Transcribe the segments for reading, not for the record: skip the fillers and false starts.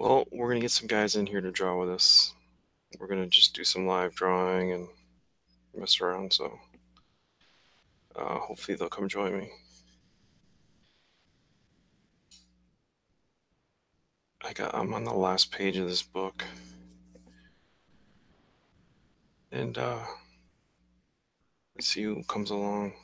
Well, we're going to get some guys in here to draw with us. We're going to just do some live drawing and mess around, so hopefully they'll come join me. I'm on the last page of this book. And let's see who comes along.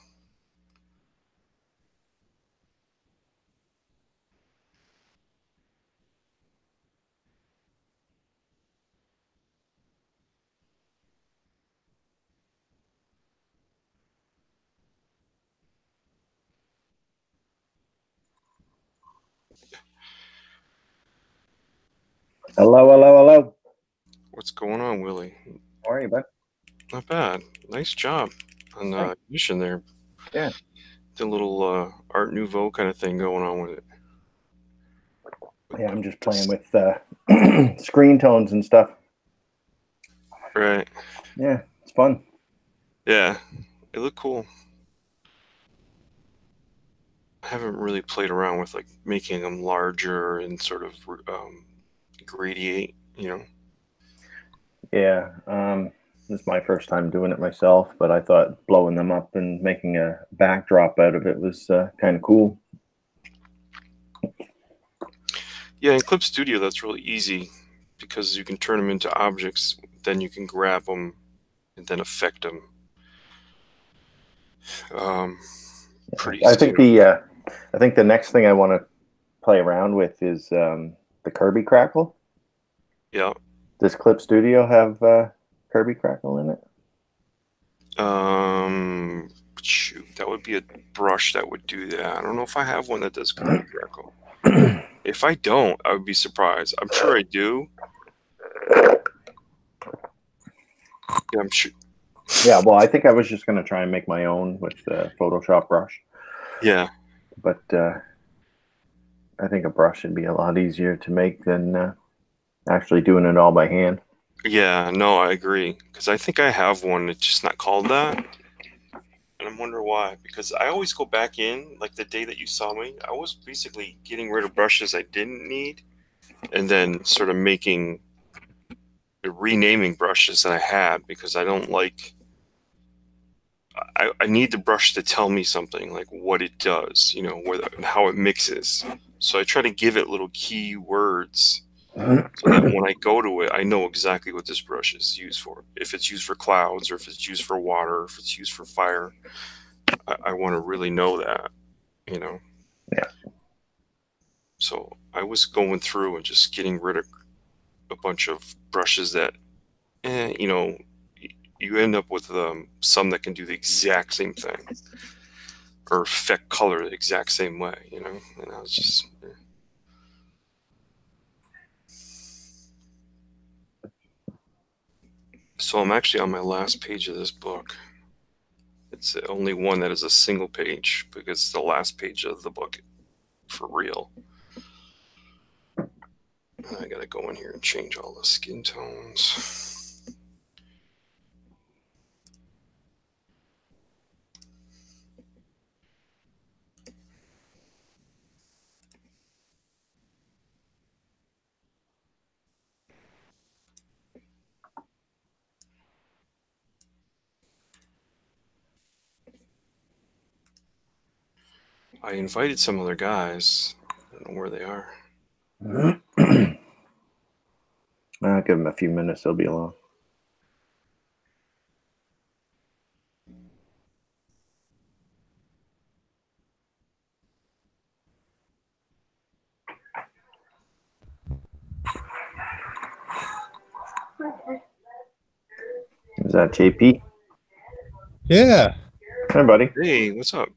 Hello, hello, hello. What's going on, Willie? How are you, bud? Not bad. Nice job on mission there. Yeah. The little Art Nouveau kind of thing going on with it. Yeah, I'm just playing with screen tones and stuff. Right. Yeah, it's fun. Yeah, it looked cool. I haven't really played around with like making them larger and sort of gradiate, you know. Yeah, this is my first time doing it myself, but I thought blowing them up and making a backdrop out of it was kind of cool. Yeah, in Clip Studio, that's really easy because you can turn them into objects, then you can grab them and then affect them. Pretty I think the next thing I want to play around with is the Kirby Crackle. Yeah. Does Clip Studio have Kirby Crackle in it? Shoot, that would be a brush that would do that. I don't know if I have one that does Kirby Crackle. If I don't, I would be surprised. I'm sure I do. Yeah, I'm sure. Yeah, well, I think I was just going to try and make my own with the Photoshop brush. Yeah. But I think a brush would be a lot easier to make than actually doing it all by hand. Yeah, no, I agree. Because I think I have one. It's just not called that. And I'm wondering why. Because I always go back in, like the day that you saw me, I was basically getting rid of brushes I didn't need. And then sort of renaming brushes that I had because I don't like... I need the brush to tell me something, like what it does, you know, how it mixes. So I try to give it little key words so that when I go to it, I know exactly what this brush is used for. If it's used for clouds, or if it's used for water, or if it's used for fire, I want to really know that, you know. Yeah. So I was going through and just getting rid of a bunch of brushes that, you know, you end up with some that can do the exact same thing or affect color the exact same way, you know. And I was just... Yeah. So I'm actually on my last page of this book. It's the only one that is a single page because it's the last page of the book for real. I gotta go in here and change all the skin tones. I invited some other guys. I don't know where they are. I'll give them a few minutes. They'll be along. Is that JP? Yeah. Hi, buddy. Hey, what's up?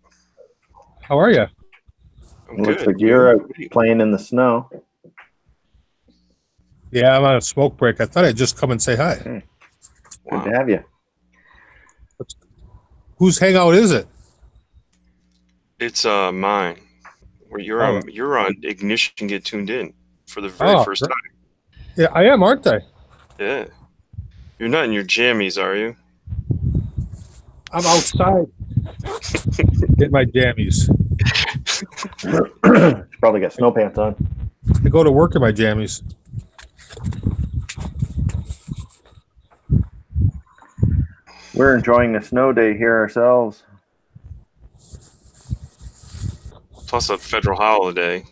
How are you? It looks like you're out playing in the snow. Yeah, I'm on a smoke break. I thought I'd just come and say hi. Hey. Good to have you. Whose hangout is it? It's mine. Where you're on Ignition Get Tuned In for the very first time. Yeah, I am, aren't I? Yeah. You're not in your jammies, are you? I'm outside. Get my jammies. Probably got snow pants on. I go to work in my jammies. We're enjoying a snow day here ourselves. Plus a federal holiday.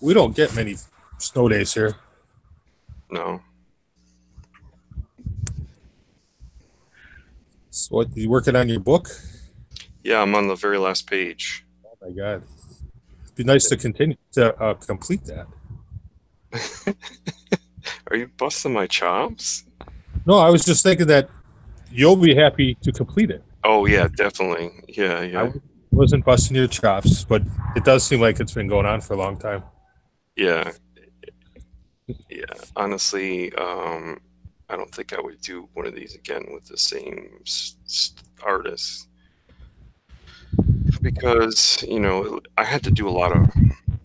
We don't get many snow days here. No. So what, you working on your book? Yeah, I'm on the very last page. Oh my God. It'd be nice to continue to complete that. Are you busting my chops? No, I was just thinking that you'll be happy to complete it. Oh yeah, definitely. Yeah, I yeah, wasn't busting your chops, but it does seem like it's been going on for a long time. yeah, yeah. Honestly, I don't think I would do one of these again with the same artist because I had to do a lot of.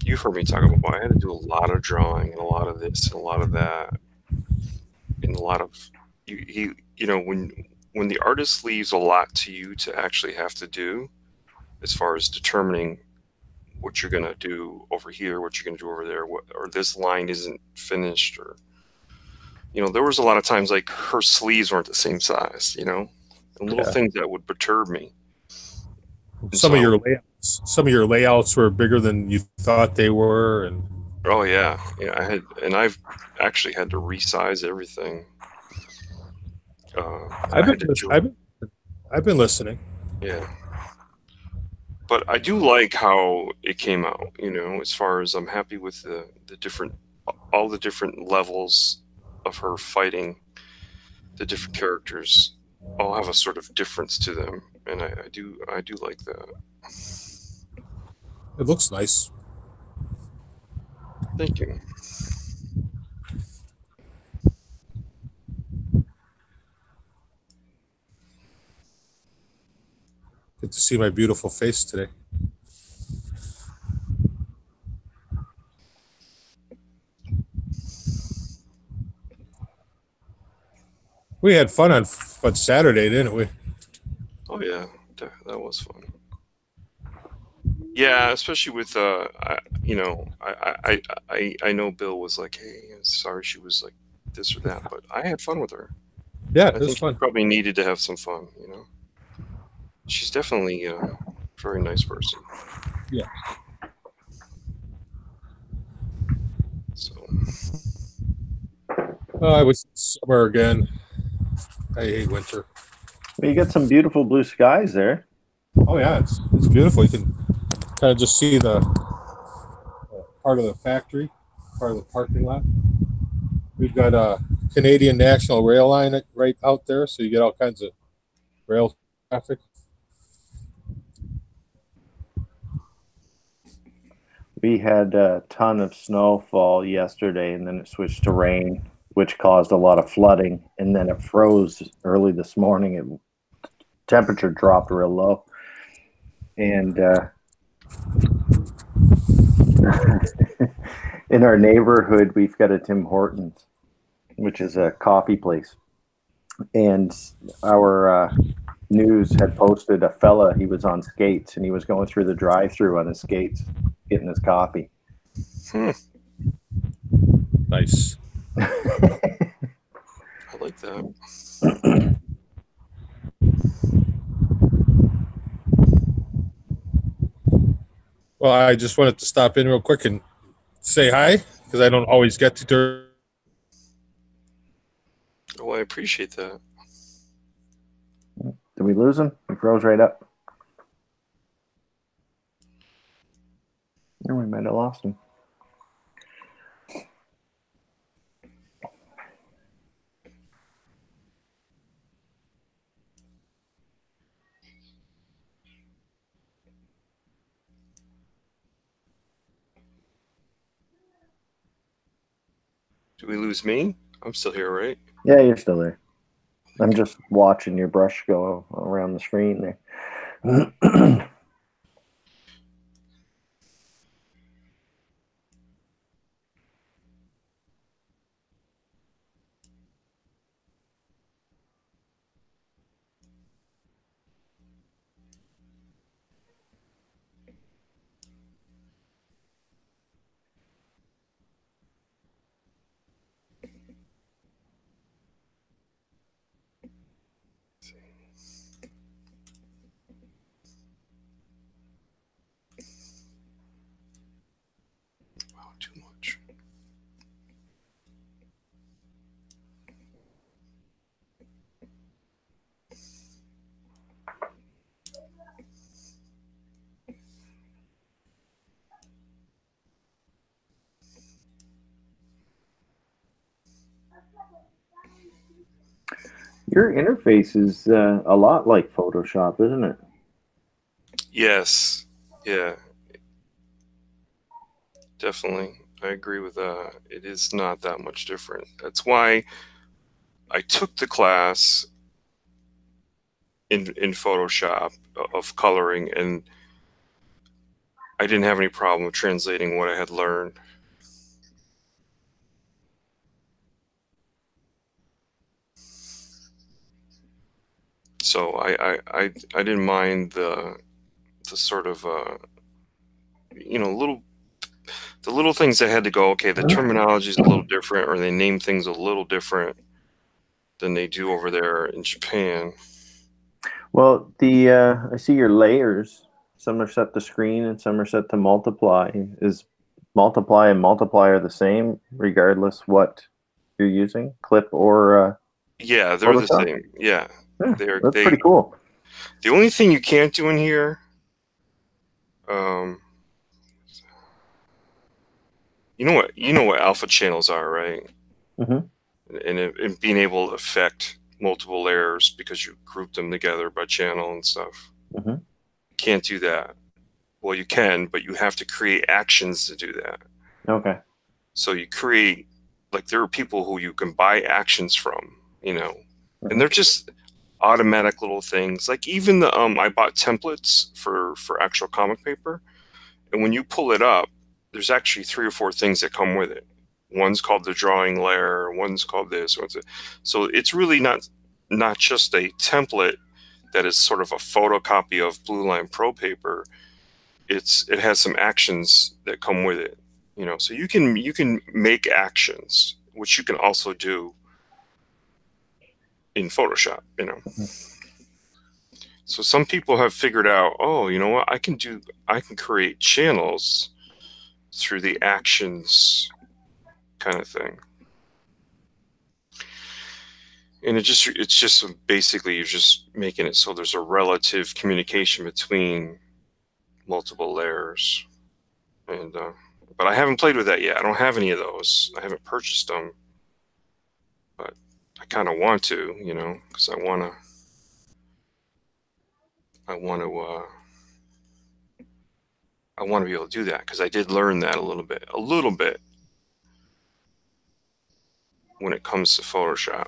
You've heard me talk about. I had to do a lot of drawing and a lot of this and a lot of that and a lot of. When the artist leaves a lot to you to actually have to do, as far as determining what you're gonna do over here, what you're gonna do over there, or this line isn't finished, or there was a lot of times like her sleeves weren't the same size, and little Yeah. things that would perturb me. And Some of so, some of your layouts were bigger than you thought they were, and oh yeah, I've actually had to resize everything. I I've been had to do, I've been I've been listening. yeah. But I do like how it came out, as far as I'm happy with the different, all the different levels of her fighting, the different characters all have a sort of difference to them, and I do like that. It looks nice. Thank you. Good to see my beautiful face today. We had fun on Saturday, didn't we? Oh yeah, that was fun. Yeah, especially with I know Bill was like, hey, sorry she was like this or that, but I had fun with her. Yeah, I it was think she fun. probably needed to have some fun. She's definitely a very nice person. Yeah. So Oh, I wish it's summer again. I hate winter. Well, you got some beautiful blue skies there. Oh yeah, it's beautiful. You can kind of just see the part of the factory, part of the parking lot. We've got a Canadian National Rail line right out there, so you get all kinds of rail traffic. We had a ton of snowfall yesterday, and then it switched to rain, which caused a lot of flooding. And then it froze early this morning. Temperature dropped real low, and in our neighborhood, we've got a Tim Hortons, which is a coffee place, and our news had posted a fella. He was on skates, and he was going through the drive-through on his skates, getting his coffee. Nice. I like that. Well, I just wanted to stop in real quick and say hi because I don't always get to. Oh, I appreciate that. Did we lose him? He froze right up. No, we might have lost him. Do we lose me? I'm still here, right? Yeah, you're still there. I'm just watching your brush go around the screen there. Your interface is a lot like Photoshop, isn't it? Yes. Yeah, definitely. I agree with that. It is not that much different. That's why I took the class in Photoshop of coloring, and I didn't have any problem with translating what I had learned. So I didn't mind the sort of you know little things that had to go. Okay, the terminology is a little different, or they name things a little different than they do over there in Japan. Well, the I see your layers. Some are set to screen and some are set to multiply. Is multiply and multiplier the same regardless what you're using, clip or Yeah, they're the Photoshop? same. Yeah, Yeah, they're that's they. pretty cool. The only thing you can't do in here, um, you know what alpha channels are, right? Hmm. And being able to affect multiple layers because you group them together by channel and stuff. Hmm. Can't do that. Well, you can, but you have to create actions to do that. Okay. So you create, like, there are people who you can buy actions from, and they're just automatic little things. Like even I bought templates for actual comic paper, and when you pull it up, there's actually 3 or 4 things that come with it. One's called the drawing layer, one's called this, so it's really not just a template that is sort of a photocopy of Blue Line Pro paper. It has some actions that come with it, so you can make actions, which you can also do in Photoshop. Mhm. So some people have figured out, oh, you know what, I can create channels through the actions kind of thing. And it's just basically you're just making it so there's a relative communication between multiple layers. And but I haven't played with that yet. I don't have any of those. I haven't purchased them, but I kind of want to, because I want to I want to be able to do that, because I did learn that a little bit when it comes to Photoshop.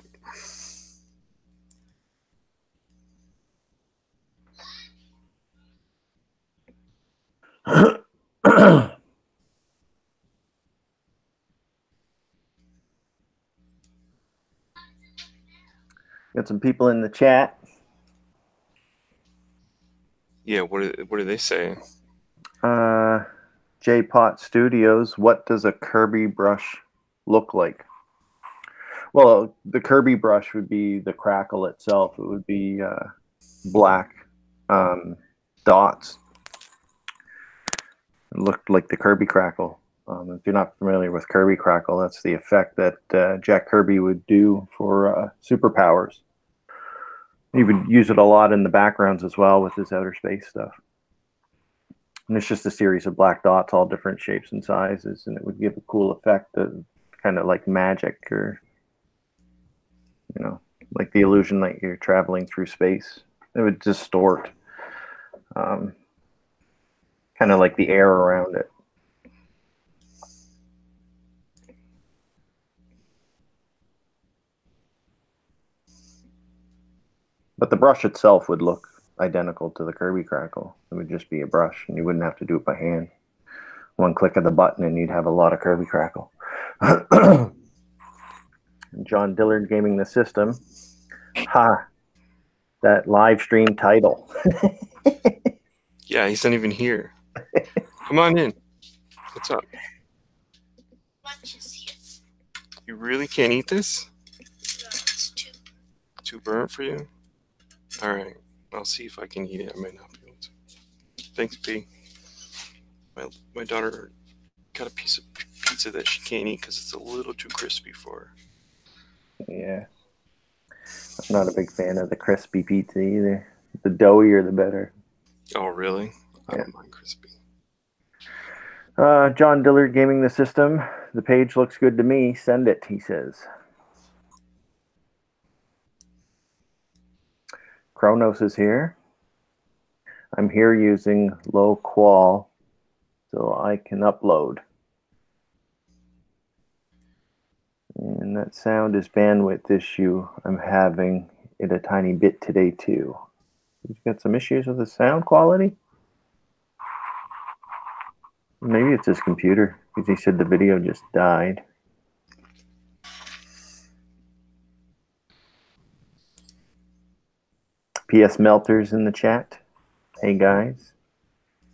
Got some people in the chat. Yeah, what do they say? J Pot Studios. What does a Kirby brush look like? Well, the Kirby brush would be the crackle itself. It would be black dots. It looked like the Kirby crackle. If you're not familiar with Kirby crackle, that's the effect that Jack Kirby would do for superpowers. He would use it a lot in the backgrounds as well with his outer space stuff. And it's just a series of black dots, all different shapes and sizes, and it would give a cool effect of kind of like magic, or like the illusion that you're traveling through space. It would distort kind of like the air around it. But the brush itself would look identical to the Kirby Crackle. It would just be a brush, and you wouldn't have to do it by hand. One click of the button, and you'd have a lot of Kirby Crackle. John Dillard Gaming the System. Ha! That live stream title. Yeah, he's not even here. Come on in. What's up? You really can't eat this? No, it's Too burnt for you? Alright, I'll see if I can eat it. I might not be able to. Thanks, P. My daughter got a piece of pizza that she can't eat because it's a little too crispy for her. Yeah. I'm not a big fan of the crispy pizza either. The doughier, the better. Oh, really? I Yeah. don't mind crispy. John Dillard Gaming the System. The page looks good to me. Send it, he says. Kronos is here. I'm here using low qual so I can upload. And that sound is bandwidth issue I'm having it a tiny bit today too. You've got some issues with the sound quality? Maybe it's his computer, because he said the video just died. PS Melters in the chat. Hey guys.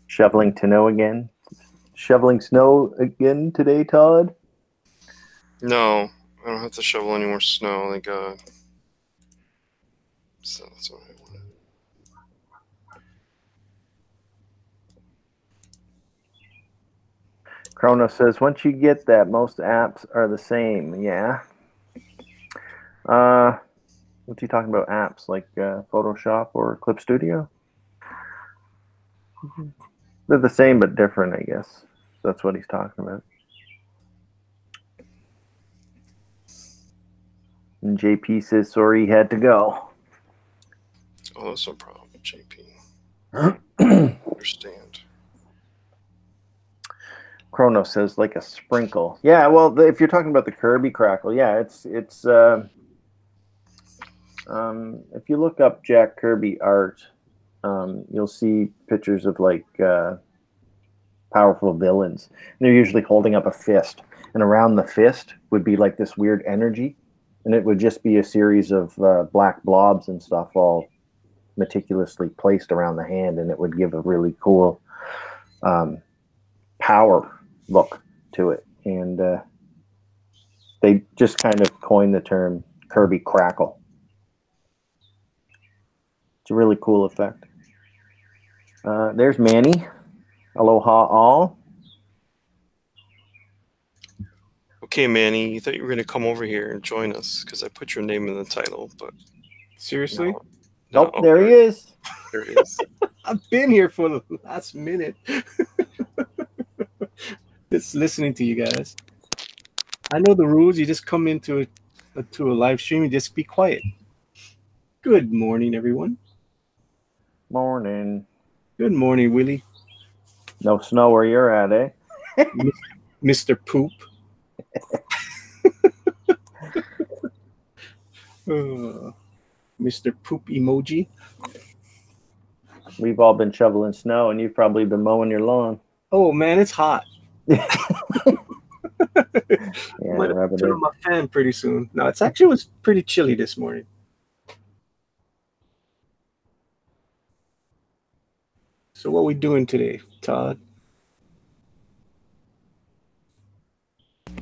Shoveling to know again. Shoveling snow again today, Todd? No, I don't have to shovel any more snow, thank God. So that's all I wanted. Chrono says, once you get that, most apps are the same. Yeah. What's he talking about? Apps like Photoshop or Clip Studio? They're the same but different, I guess. That's what he's talking about. And JP says, sorry he had to go. Oh, that's no problem, JP. Understand. Chrono says, like a sprinkle. Yeah, well, if you're talking about the Kirby crackle, yeah, it's if you look up Jack Kirby art, you'll see pictures of like powerful villains. And they're usually holding up a fist, and around the fist would be like this weird energy, and it would just be a series of black blobs and stuff all meticulously placed around the hand, and it would give a really cool power look to it. And they just kind of coined the term Kirby crackle. It's a really cool effect. There's Manny. Aloha all. Okay, Manny, you thought you were going to come over here and join us because I put your name in the title, but Seriously? Nope, there he is. There he is. I've been here for the last minute. Just listening to you guys. I know the rules. You just come into a live stream and just be quiet. Good morning, everyone. Morning. Good morning, Willie. No snow where you're at, eh? Mr. Poop. Mr. Poop emoji. We've all been shoveling snow, and you've probably been mowing your lawn. Oh man, it's hot. Yeah, Might rub have it to turn in. on my fan pretty soon. No, it's actually was pretty chilly this morning. So what are we doing today, Todd?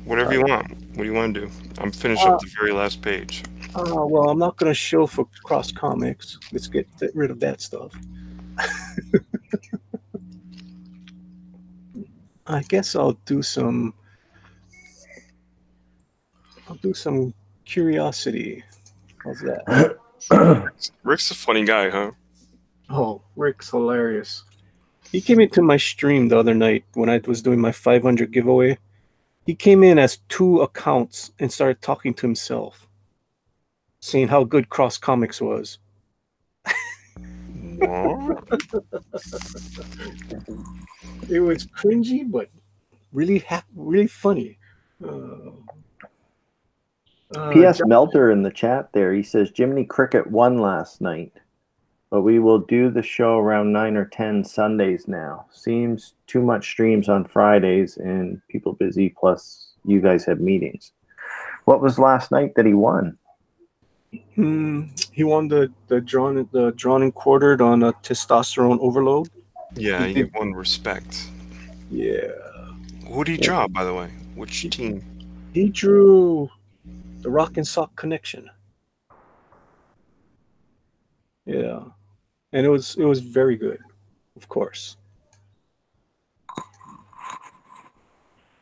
Whatever you want. What do you want to do? I'm finished up the very last page. Well, I'm not going to show for Cross Comics. Let's get rid of that stuff. I guess I'll do some curiosity. How's that? Rick's a funny guy, huh? Oh, Rick's hilarious. He came into my stream the other night when I was doing my 500 giveaway. He came in as 2 accounts and started talking to himself, saying how good Cross Comics was. What? It was cringy, but really funny. PS Melter in the chat there. He says Jiminy Cricket won last night, but we will do the show around 9 or 10 Sundays now. Seems too much streams on Fridays and people busy, plus you guys have meetings. What was last night that he won? He won the drawn and quartered on a testosterone overload. Yeah, he won respect. Yeah. Who did he draw, by the way? Which team? He drew the Rock and Sock Connection. Yeah. And it was very good, of course.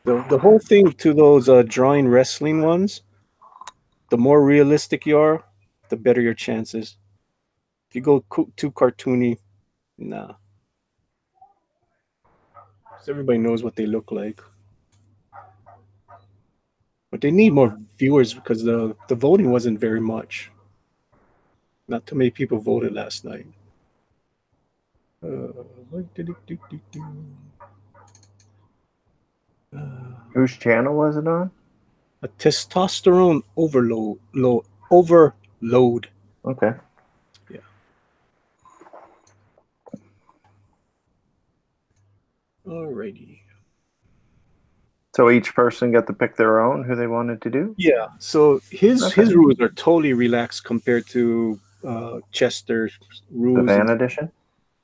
The whole thing to those drawing wrestling ones, the more realistic you are, the better your chances. If you go too cartoony, nah. So everybody knows what they look like. But they need more viewers because the voting wasn't very much. Not too many people voted last night. Whose channel was it on? A testosterone overload. Okay. Yeah. Alrighty. So each person got to pick their own who they wanted to do. Yeah. So his Okay. rules are totally relaxed compared to Chester's The rules. fan edition.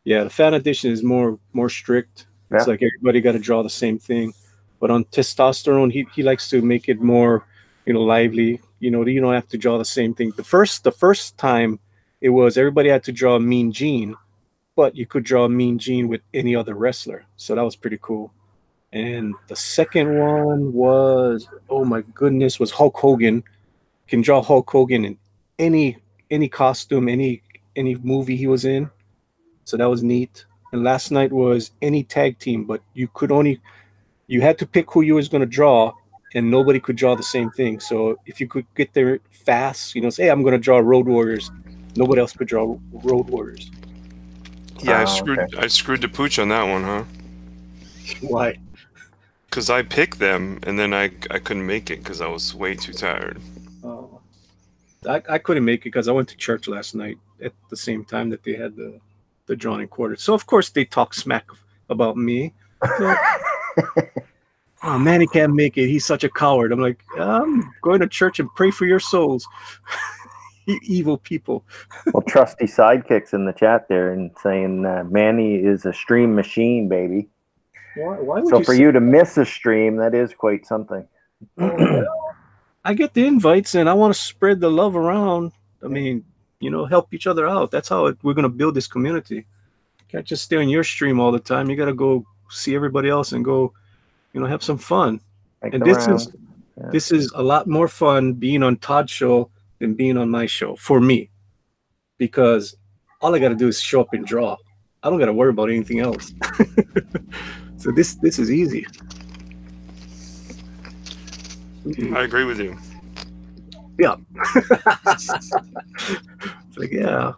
Yeah, the fan edition is more strict. It's Yeah. like everybody got to draw the same thing. But on testosterone, he likes to make it more, lively. You don't have to draw the same thing. The first time it was everybody had to draw a Mean Gene, but you could draw a Mean Gene with any other wrestler. So that was pretty cool. And the second one was, oh my goodness, was Hulk Hogan. Can draw Hulk Hogan in any costume, any movie he was in. So that was neat. And last night was any tag team, but you had to pick who you was going to draw, and nobody could draw the same thing. So if you could get there fast, say, hey, I'm going to draw Road Warriors. Nobody else could draw Road Warriors. Yeah, Okay. I screwed the pooch on that one, huh? Why? Because I picked them, and then I couldn't make it because I was way too tired. Oh, I couldn't make it because I went to church last night at the same time that they had the drawing quarters. So of course they talk smack about me. So, oh, Manny can't make it. He's such a coward. I'm like, I'm going to church and pray for your souls, you evil people. Well, trusty sidekicks in the chat there and saying Manny is a stream machine, baby. Why would So you for say you to miss a stream, that is quite something. well, I get the invites and I want to spread the love around. I mean, help each other out. That's how we're going to build this community. You can't just stay on your stream all the time. You got to go see everybody else and go, have some fun. Make And the rounds. Yeah. this is a lot more fun being on Todd's show than being on my show for me, because all I got to do is show up and draw. I don't got to worry about anything else. So this is easy. I agree with you. Yeah. It's like, yeah.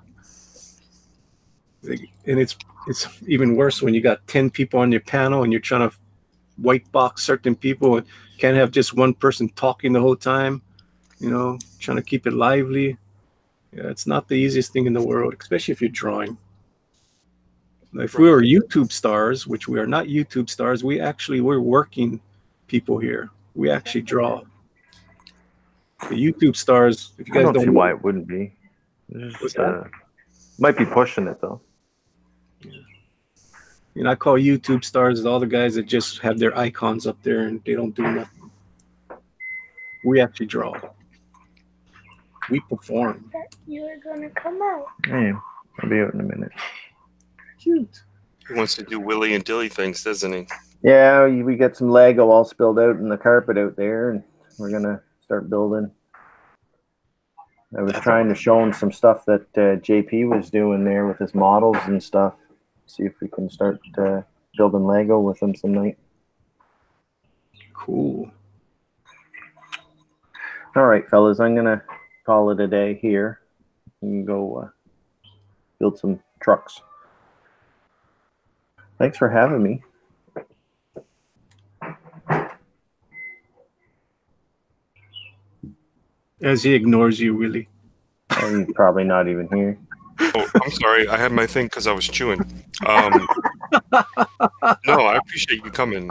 And it's even worse when you got 10 people on your panel and you're trying to white box certain people and can't have just one person talking the whole time, trying to keep it lively. Yeah, it's not the easiest thing in the world, especially if you're drawing. If we were YouTube stars, which we are not YouTube stars, we're working people here. We actually draw. The YouTube stars, if you guys I don't see know, why it wouldn't be. Just, might be pushing it though. I call YouTube stars all the guys that just have their icons up there and they don't do nothing. We actually draw. We perform. You're gonna come out. Yeah, I'll be out in a minute. Cute. He wants to do Willy and Dilly things, doesn't he? Yeah, we got some Lego all spilled out in the carpet out there, and we're gonna start building. I was trying to show him some stuff that JP was doing there with his models and stuff. See if we can start building Lego with him some night. Cool. All right, fellas, I'm gonna call it a day here. You can go build some trucks. Thanks for having me. As he ignores you, really. He's probably not even here. Oh, I'm sorry. I had my thing because I was chewing. No, I appreciate you coming.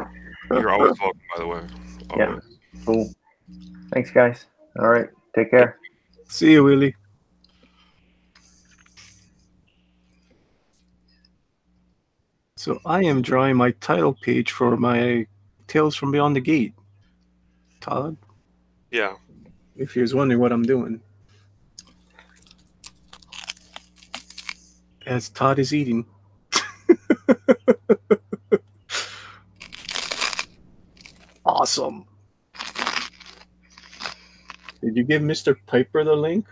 You're always welcome, by the way. Always. Yeah, cool. Thanks, guys. All right, take care. See you, Willie. So I am drawing my title page for my Tales from Beyond the Gate. Todd? Yeah. If you was wondering what I'm doing. As Todd is eating. Awesome. Did you give Mr. Piper the link?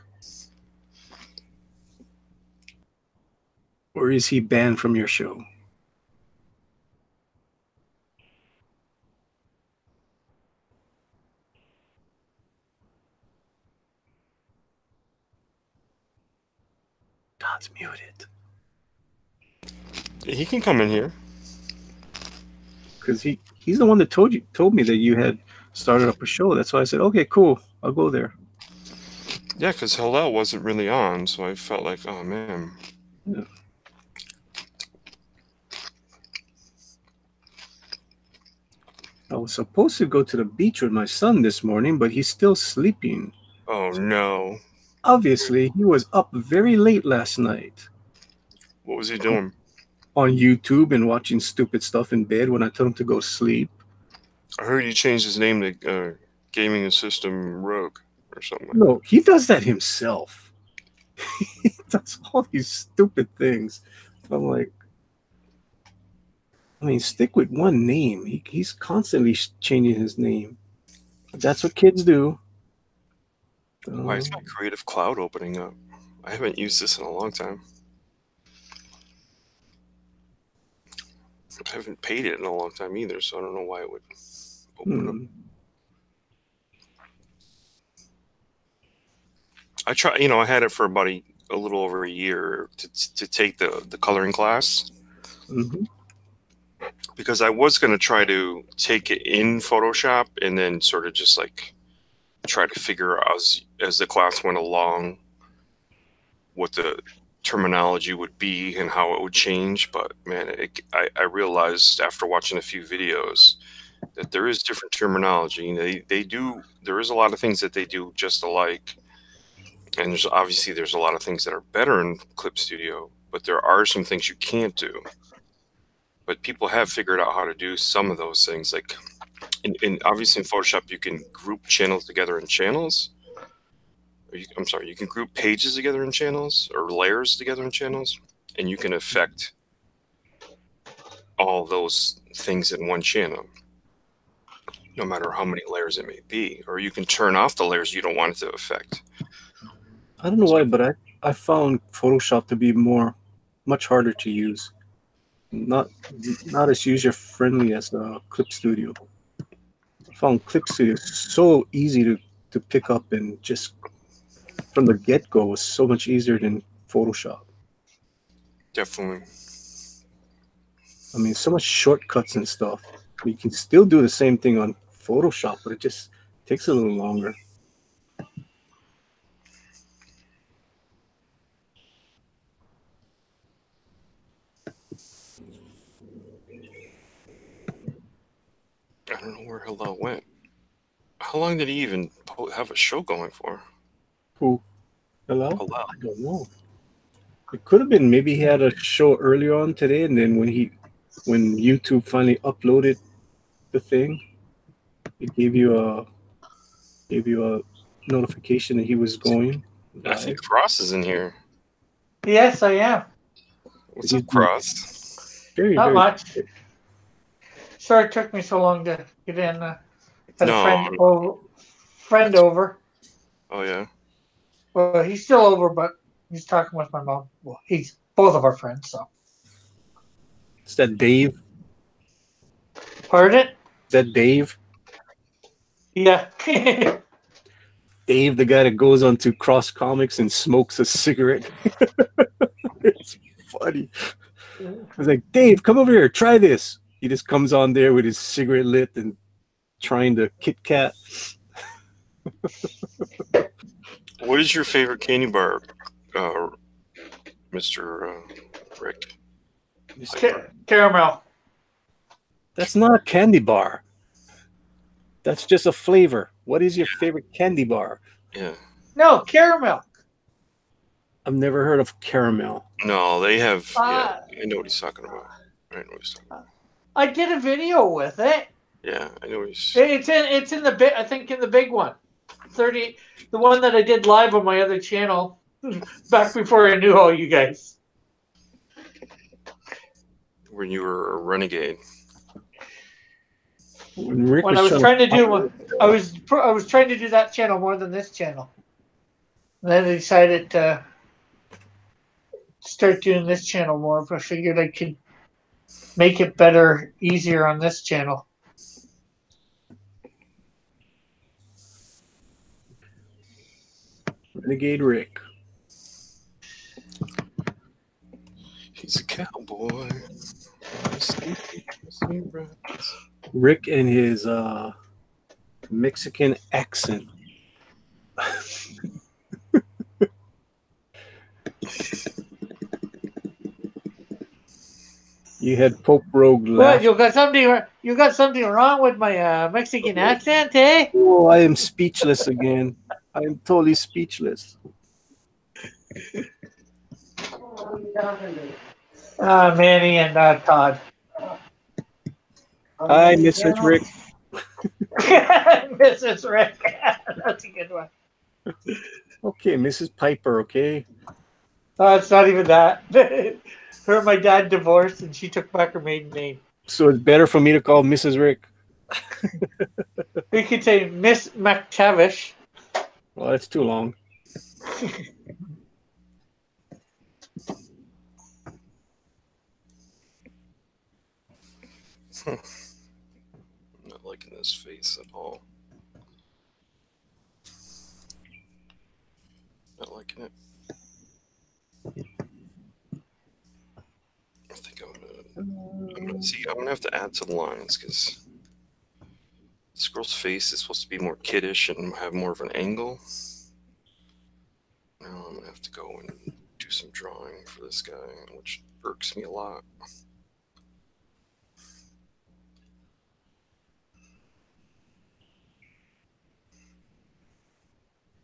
Or is he banned from your show? God's muted. He can come in here. Because he's the one that told me that you had started up a show. That's why I said, okay, cool, I'll go there. Yeah, because Hillel wasn't really on, so I felt like, oh man. Yeah. I was supposed to go to the beach with my son this morning, but he's still sleeping. Oh no. Obviously, he was up very late last night What was he doing? on YouTube and watching stupid stuff in bed when I told him to go sleep. I heard he changed his name to Gaming and System Rogue or something like No, he does that himself. He does all these stupid things. I'm like, I mean, stick with one name. He's constantly changing his name. That's what kids do. Why is my Creative Cloud opening up? I haven't used this in a long time. I haven't paid it in a long time either, so I don't know why it would open up. I try, I had it for about a little over a year to take the coloring class. Mm-hmm. Because I was going to try to take it in Photoshop and then sort of just like try to figure out as the class went along what the terminology would be and how it would change. But man, I realized after watching a few videos that there is different terminology. There is a lot of things that they do just alike. And there's a lot of things that are better in Clip Studio, but there are some things you can't do. But people have figured out how to do some of those things. Like, obviously in Photoshop, you can group channels together in channels. You can group pages together in channels or layers together in channels, and you can affect all those things in one channel, no matter how many layers it may be. Or you can turn off the layers you don't want it to affect. I don't know why, but I found Photoshop to be much harder to use. Not as user friendly as Clip Studio. I found Clip Studio so easy to pick up, and just from the get go was so much easier than Photoshop. Definitely. I mean, so much shortcuts and stuff. You can still do the same thing on Photoshop, but it just takes a little longer. I don't know where Hello went. How long did he even have a show going for? Who? Hello? Hello. I don't know. It could have been maybe he had a show earlier on today, and then when YouTube finally uploaded the thing, it gave you a notification that he was going I think live. Cross is in here. Yes, I am. What's up, Cross? Very, Not very much. Sorry it took me so long to get in. Had a friend over. Oh yeah. Well, he's still over, but he's talking with my mom. Well, he's both of our friends. So. Is that Dave? Pardon? Is that Dave? Yeah. Dave, the guy that goes onto Cross Comics and smokes a cigarette. It's funny. I was like, Dave, come over here, try this. He just comes on there with his cigarette lit and trying to Kit Kat. What is your favorite candy bar, Mr. Rick? Caramel. That's not a candy bar. That's just a flavor. What is your favorite candy bar? Yeah. No, caramel. I've never heard of caramel. No, they have. Yeah, I know what he's talking about. I know what he's talking about. I did a video with it. Yeah, I know he's. It's in the big. I think in the big one, 30. The one that I did live on my other channel, back before I knew all you guys. When you were a renegade. When I was trying to do, I was trying to do that channel more than this channel. And then I decided to start doing this channel more. But I figured I could make it better, easier on this channel. Renegade Rick. He's a cowboy. Rick and his Mexican accent. You had Pope Rogue laugh. What? You got something wrong with my Mexican accent, eh? Oh, I am speechless again. I am totally speechless. Manny and Todd. Hi, Mrs. Rick. Mrs. Rick. That's a good one. Okay, Mrs. Piper, okay? It's not even that. Her and my dad divorced, and she took back her maiden name. So it's better for me to call Mrs. Rick. We could say Miss McTavish. Well, that's too long. I'm not liking this face at all. Not liking it. I think I'm gonna have to add to the lines because this girl's face is supposed to be more kiddish and have more of an angle. Now I'm gonna have to go and do some drawing for this guy, which irks me a lot.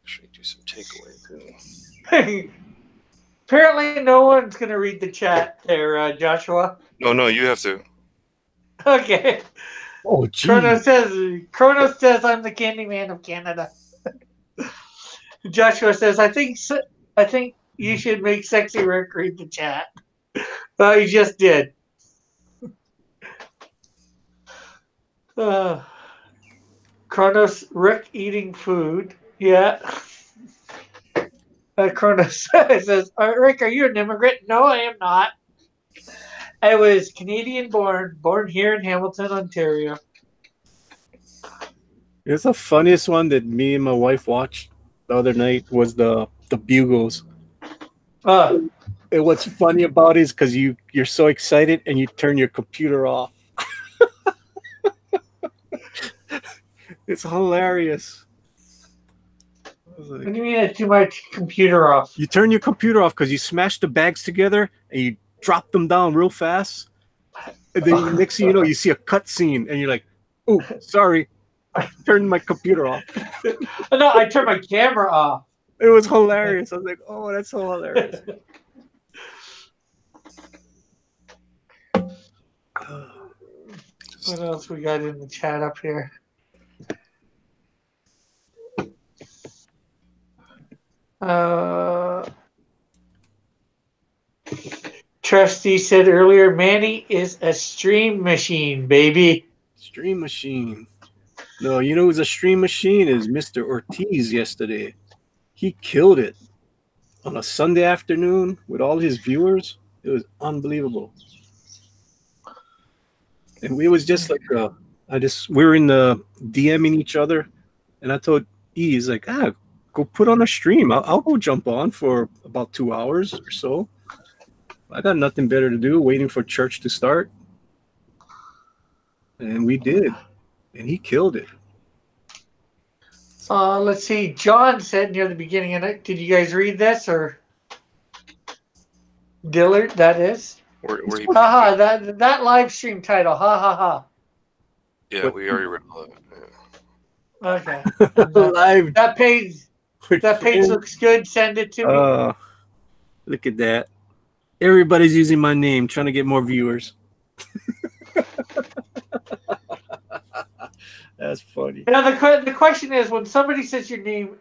Actually, do some takeaway too. Apparently, no one's going to read the chat there, Joshua. No, you have to. Okay. Oh, gee. Chrono says I'm the Candyman of Canada. Joshua says, I think you should make Sexy Rick read the chat. Well, he just did. Kronos, Rick eating food. Yeah. Kronos says, Rick, are you an immigrant? No, I am not. I was Canadian born here in Hamilton, Ontario. It's the funniest one that me and my wife watched the other night was the Bugles. And what's funny about it is because you're so excited and you turn your computer off. It's hilarious. What do you mean I turn my computer off? You turn your computer off because you smash the bags together and you drop them down real fast. And then next thing you know, you see a cut scene and you're like, oh, sorry. I turned my computer off. No, I turned my camera off. It was hilarious. I was like, oh, that's so hilarious. What else we got in the chat up here? Trustee said earlier, Manny is a stream machine, baby. Stream machine. No, you know who's a stream machine is Mr. Ortiz yesterday. He killed it on a Sunday afternoon with all his viewers. It was unbelievable. And we was just like, we were in the DMing each other, and I told E, he's like, go put on a stream. I'll go jump on for about 2 hours or so. I got nothing better to do, waiting for church to start. And we did. And he killed it. Let's see. John said near the beginning of it. Did you guys read this or Dillard? That is. Haha, that live stream title. Ha ha ha. Yeah, we already read that. Yeah. Okay. Live. That page looks good. Send it to me. Look at that. Everybody's using my name, trying to get more viewers. That's funny. Now the question is, when somebody says your name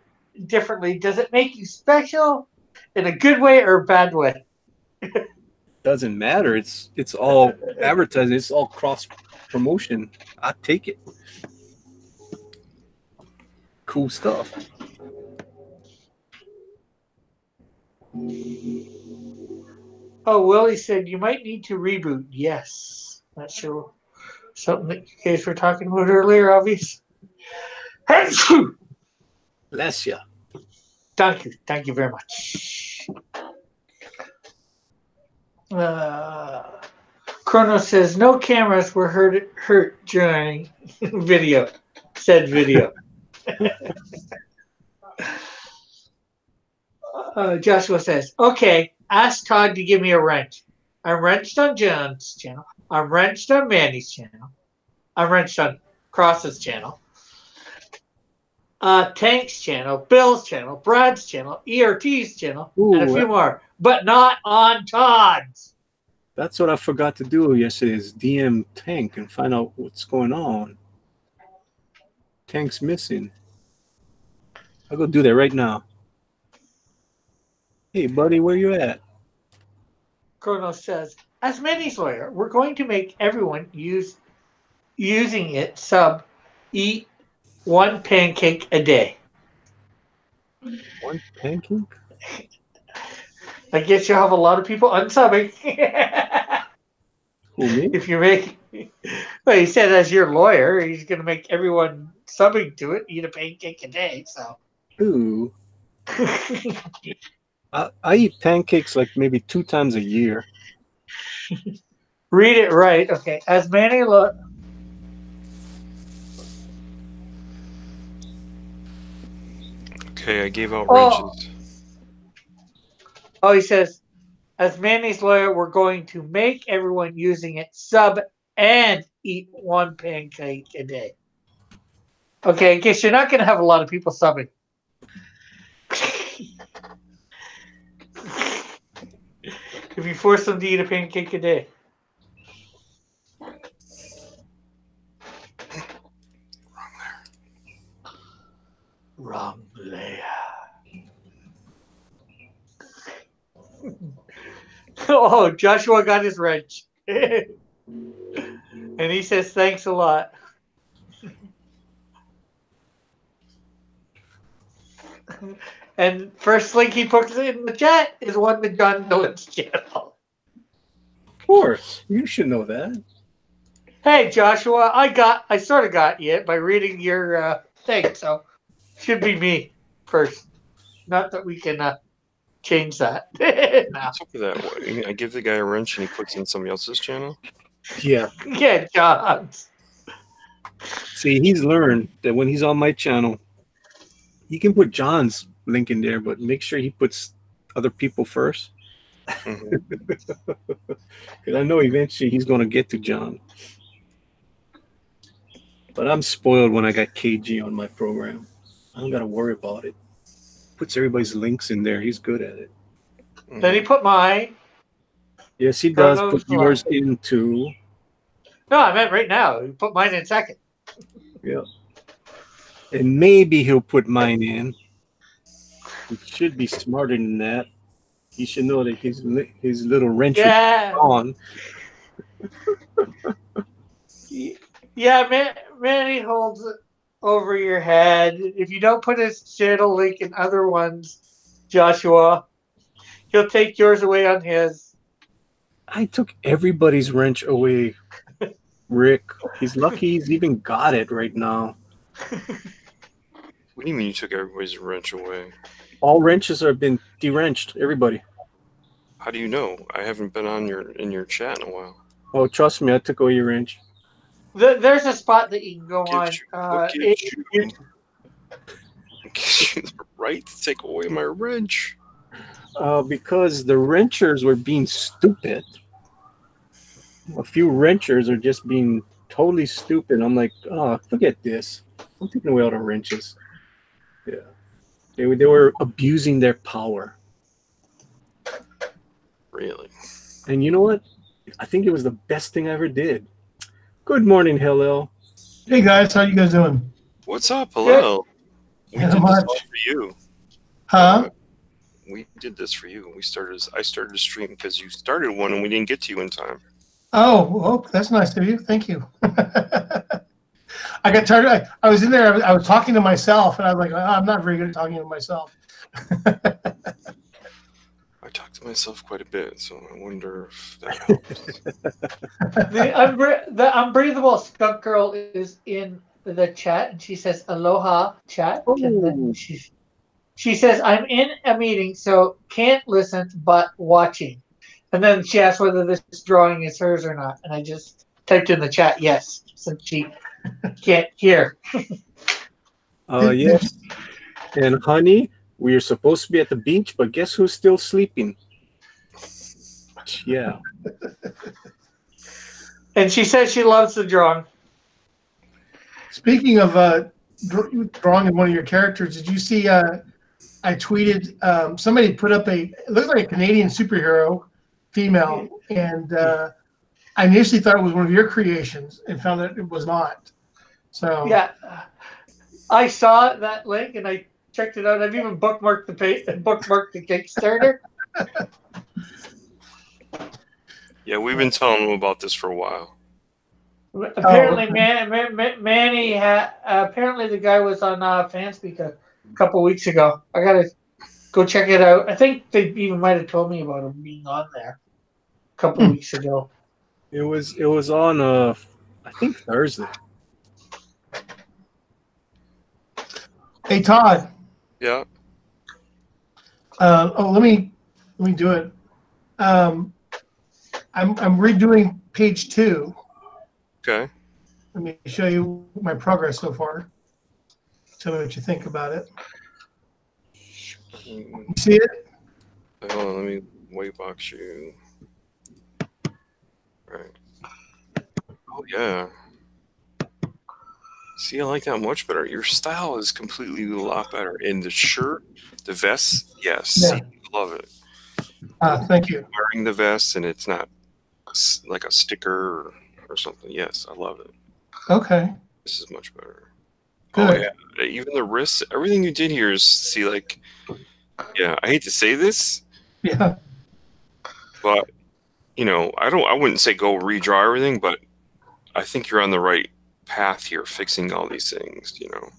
differently, does it make you special in a good way or a bad way? Doesn't matter. It's all advertising. It's all cross promotion. I take it. Cool stuff. Oh, Willie said you might need to reboot. Yes. Not sure. Something that you guys were talking about earlier, obvious. Bless you. Thank you. Thank you very much. Chronos says no cameras were hurt during video. Said video. Joshua says, okay, ask Todd to give me a wrench. I'm wrenched on John's channel. I'm wrenched on Manny's channel. I'm wrenched on Cross's channel. Tank's channel, Bill's channel, Brad's channel, ERT's channel, and a few more, but not on Todd's. That's what I forgot to do yesterday is DM Tank and find out what's going on. Tank's missing. I'll go do that right now. Hey, buddy, where you at? Kronos says, as Manny's lawyer, we're going to make everyone using it eat one pancake a day. One pancake? I guess you'll have a lot of people unsubbing. Who, me? If you make, well, he said as your lawyer, he's going to make everyone subbing to it eat a pancake a day. So, ooh, I eat pancakes like maybe 2 times a year. Read it right. Okay, as Manny Okay, I gave out wrenches. Oh, he says, as Manny's lawyer, we're going to make everyone using it sub and eat one pancake a day. Okay, I guess you're not going to have a lot of people subbing. If you force them to eat a pancake a day. Wrong layer. Oh, Joshua got his wrench. And he says, thanks a lot. And first link he puts in the chat is one to John Nolan's channel. Of course. You should know that. Hey, Joshua, I sort of got you by reading your thing, so should be me first. Not that we can change that. What's up with that? I give the guy a wrench and he puts in somebody else's channel? Yeah. Yeah, John's. See, he's learned that when he's on my channel, he can put John's link in there, but make sure he puts other people first. Because I know eventually he's going to get to John. But I'm spoiled when I got KG on my program. I don't got to worry about it. Puts everybody's links in there. He's good at it. Then he put mine. Yes, he does put yours in too. No, I meant right now. He put mine in second. Yeah. And maybe he'll put mine in. He should be smarter than that. He should know that his little wrench is on. Yeah, Manny holds it over your head. If you don't put his channel link in other ones, Joshua, he'll take yours away on his. I took everybody's wrench away, Rick. He's lucky he's even got it right now. What do you mean you took everybody's wrench away? All wrenches have been de-wrenched. Everybody. How do you know? I haven't been in your chat in a while. Oh, trust me, I took away your wrench. There's a spot that you can go on. Gives you the right to take away my wrench? Because the wrenchers were being stupid. A few wrenchers are just being totally stupid. I'm like, oh, forget this. I'm taking away all the wrenches. Yeah. They were abusing their power. Really? And you know what? I think it was the best thing I ever did. Good morning, Hillel. Hey guys, how you guys doing? What's up? Hello. We did this all for you. Huh? We did this for you. I started a stream because you started one and we didn't get to you in time. Oh, well, that's nice of you. Thank you. I got tired. I was in there. I was talking to myself, and I was like, oh, I'm not very good at talking to myself. I talk to myself quite a bit, so I wonder if that helps. The Unbreathable Skunk Girl is in the chat, and she says, aloha, chat. And then she says, I'm in a meeting, so can't listen, but watching. And then she asked whether this drawing is hers or not, and I just typed in the chat yes, since she can't hear. Yes. And honey, we are supposed to be at the beach, but guess who's still sleeping? Yeah. And she says she loves the drawing. Speaking of drawing in one of your characters, did you see? I tweeted somebody put up it looked like a Canadian superhero, female, and I initially thought it was one of your creations and found that it was not. So yeah, I saw that link and I checked it out. I've even bookmarked the page, bookmarked the Kickstarter. Yeah, we've been telling them about this for a while. Apparently, Manny apparently the guy was on Fanspeak a couple weeks ago. I gotta go check it out. I think they even might have told me about him being on there a couple of weeks ago. It was on I think Thursday. Hey Todd. Yeah. Let me do it. I'm redoing page 2. Okay. Let me show you my progress so far. Tell me what you think about it. You see it? Hold on, let me white box you. Right. Oh yeah. See, I like that much better. Your style is completely a lot better. In the shirt, the vest, yes, Yeah. see, love it. Thank you. Wearing the vest and it's not like a sticker or something. Yes, I love it. Okay. This is much better. Good. Oh yeah, even the wrists, everything you did here is see like, yeah. I hate to say this, Yeah. but you know, I wouldn't say go redraw everything, but I think you're on the right path here, fixing all these things. You know,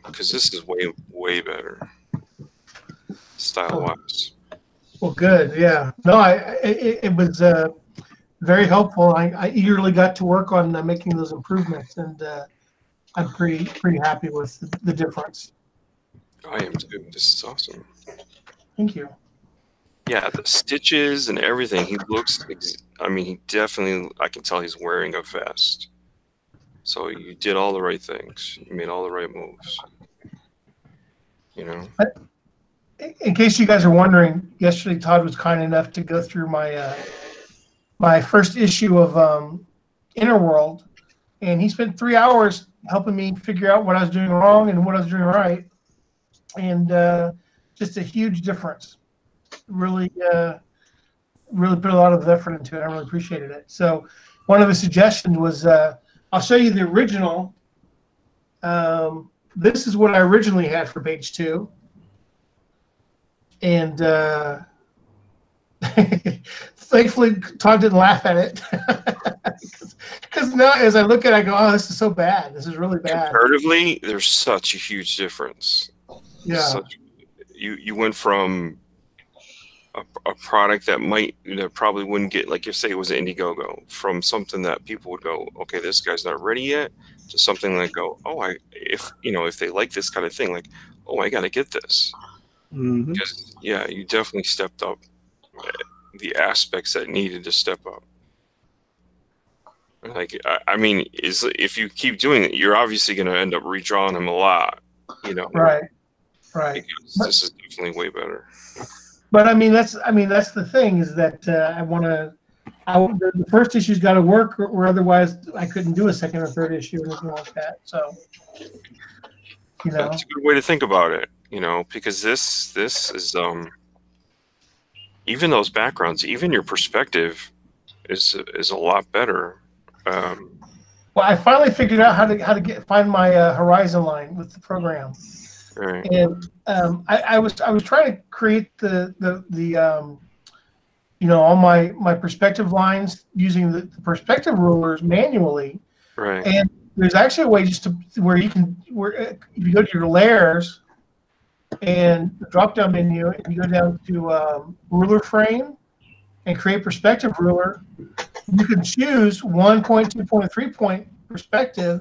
because this is way better style wise. Well, good. Yeah. No, it was very helpful. I eagerly got to work on making those improvements, and I'm pretty happy with the difference. I am too. This is awesome. Thank you. Yeah, the stitches and everything. He looks. I mean, he definitely. I can tell he's wearing a vest. So you did all the right things. You made all the right moves. You know. In case you guys are wondering, yesterday Todd was kind enough to go through my my first issue of Inner World, and he spent 3 hours helping me figure out what I was doing wrong and what I was doing right, and just a huge difference. Really put a lot of effort into it. I really appreciated it. So one of his suggestions was, I'll show you the original. This is what I originally had for page 2. And thankfully, Todd didn't laugh at it. Because now, as I look at it, I go, oh, this is so bad. This is really bad. Comparatively, there's such a huge difference. Yeah. You went from a product that probably wouldn't get, like, if say it was an Indiegogo, from something that people would go, okay, this guy's not ready yet, to something like go, oh, if they like this kind of thing, like, oh, I got to get this. Mm-hmm. Because, yeah, you definitely stepped up the aspects that needed to step up. Like, I mean, if you keep doing it, you're obviously going to end up redrawing them a lot, you know. Right. This is definitely way better. But I mean, that's the thing is that the first issue's got to work, or otherwise I couldn't do a second or third issue or anything like that. So, you know, that's a good way to think about it. You know, because this is even those backgrounds, even your perspective is a lot better. Well, I finally figured out how to find my horizon line with the program. Right. And I was trying to create the all my perspective lines using the perspective rulers manually. Right. And there's actually a way just where if you go to your layers and the drop down menu and you go down to ruler frame and create perspective ruler, you can choose 1 point, 2 point, 3 point perspective,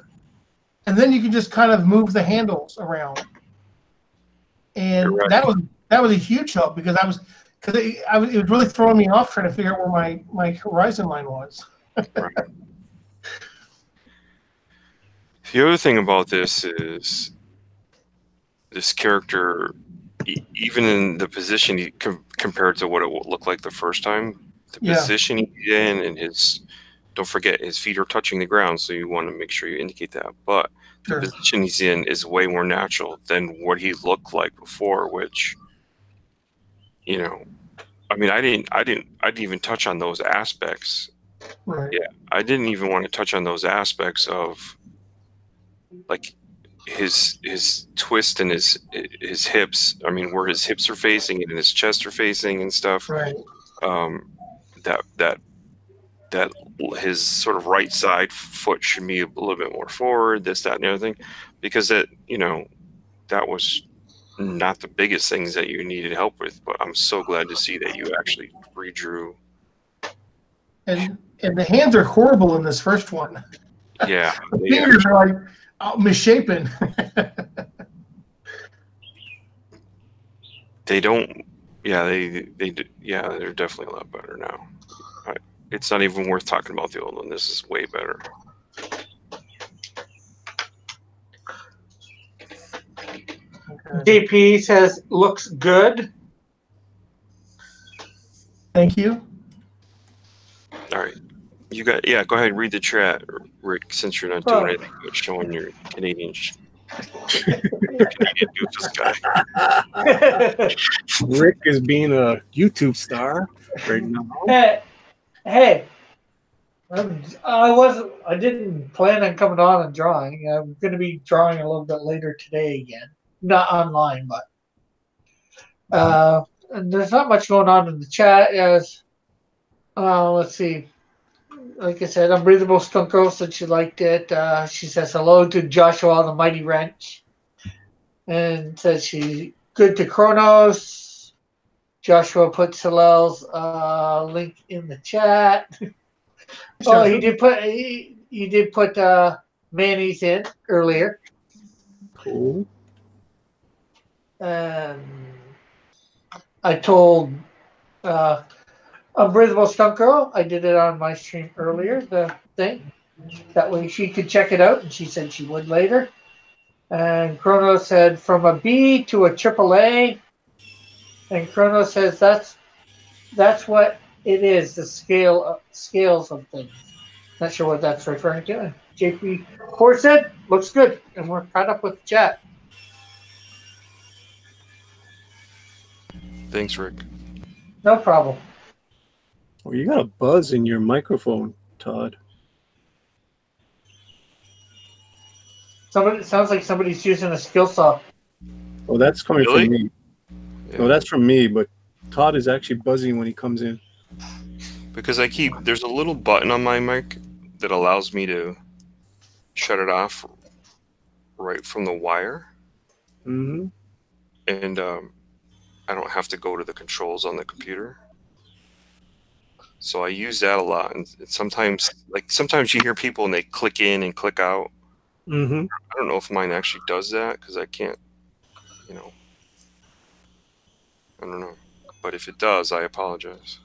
and then you can just kind of move the handles around. And right. that was a huge help because because it was really throwing me off trying to figure out where my horizon line was. Right. The other thing about this is this character, even in the position compared to what it would look like the first time, the position he's in and don't forget, his feet are touching the ground, so you want to make sure you indicate that. But the position he's in is way more natural than what he looked like before, which, you know, I mean, I didn't even touch on those aspects. Right. Yeah, I didn't even want to touch on those aspects of, like, his twist and his hips. I mean, where his hips are facing and his chest are facing and stuff. Right. That his sort of right side foot should be a little bit more forward, this, that, and the other thing, because that was not the biggest things that you needed help with. But I'm so glad to see that you actually redrew. And the hands are horrible in this first one. Yeah, the fingers are like misshapen. They don't. Yeah, they're definitely a lot better now. It's not even worth talking about the old one. This is way better. JP says looks good. Thank you. All right, you got go ahead and read the chat, Rick. Since you're not doing anything but showing your Canadian. Canadian doofus guy. Rick is being a YouTube star right now. Hey, I didn't plan on coming on and drawing. I'm going to be drawing a little bit later today again. Not online, but and there's not much going on in the chat. Let's see. Like I said, Unbreathable Skunk Girl said she liked it. She says hello to Joshua the Mighty Wrench, and says she good to Kronos. Joshua put Hillel's link in the chat. Oh, he did put Manny's in earlier. Cool. And I told Unbreathable Stunt Girl, I did it on my stream earlier, the thing. That way she could check it out, and she said she would later. And Chrono said from a B to a triple A. And Chrono says that's what it is, the scales of things. Not sure what that's referring to. And JP4 said, looks good. And we're caught up with the chat. Thanks, Rick. No problem. Oh, you got a buzz in your microphone, Todd. It sounds like somebody's using a skill saw. Oh, that's coming Really? from me. Yeah. No, that's from me, but Todd is actually buzzing when he comes in. Because there's a little button on my mic that allows me to shut it off right from the wire. Mm-hmm. And I don't have to go to the controls on the computer. So I use that a lot. And sometimes you hear people and they click in and click out. Mm-hmm. I don't know if mine actually does that because I can't, I don't know. But if it does, I apologize.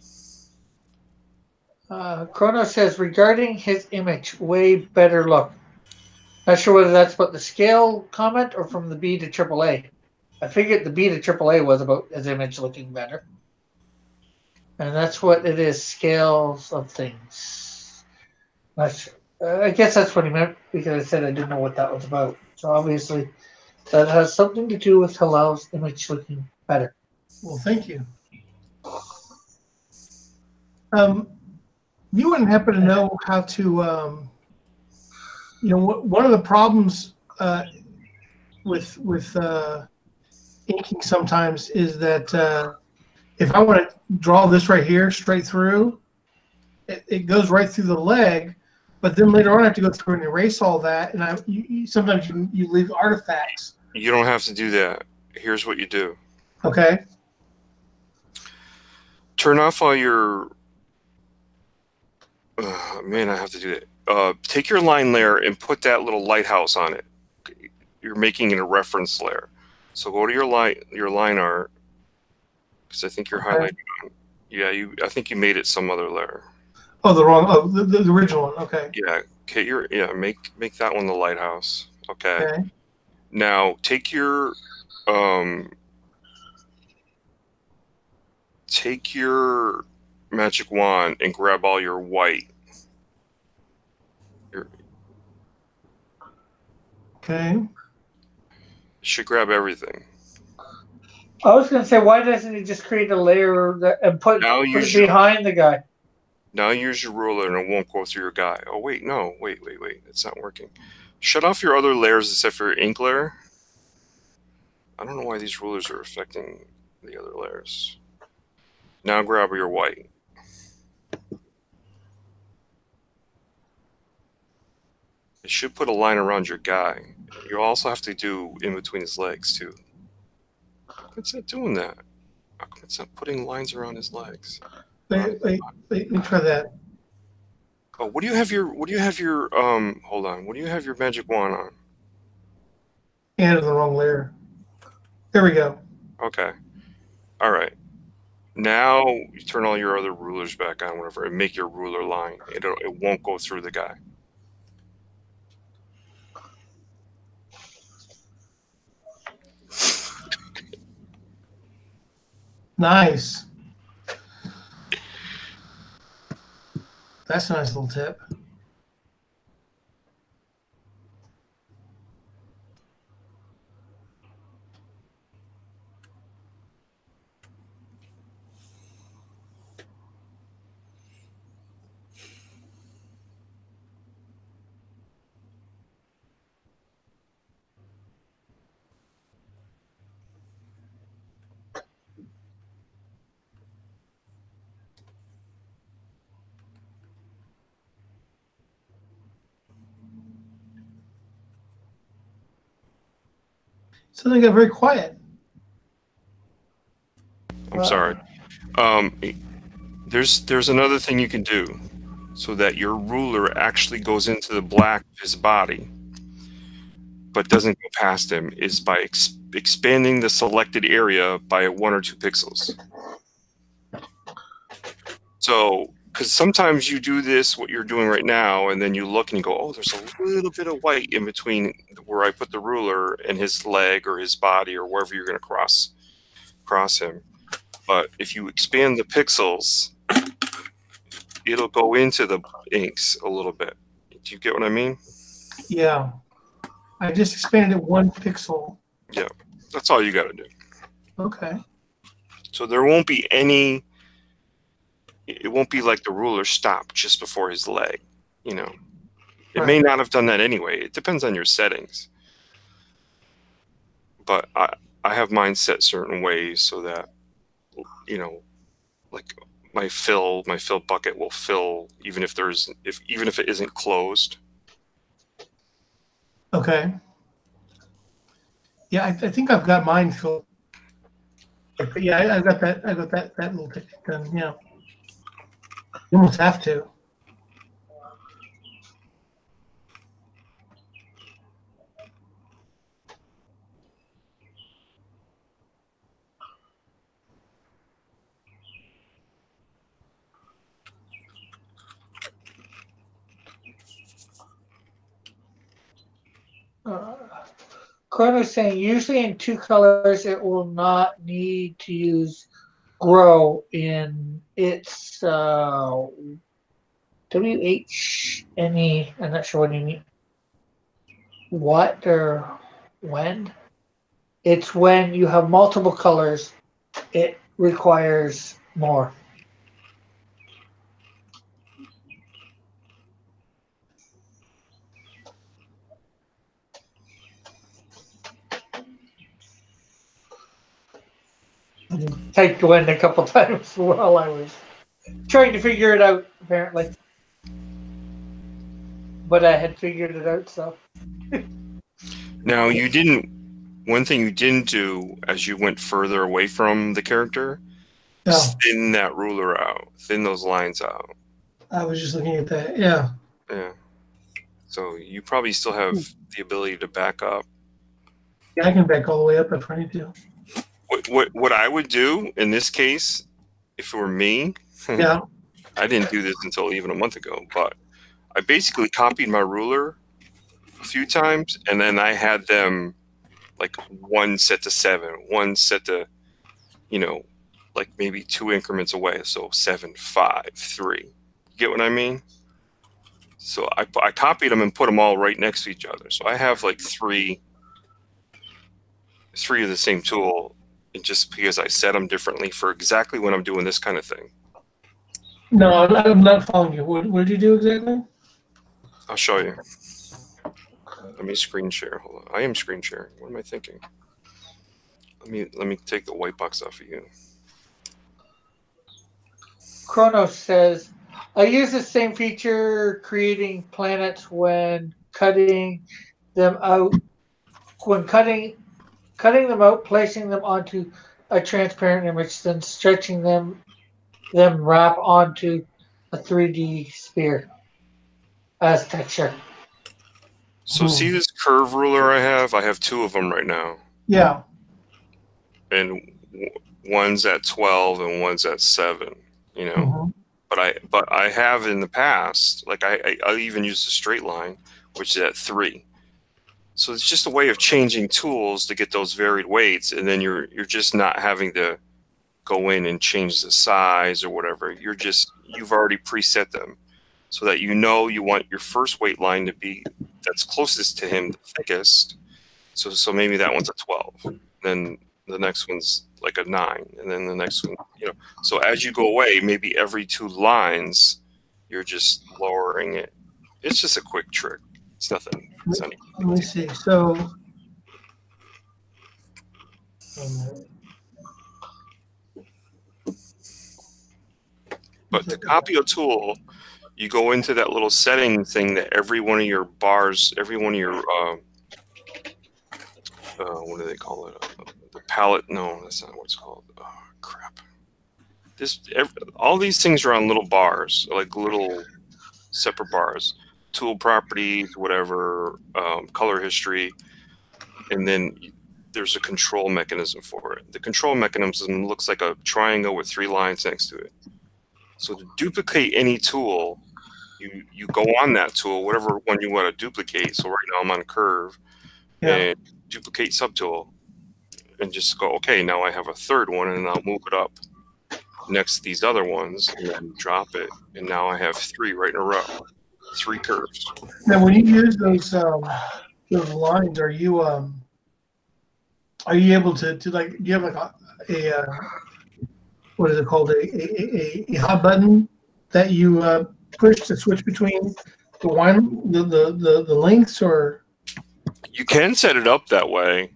Chrono says, regarding his image, way better look. Not sure whether that's about the scale comment or from the B to AAA. I figured the B to AAA was about his image looking better. And that's what it is, scales of things. I guess that's what he meant because I said I didn't know what that was about. So obviously that has something to do with Hilal's image looking better. Well, thank you. You wouldn't happen to know how to, one of the problems with inking sometimes is that if I want to draw this right here straight through, it goes right through the leg, but then later on I have to go through and erase all that, and sometimes you leave artifacts. You don't have to do that. Here's what you do. Okay. Turn off all your... man, I have to do that. Take your line layer and put that little lighthouse on it. You're making it a reference layer. So go to your line art because I think you're Okay. highlighting. Yeah, I think you made it some other layer. Oh, the wrong. Oh, the original one. Okay. Yeah. Okay. Make that one the lighthouse. Okay. Okay. Now take your magic wand and grab all your white. Okay. Should grab everything. I was going to say, why doesn't he just create a layer and put it behind the guy? Now use your ruler and it won't go through your guy. Oh, wait, no. Wait. It's not working. Shut off your other layers except for your ink layer. I don't know why these rulers are affecting the other layers. Now grab your white. It should put a line around your guy. You also have to do in between his legs, too. How come it's not doing that? How come it's not putting lines around his legs? Wait. Let me try that. Oh, hold on. What do you have your magic wand on? Added the wrong layer. There we go. Okay. All right. Now you turn all your other rulers back on, whatever, and make your ruler line. It won't go through the guy. Nice. That's a nice little tip. Suddenly got very quiet. I'm sorry. There's another thing you can do so that your ruler actually goes into the black of his body but doesn't go past him is by expanding the selected area by 1 or 2 pixels. So, because sometimes you do this, what you're doing right now, and then you look and you go, oh, there's a little bit of white in between where I put the ruler and his leg or his body or wherever you're going to cross him. But if you expand the pixels, it'll go into the inks a little bit. Do you get what I mean? Yeah. I just expanded it 1 pixel. Yeah. That's all you got to do. Okay. So there won't be any... It won't be like the ruler stopped just before his leg, you know. It may not have done that anyway. It depends on your settings. But I have mine set certain ways so that, you know, like my fill bucket will fill even if it isn't closed. Okay. Yeah, I think I've got mine filled. Yeah, I got that little technique done. Yeah. You almost have to. Chrono's saying usually in 2 colors it will not need to use grow in its WHNE. I'm not sure what you mean. What or when? It's when you have multiple colors, it requires more. Typed when a couple times while I was trying to figure it out, apparently. But I had figured it out, so. Now, one thing you didn't do as you went further away from the character, thin that ruler out, thin those lines out. I was just looking at that, yeah. Yeah. So you probably still have the ability to back up. Yeah, I can back all the way up if I need to. what I would do in this case, if it were me, Yeah. I didn't do this until even a month ago, but I basically copied my ruler a few times, and then I had them like one set to 7, one set to, like maybe 2 increments away. So 7, 5, 3. You get what I mean? So I copied them and put them all right next to each other. So I have like three of the same tool, and just because I set them differently for exactly when I'm doing this kind of thing. No, I'm not following you. What did you do exactly? I'll show you. Let me screen share. Hold on. I am screen sharing. What am I thinking? Let me take the white box off of you. Kronos says, I use the same feature creating planets when cutting them out. When cutting them out, placing them onto a transparent image, then stretching them wrap onto a 3D sphere as texture. So see this curve ruler I have? I have 2 of them right now. Yeah. And one's at 12 and one's at 7, Mhm. But I have in the past, like I even used a straight line, which is at 3. So it's just a way of changing tools to get those varied weights, and then you're just not having to go in and change the size or whatever. You've already preset them so that you want your first weight line to be that's closest to him, the thickest. So maybe that one's a 12. Then the next one's like a 9, and then the next one, So as you go away, maybe every 2 lines, you're just lowering it. It's just a quick trick. It's nothing. It's not Let me see. So, but to copy a tool, you go into that little setting thing that every one of your bars, every one of your what do they call it? The palette? No, that's not what it's called. Oh, crap. All these things are on little bars, like little separate bars. Tool properties, whatever, color history, and then there's a control mechanism for it. The control mechanism looks like a triangle with 3 lines next to it. So to duplicate any tool, you go on that tool, whatever one you want to duplicate. So right now I'm on curve, and duplicate subtool, and just go, okay, now I have a third one, and I'll move it up next to these other ones, and then drop it, and now I have 3 right in a row, 3 curves. Now, when you use those lines, are you able to like? Do you have like a what is it called? A hot button that you push to switch between the lengths, or You can set it up that way.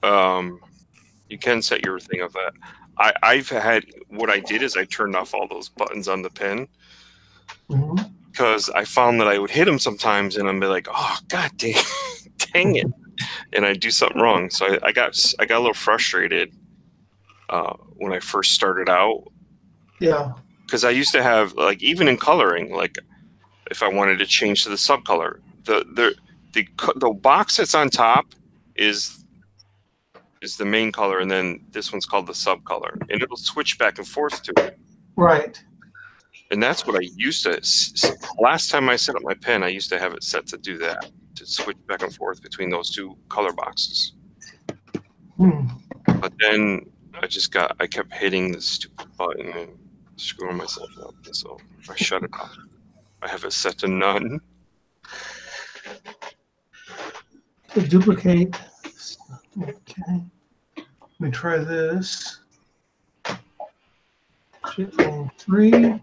You can set your thing up that. I've had, what I did is I turned off all those buttons on the pen, because I found that I would hit them sometimes, and I'd be like, oh god dang it, and I'd do something wrong. So I got a little frustrated when I first started out. Yeah. Because I used to have, like, even in coloring, like if I wanted to change to the subcolor, the box that's on top is the main color, and then this one's called the subcolor, and it'll switch back and forth to it. Right. And that's what I used to. Last time I set up my pen, I used to have it set to do that, to switch back and forth between those 2 color boxes. But then I kept hitting the stupid button and screwing myself up, and so I shut it off. I have it set to none. To duplicate. Okay. Let me try this. 3.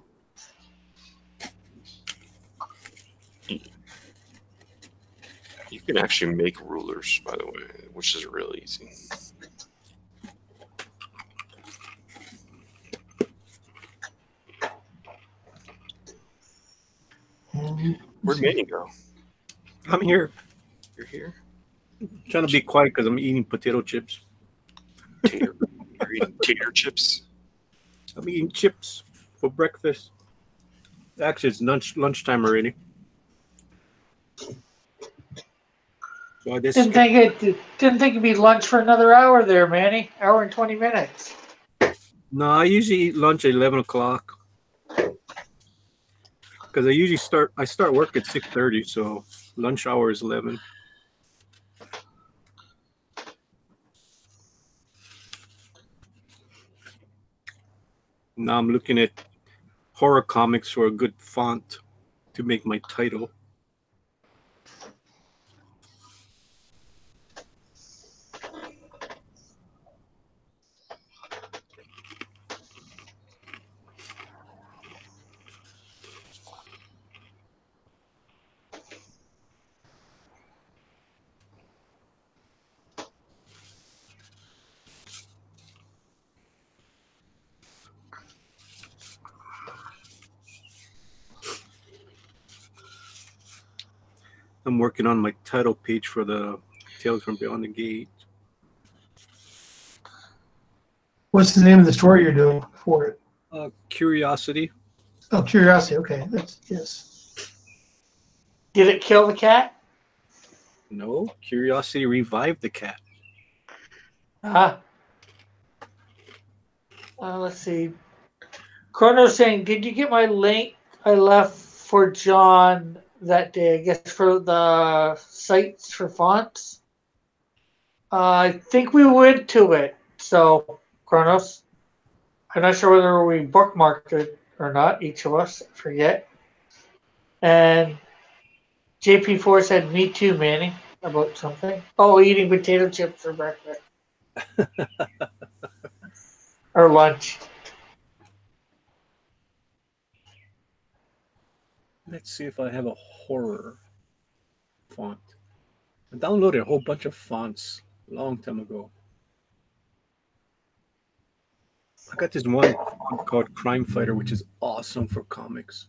You can actually make rulers, by the way, which is really easy. Where'd Manny go? I'm here. You're here? Trying to be quiet because I'm eating potato chips. You're eating tater chips? I'm eating chips for breakfast. Actually, it's lunchtime already. So Well, this Didn't think it'd be lunch for another hour there, Manny. Hour and 20 minutes. no, I usually eat lunch at 11 o'clock because I start work at 6:30, so lunch hour is 11. Now I'm looking at horror comics for a good font to make my title. I'm working on my title page for the Tales from Beyond the Gate. What's the name of the story you're doing for it? Curiosity. Oh, Curiosity. Okay, that's yes. Did it kill the cat? No, Curiosity revived the cat. Let's see. Chrono's saying, did you get my link I left for John that day? I guess for the sites for fonts. I think we went to it. So, Chronos, I'm not sure whether we bookmarked it or not, each of us. I forget. And JP4 said, me too, Manny, about something. Oh, eating potato chips for breakfast. Or lunch. Let's see if I have a horror font. I downloaded a whole bunch of fonts a long time ago. I got this one font called Crime Fighter, which is awesome for comics.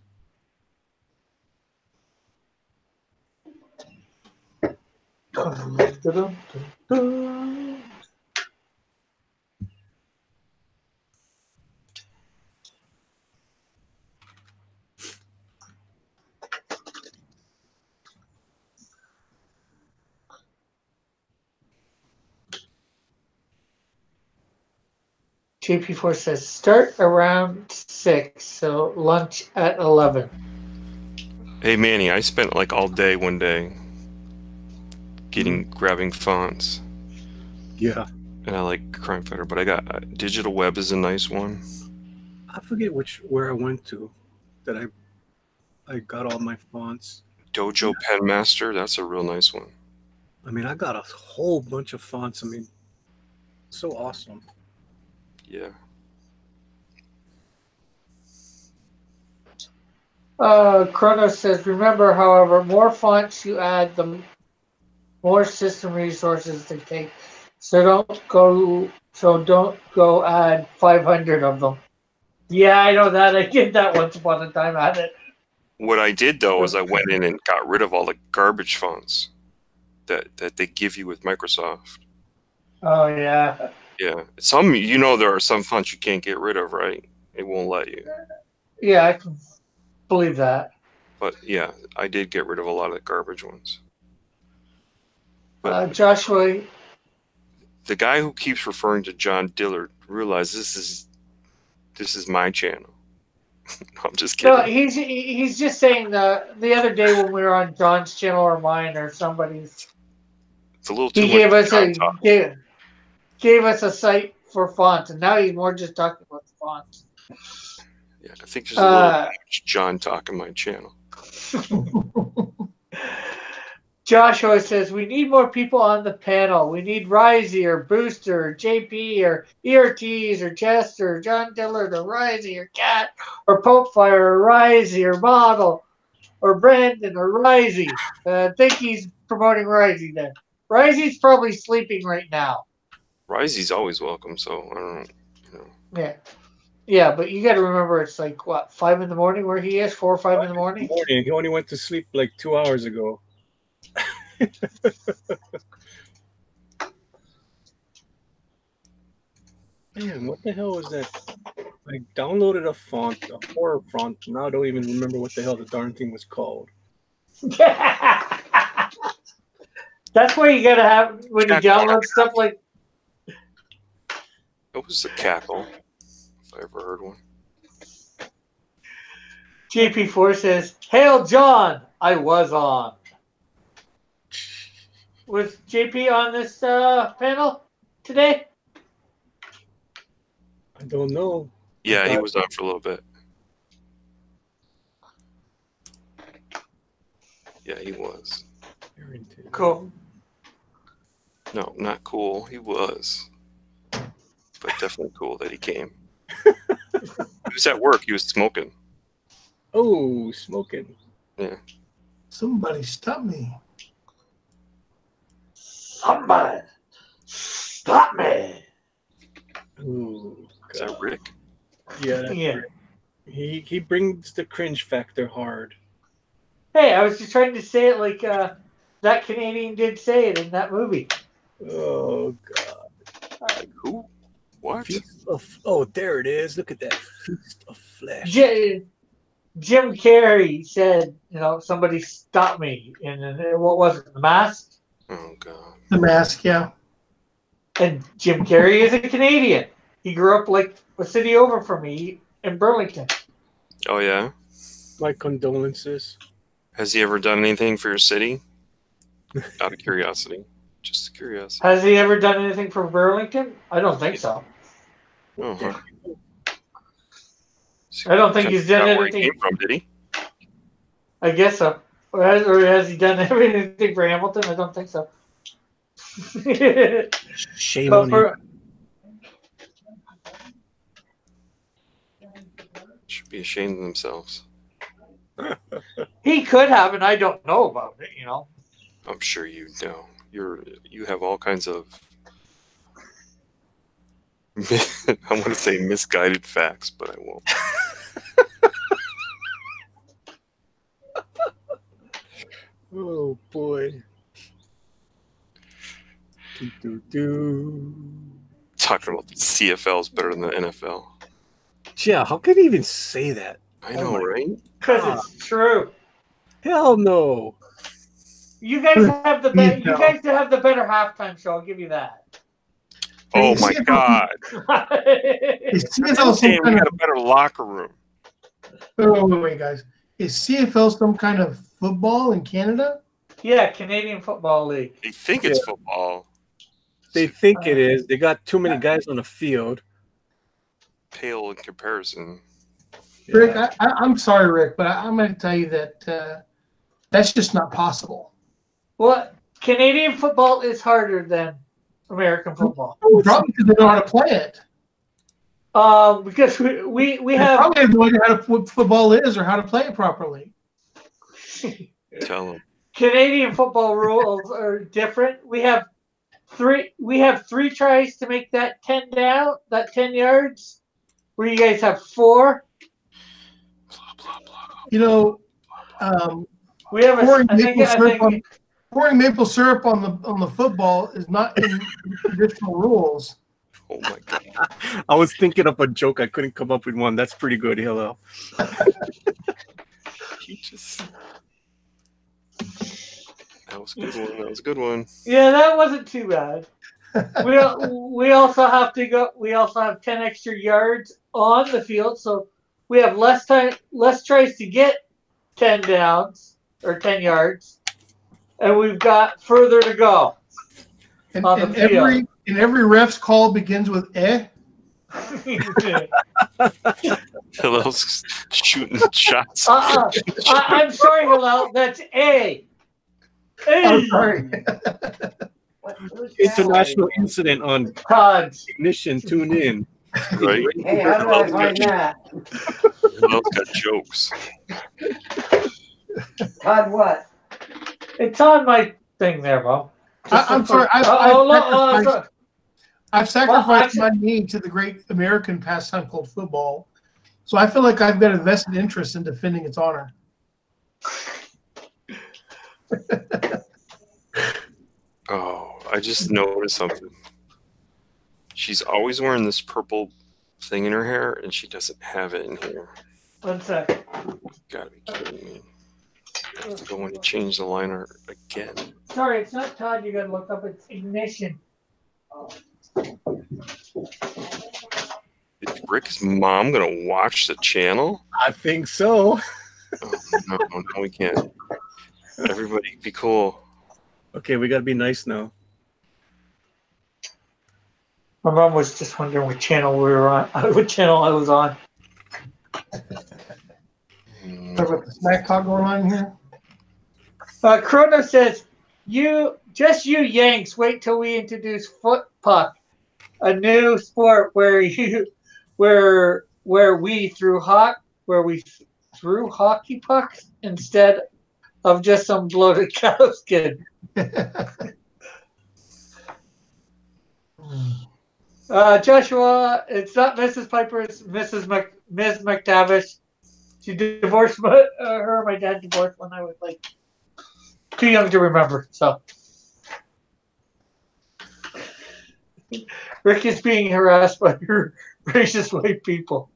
JP4 says start around 6, so lunch at 11. Hey Manny, I spent like all day one day grabbing fonts. Yeah. And I like Crime Fighter, but I got Digital Web is a nice one. I forget where I went to that I got all my fonts. Dojo Pen Master, that's a real nice one. I mean, I got a whole bunch of fonts. I mean, so awesome. Yeah. Kronos says, remember, however, more fonts you add, the more system resources they take. So don't go add 500 of them. Yeah, I know that. I did that once upon a time. I had it. What I did though is I went in and got rid of all the garbage fonts that they give you with Microsoft. Oh yeah. Yeah. There are some fonts you can't get rid of, right? It won't let you. Yeah, I can believe that. But yeah, I did get rid of a lot of the garbage ones. But Joshua, the guy who keeps referring to John Dillard realized this is my channel. I'm just kidding. no, he's just saying the other day when we were on John's channel or mine or somebody's. It's a little too He much. gave us a site for fonts, and now he's more just talking about the fonts. Yeah, I think there's a little too much John talk on my channel. Joshua says, we need more people on the panel. We need Risey or Booster or JP or ERTs or Chester or John Dillard or Risey or Cat or Popefire or Risey or Model or Brandon or Risey. I think he's promoting Risey then. Risey's probably sleeping right now. Risey's always welcome, so I don't know. Yeah. Yeah, but you got to remember it's like, what, 5 in the morning where he is? 4 or 5 in the morning? He only went to sleep like 2 hours ago. Man, what the hell was that? I downloaded a font, a horror font. Now I don't even remember what the hell the darn thing was called. That's why you gotta have when you download stuff like. It was a cackle, if I ever heard one. JP4 says, "Hail John, I was on." Was JP on this panel today? I don't know. Yeah, he was on for a little bit. Yeah, he was. Cool. No, not cool. He was. But definitely cool that he came. He was at work. He was smoking. Oh, smoking. Yeah. Somebody stop me. Somebody stop me. Ooh, Is that Rick? Yeah. That's Yeah. Rick. He brings the cringe factor hard. Hey, I was just trying to say it like that Canadian did say it in that movie. Oh God. Like who? What? Oh, there it is. Look at that feast of flesh. Jim Carrey said, somebody stop me. And what was it, The Mask? Oh God. The Mask, yeah. And Jim Carrey is a Canadian. He grew up like a city over from me in Burlington. Oh yeah. My condolences. Has he ever done anything for your city? Out of curiosity. Just curiosity. Has he ever done anything for Burlington? I don't think so. Oh, huh. I don't think he's done Where anything. he came from, did he? I guess so. Or has he done anything for Hamilton? I don't think so. Shame on him. Should be ashamed of themselves. He could have, and I don't know about it, I'm sure you know. You have all kinds of I want to say misguided facts, but I won't. Oh boy. Talking about the CFL is better than the NFL. Yeah, how can he even say that? I know, right? Because it's true. Hell no. You guys have the better. You guys have the better halftime show. I'll give you that. Oh my God! Is CFL Damn, some we kind got of? a better locker room. Wait, guys. Is CFL some kind of football in Canada? Yeah, Canadian Football League. They think it's football. They think it is. They got too many guys on the field. Pale in comparison. Rick, I'm sorry, Rick, but I'm going to tell you that that's just not possible. Well, Canadian football is harder than American football. Probably because they know how to play it. Because we have probably have no idea what football is or how to play it properly. Tell them. Canadian football rules are different. We have three tries to make that 10 down, that 10 yards, where you guys have 4. We have pouring maple syrup on the football is not in traditional rules. Oh my God! I was thinking of a joke. I couldn't come up with one. That's pretty good, Hillel. That was a good one. That was a good one. Yeah, that wasn't too bad. We also have to go. We also have 10 extra yards on the field, so we have less tries to get 10 downs or 10 yards, and we've got further to go on the field. Every ref's call begins with "eh." Hillel's shooting shots. I'm sorry, Hillel. That's A. I'm sorry. International incident on ignition. Tune in. Right? Hey, how did I find that? Hillel's got jokes. Todd, what? It's on my thing there, Bo. I'm sorry. I've sacrificed my knee to the great American pastime called football, so I feel like I've got a vested interest in defending its honor. Oh, I just noticed something. She's always wearing this purple thing in her hair, and she doesn't have it in here. 1 second. Gotta be kidding me. I have to go in and change the liner again. Sorry, it's not Todd. You gotta look up. It's ignition. Is Rick's mom gonna watch the channel? I think so. Oh, no, we can't. Everybody, be cool. Okay, we gotta be nice now. My mom was just wondering what channel we were on. What channel I was on. Talk about the smack talk going on here. Chrono says, you Yanks, wait till we introduce foot puck, a new sport where we threw hockey pucks instead of just some bloated cow skin. Joshua, it's not Mrs. Piper, it's Ms. McTavish. She divorced her and my dad divorced when I was like too young to remember. So Rick is being harassed by her racist white people.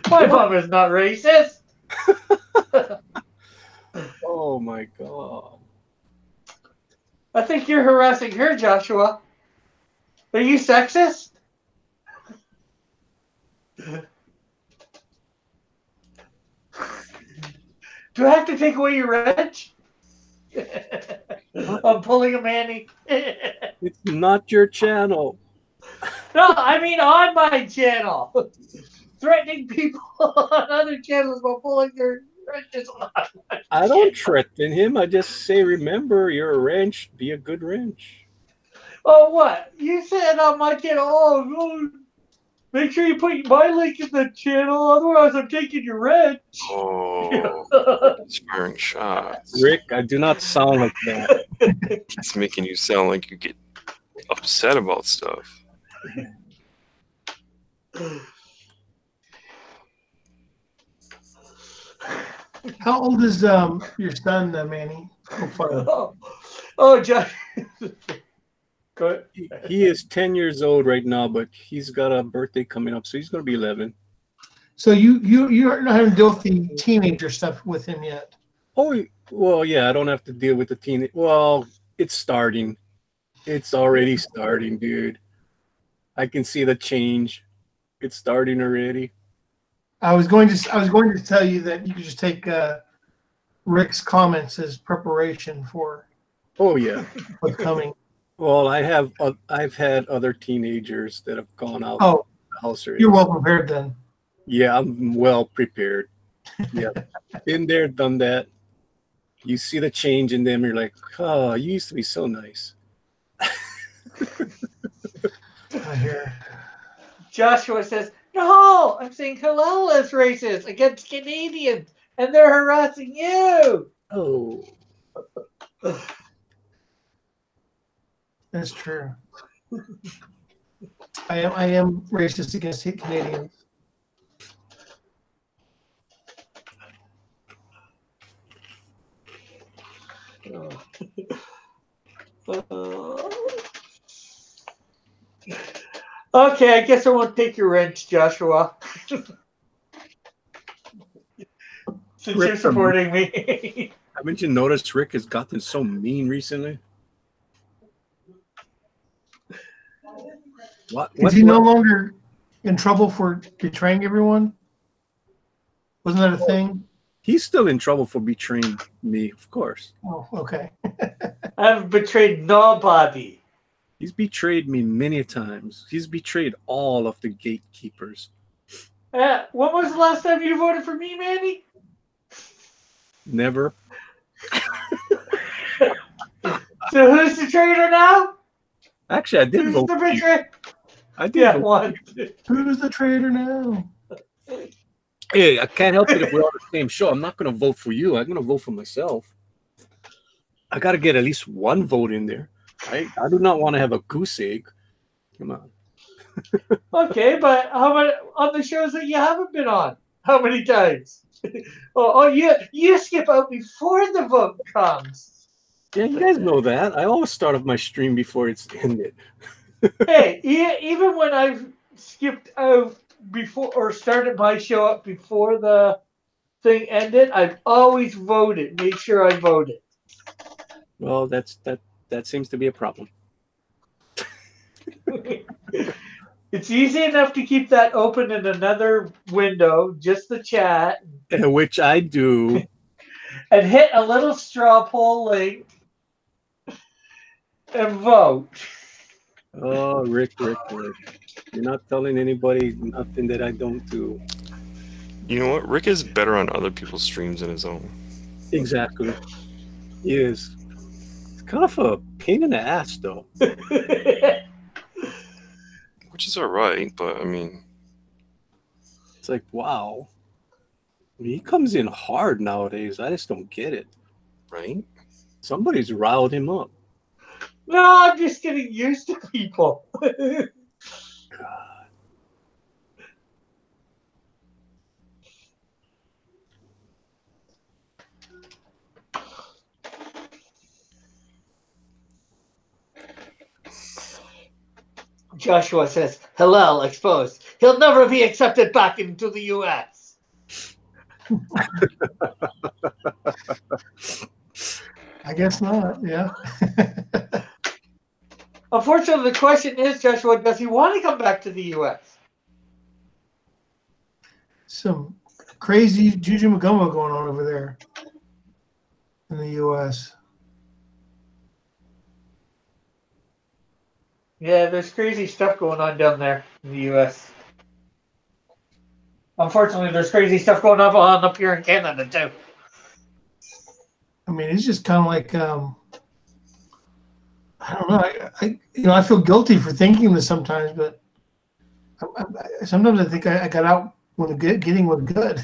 My mom is not racist. Oh my god. I think you're harassing her, Joshua. Are you sexist? Do I have to take away your wrench? I'm pulling a Manny. It's not your channel. No, I mean on my channel. Threatening people on other channels while pulling their wrenches on. I don't threaten him. I just say, remember, you're a wrench. Be a good wrench. Oh, what? You said on my channel, oh, make sure you put my link in the channel, otherwise I'm taking your wrench. Oh, he's firing shots. Rick, I do not sound like that. It's making you sound like you get upset about stuff. How old is your son, Manny? Oh, Josh. Go ahead. He is 10 years old right now, but he's got a birthday coming up, so he's going to be 11. So you're not having to deal with the teenager stuff with him yet? Oh, well, yeah, I don't have to deal with the teen. Well, it's starting. It's already starting, dude. I can see the change. It's starting already. I was going to tell you that you could just take Rick's comments as preparation for Oh, yeah. what's coming. Well, I've had other teenagers that have gone out Oh, of the house already. you're well prepared then. Yeah, I'm well prepared. Yeah, been there, done that. You see the change in them. You're like, oh, you used to be so nice. I hear. Joshua says, no, I'm saying Halal is racist against Canadians, and they're harassing you. Oh, That's true. I am racist against Canadians. Okay, I guess I won't take your wrench, Joshua. Since you're supporting me. haven't you noticed Rick has gotten so mean recently? What? Is he no longer in trouble for betraying everyone? Wasn't that a thing? He's still in trouble for betraying me, of course. Oh, okay. I've betrayed nobody. He's betrayed me many times. He's betrayed all of the gatekeepers. When was the last time you voted for me, Manny? Never. So who's the traitor now? Actually, I did Who's vote the for you. betrayer? I did Yeah, vote. one. Who's the traitor now? Hey, I can't help it if we're on the same show. I'm not going to vote for you. I'm going to vote for myself. I got to get at least one vote in there. I do not want to have a goose egg. Come on. Okay, but how many on the shows that you haven't been on? How many times? You skip out before the vote comes. Yeah, you guys know that. I always start off my stream before it's ended. Hey, even when I've skipped out before or started my show up before the thing ended, I've always voted. Made sure I voted. Well, that seems to be a problem. It's easy enough to keep that open in another window, just the chat, Which I do. and hit a little straw poll link and vote. Oh, Rick. You're not telling anybody nothing that I don't do. You know what? Rick is better on other people's streams than his own. Exactly. He is. It's kind of a pain in the ass, though. Which is alright, but I mean, It's like, wow. I mean, he comes in hard nowadays. I just don't get it. right? Somebody's riled him up. No, I'm just getting used to people. God. Joshua says, Hillel exposed. He'll never be accepted back into the U.S. I guess not. Yeah. Unfortunately, the question is, Joshua, does he want to come back to the U.S.? Some crazy Juju Magumbo going on over there in the U.S. Yeah, there's crazy stuff going on down there in the U.S. Unfortunately, there's crazy stuff going on up here in Canada, too. I mean, it's just kind of like I don't know. I feel guilty for thinking this sometimes, but sometimes I think I got out when the getting was good.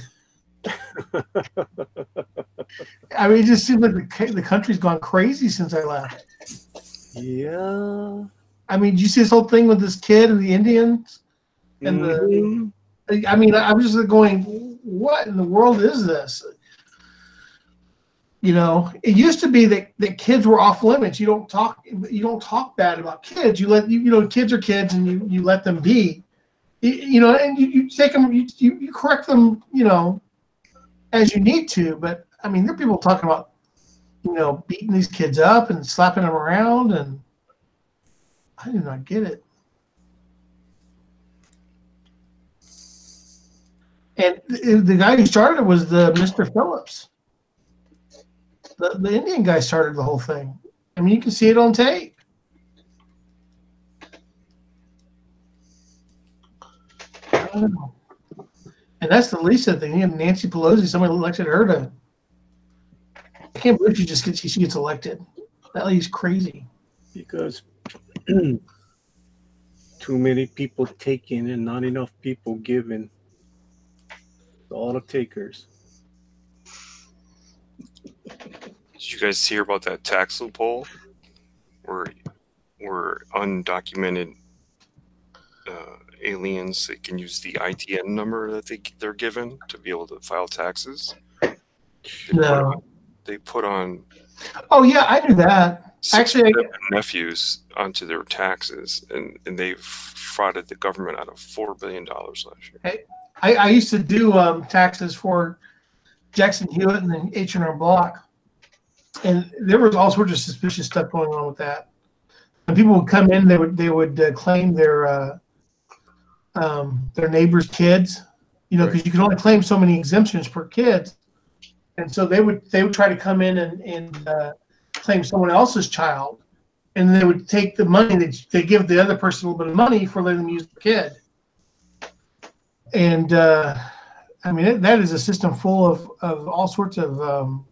I mean, it just seems like the country's gone crazy since I left. Yeah. I mean, did you see this whole thing with this kid and the Indians? And Mhm. I mean, I'm just going, what in the world is this? You know, it used to be that kids were off limits. You don't talk bad about kids. Kids are kids, and you let them be. And you take them, you correct them, as you need to. But I mean, there are people talking about, beating these kids up and slapping them around, and I do not get it. And the guy who started it was the Mr. Phillips. The Indian guy started the whole thing. I mean, you can see it on tape. I don't know. And that's the least of the thing. You have Nancy Pelosi, somebody elected her to. I can't believe she gets elected. That lady's crazy. Because too many people taking and not enough people giving. All the takers. Did you guys hear about that tax loophole where undocumented aliens, they can use the ITN number that they're given to be able to file taxes? They put on. Oh yeah, I knew that. Actually, nephews onto their taxes, and they frauded the government out of $4 billion last year. I used to do taxes for Jackson Hewitt and then H&R Block, and there was all sorts of suspicious stuff going on with that. When people would come in, they would claim their neighbors' kids, because you can only claim so many exemptions per kid, and so they would try to come in and claim someone else's child, and they would take the money they give the other person a little bit of money for letting them use the kid. And I mean, that is a system full of all sorts of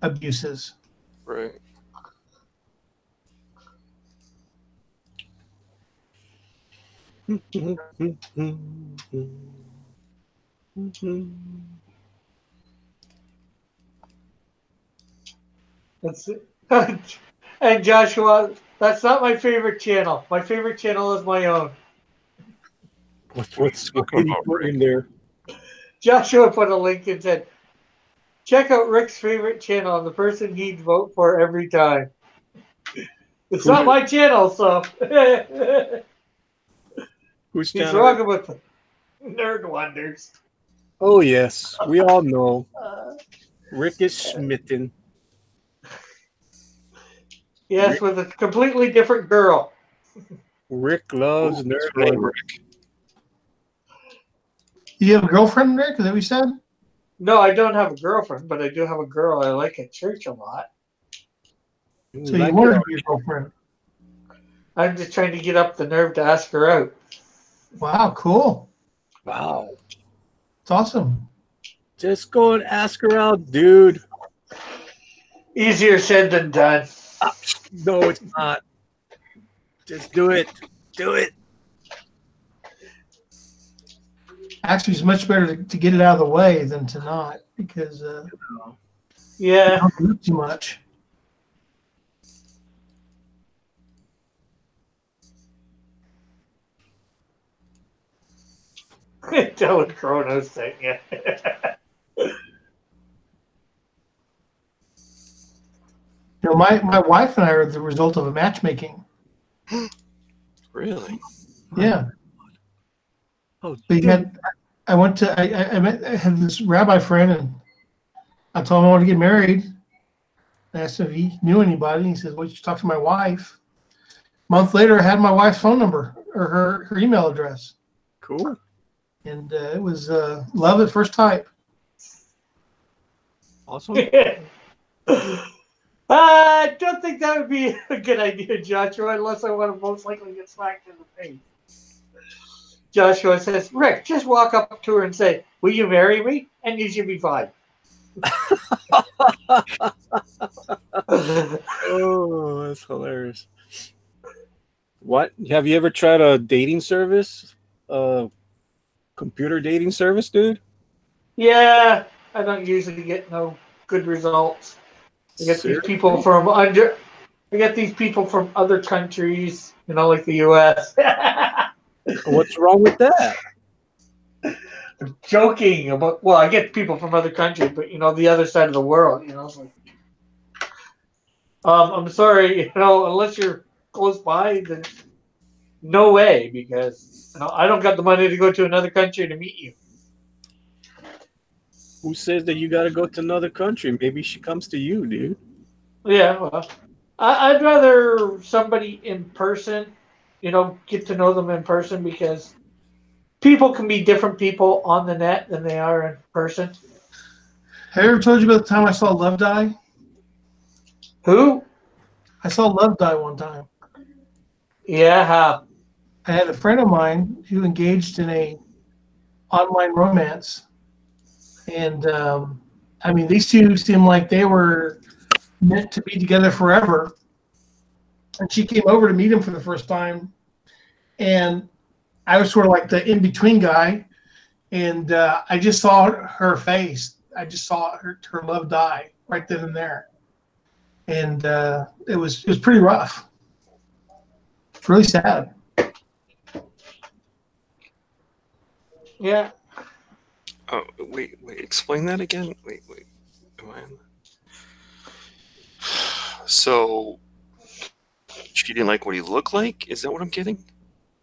abuses. Right. That's it. And Joshua, that's not my favorite channel. My favorite channel is my own. What's in there? Joshua put a link and said, check out Rick's favorite channel, the person he'd vote for every time. It's not my channel, so. Whose He's channel? wrong about the Nerd Wonders. Oh, yes. We all know. Rick is smitten. Yes, with a completely different girl. Rick loves What's nerd her name, work. Rick? You have a girlfriend, Rick? Is that what you said? No, I don't have a girlfriend, but I do have a girl I like at church a lot. So you wanted to be your girlfriend. I'm just trying to get up the nerve to ask her out. Wow, cool. Wow. It's awesome. Just go and ask her out, dude. Easier said than done. No, it's not. Just do it. Do it. Actually, it's much better to get it out of the way than to not, because Yeah. don't do too much. Telling Chronos thing, yeah. You know, my wife and I are the result of a matchmaking. Really? Yeah. Oh, We dude. had. I went to. I had this rabbi friend, and I told him I wanted to get married. I asked him if he knew anybody. He says, "Well, you should talk to my wife." A month later, I had my wife's phone number or her email address, Cool. and it was love at first type. Awesome. I don't think that would be a good idea, Joshua, unless I want to most likely get smacked in the face. Joshua says, Rick, just walk up to her and say, will you marry me? And you should be fine. Oh, that's hilarious. What? Have you ever tried a dating service? Computer dating service, dude? Yeah, I don't usually get no good results. I get these Seriously? people from under. I get these people from other countries, you know, like the U.S. What's wrong with that? Joking about. Well, I get people from other countries, but you know, the other side of the world. You know, it's like, I'm sorry, you know, unless you're close by, then no way, because you know, I don't got the money to go to another country to meet you. Who says that you got to go to another country? Maybe she comes to you, dude. Yeah, well, I'd rather somebody in person, you know, get to know them in person because people can be different people on the net than they are in person. Have I ever told you about the time I saw love die? Who? I saw love die one time. Yeah. I had a friend of mine who engaged in a online romance, and I mean, these two seemed like they were meant to be together forever. And she came over to meet him for the first time, and I was sort of like the in between guy, and I just saw her face. I just saw her love die right then and there, and it was pretty rough. It's really sad. Yeah. Oh, wait. Explain that again. Wait. Am I on? So she didn't like what he looked like? Is that what I'm getting?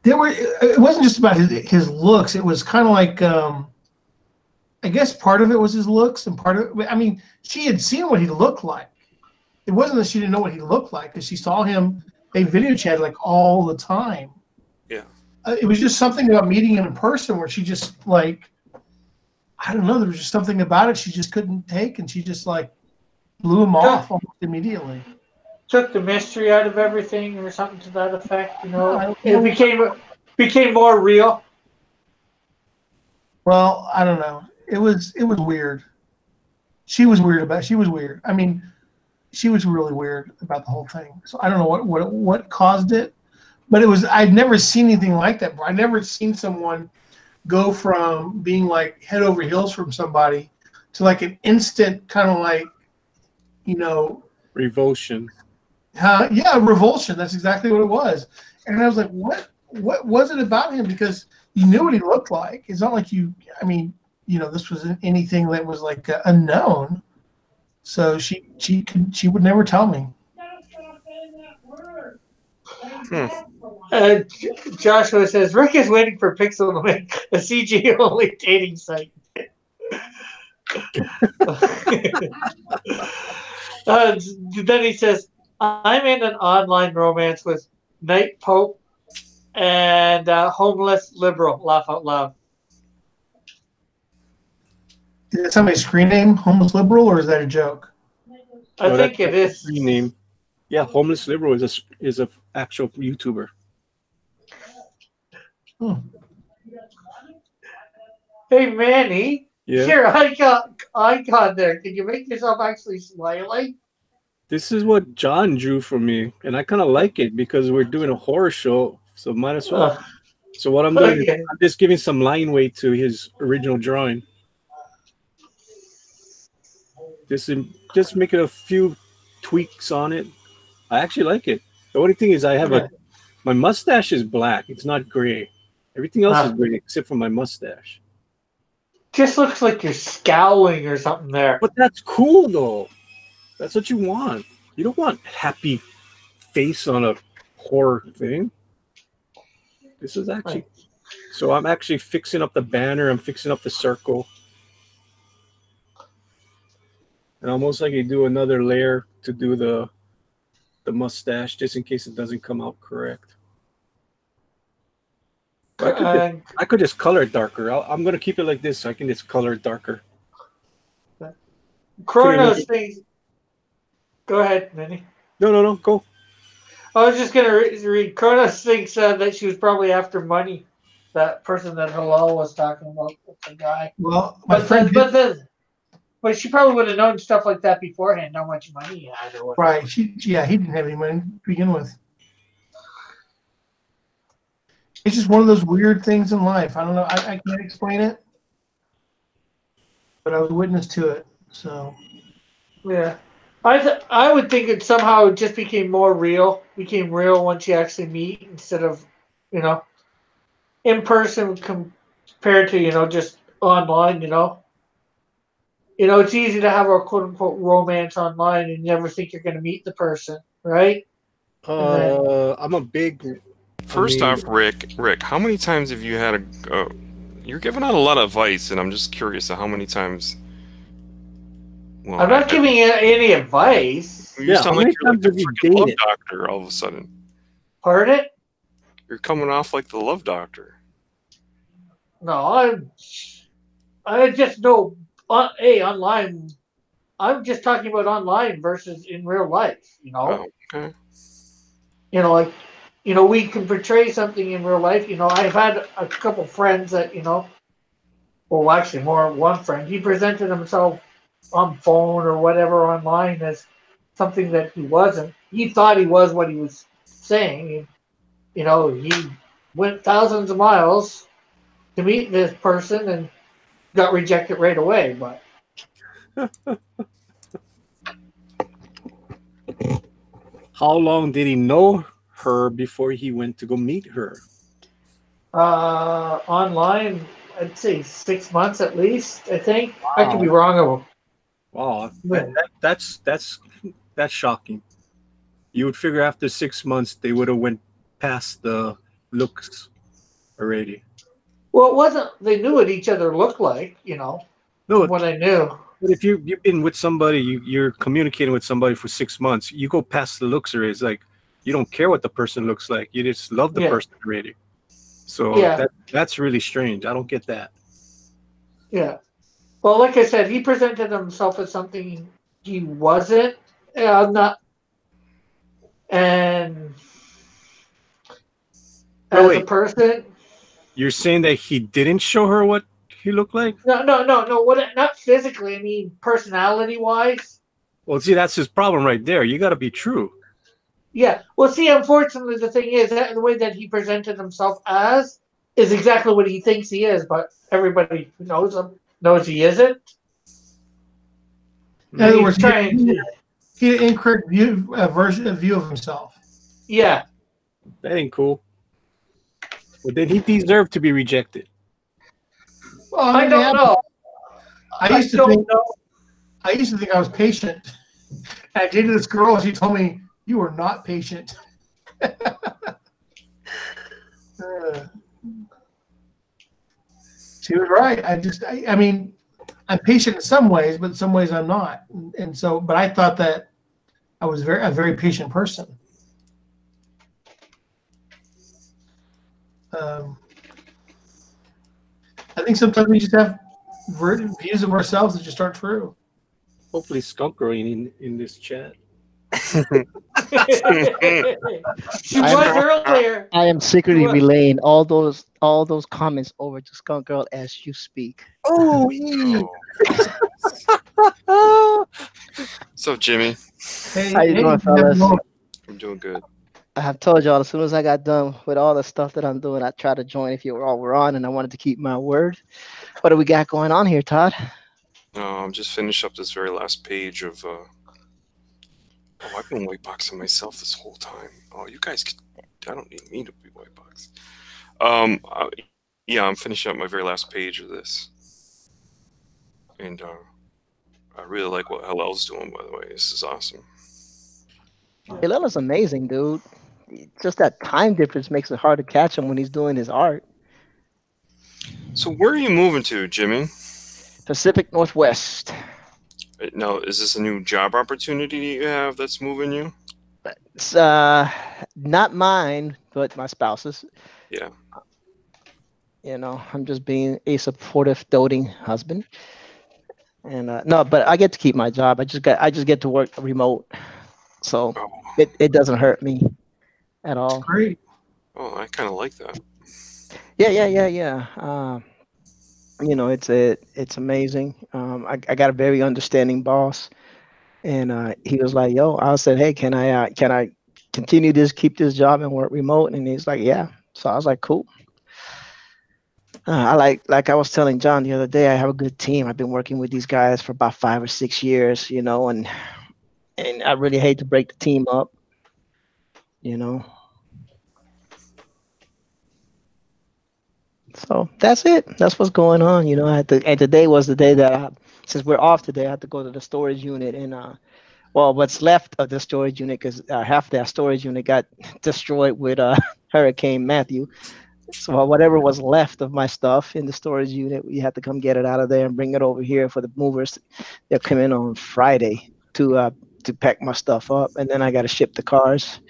It wasn't just about his looks. It was kind of like I guess part of it was his looks, and part of it, I mean, she had seen what he looked like. It wasn't that she didn't know what he looked like, because she saw him. They video chatted like all the time. Yeah. It was just something about meeting him in person where she just like, I don't know, there was just something about it she just couldn't take, and she just like blew him off almost immediately. Took the mystery out of everything or something to that effect, you know. I don't It know. became more real. Well, I don't know. It was weird. She was weird. I mean, she was really weird about the whole thing. So I don't know what caused it, but it was, I'd never seen anything like that before. I'd never seen someone go from being like head over heels from somebody to like an instant kind of like, you know, Revulsion. yeah, revulsion. That's exactly what it was. And I was like, what was it about him? Because you knew what he looked like. It's not like I mean, you know, this wasn't anything that was like unknown. So she would never tell me. Joshua says Rick is waiting for Pixel to make a CG only dating site. Then he says, I'm in an online romance with Night Pope and homeless liberal. Laugh out loud. Is that somebody's screen name, homeless liberal, or is that a joke? I No, think it that's is. the screen name. Yeah, homeless liberal is a actual YouTuber. Hmm. Hey Manny, Yeah. your icon there. Can you make yourself actually smiling? This is what John drew for me, and I kind of like it because we're doing a horror show, so might as well. So what I'm doing is Okay. I'm just giving some line weight to his original drawing. Just making a few tweaks on it. I actually like it. The only thing is Yeah. my mustache is black. It's not gray. Everything else is Uh, gray except for my mustache. just looks like you're scowling or something there. But that's cool though. That's what you want. You don't want happy face on a horror thing. This is actually so I'm actually fixing up the banner. I'm fixing up the circle. And almost like you do another layer to do the mustache just in case it doesn't come out correct. I could just color it darker. I'm gonna keep it like this so I can just color it darker. Kronos thinks. Go ahead, Minnie. No, go. I was just gonna read. Kronos thinks that she was probably after money. That person that Halal was talking about, the guy. Well, my friend. But she probably would have known stuff like that beforehand, how much money he had or whatever. Right. He didn't have any money to begin with. It's just one of those weird things in life. I don't know. I can't explain it, but I was witness to it. So. Yeah. I would think it somehow just became real once you actually meet instead of, in person compared to, just online, it's easy to have a quote unquote romance online and you never think you're going to meet the person, right? I'm a big. First off, Rick, how many times have you had you're giving out a lot of advice, and I'm just curious of how many times. Well, I'm not giving you any advice. You sound like you're like the freaking love doctor all of a sudden. Pardon it? You're coming off like the love doctor. No, I just know. Hey, online. I'm just talking about online versus in real life. Oh, okay. We can portray something in real life. I've had a couple friends that well, actually, more one friend. He presented himself on phone or whatever online as something that he wasn't. He thought he was what he was saying. He went thousands of miles to meet this person and got rejected right away. But how long did he know her before he went to go meet her? Online, I'd say 6 months at least. I think I could be wrong. Wow, that's shocking. You would figure after 6 months they would have went past the looks already. Well, it wasn't. They knew what each other looked like. No, what I knew. But if you've been with somebody, you're communicating with somebody for 6 months, you go past the looks already. It's like you don't care what the person looks like. You just love the person already. So that's really strange. I don't get that. Yeah. Well, like I said, he presented himself as something he wasn't. Not. And as a person. You're saying that he didn't show her what he looked like? No. Not physically. I mean, personality-wise. Well, see, that's his problem right there. You got to be true. Yeah. Well, see, unfortunately, the thing is that the way that he presented himself as is exactly what he thinks he is, but everybody who knows him knows he isn't. In other words, he had an incorrect view of himself. Yeah. That ain't cool. But then he deserved to be rejected. Well, I don't know. I used to think I was patient. I dated this girl, and she told me, "You are not patient." She was right. I mean, I'm patient in some ways, but in some ways I'm not. And so, but I thought that I was a very patient person. Um, I think sometimes we just have views of ourselves that just aren't true. Hopefully, Skunk Girl ain't in this chat. She was earlier. I am secretly What? relaying all those comments over to Skunk Girl as you speak. Oh, So, Jimmy, Hey, How you hey, doing, fellas? I'm doing good. I have told y'all as soon as I got done with all the stuff that I'm doing, I tried to join if you all were on, and I wanted to keep my word. What do we got going on here, Todd? I'm just finished up this very last page of. Oh, I've been white boxing myself this whole time. Oh, you guys, I don't need me to be white box. Yeah, I'm finishing up my very last page of this, and I really like what Hellel's doing. By the way, this is awesome. Hilella's amazing, dude. Just that time difference makes it hard to catch him when he's doing his art. So, where are you moving to, Jimmy? Pacific Northwest. Now, is this a new job opportunity that you have that's moving you? It's not mine, but my spouse's. Yeah. You know, I'm just being a supportive, doting husband. And no, but I get to keep my job. I just get to work remote, so Oh, it doesn't hurt me at all. great. oh, I kind of like that. Yeah. You know, it's amazing. I got a very understanding boss, and he was like, "Yo," I said, "Hey, can I continue this, keep this job, and work remote?" And he's like, "Yeah." So I was like, "Cool." I like I was telling John the other day, I have a good team. I've been working with these guys for about 5 or 6 years, you know, and I really hate to break the team up, you know. So that's it. That's what's going on. You know, and today was the day that since we're off today, I had to go to the storage unit and well, what's left of the storage unit because half that storage unit got destroyed with Hurricane Matthew. So whatever was left of my stuff in the storage unit, we had to come get it out of there and bring it over here for the movers. They'll come in on Friday to pack my stuff up, and then I got to ship the cars,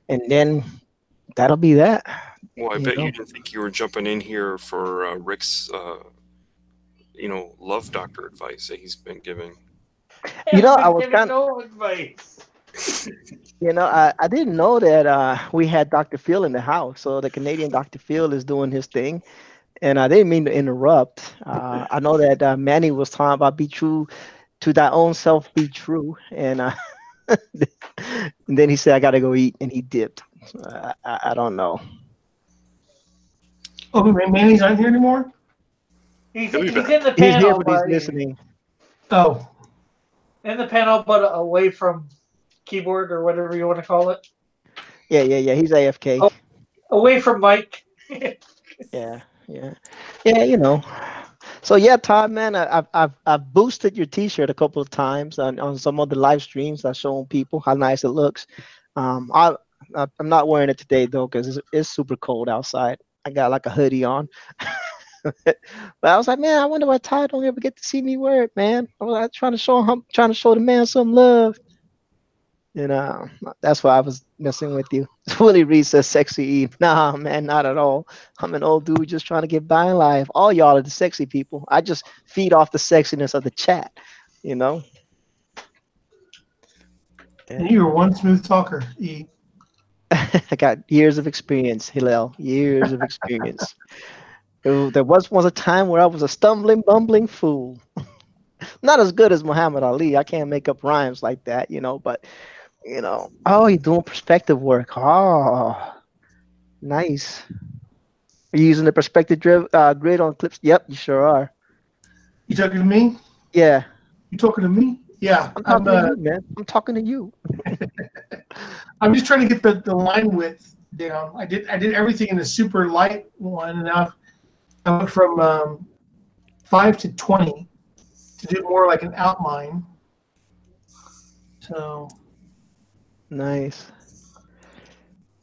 and then that'll be that. Well, I You bet know? you didn't think you were jumping in here for Rick's, love doctor advice that he's been giving. You know, Haven't I been was given kind no advice. You know, I didn't know that we had Dr. Phil in the house. So the Canadian Dr. Phil is doing his thing. And I didn't mean to interrupt. I know that Manny was talking about be true to thy own self, be true. And, and then he said, I got to go eat. And he dipped. I don't know. Oh, Manny's not here anymore. He's He'll be he's back. in the He's here, panel, but he's but listening. Oh, in the panel, but away from keyboard or whatever you want to call it. Yeah. He's AFK. Oh. Away from Mike. Yeah. You know. So yeah, Todd, man, I've boosted your T-shirt a couple of times on some of the live streams. I've shown people how nice it looks. I'm not wearing it today though because it's super cold outside. I got like a hoodie on, but I was like, man, I wonder why Todd don't ever get to see me wear it, man. I was like, trying to show the man some love. And that's why I was messing with you. Willie Reed says sexy Eve. Nah, man, not at all. I'm an old dude just trying to get by in life. All y'all are the sexy people. I just feed off the sexiness of the chat, you know? and you were one smooth talker. I got years of experience, Hillel. Years of experience. There was a time where I was a stumbling, bumbling fool. Not as good as Muhammad Ali. I can't make up rhymes like that, you know, but oh, you're doing perspective work. Oh, nice. Are you using the perspective grid on clips? Yep, you sure are. You talking to me? Yeah. You talking to me? Yeah. I'm talking to you, man. I'm talking to you. I'm just trying to get the line width down. I did everything in the super light one, and now I went from 5 to 20 to do more like an outline. So nice.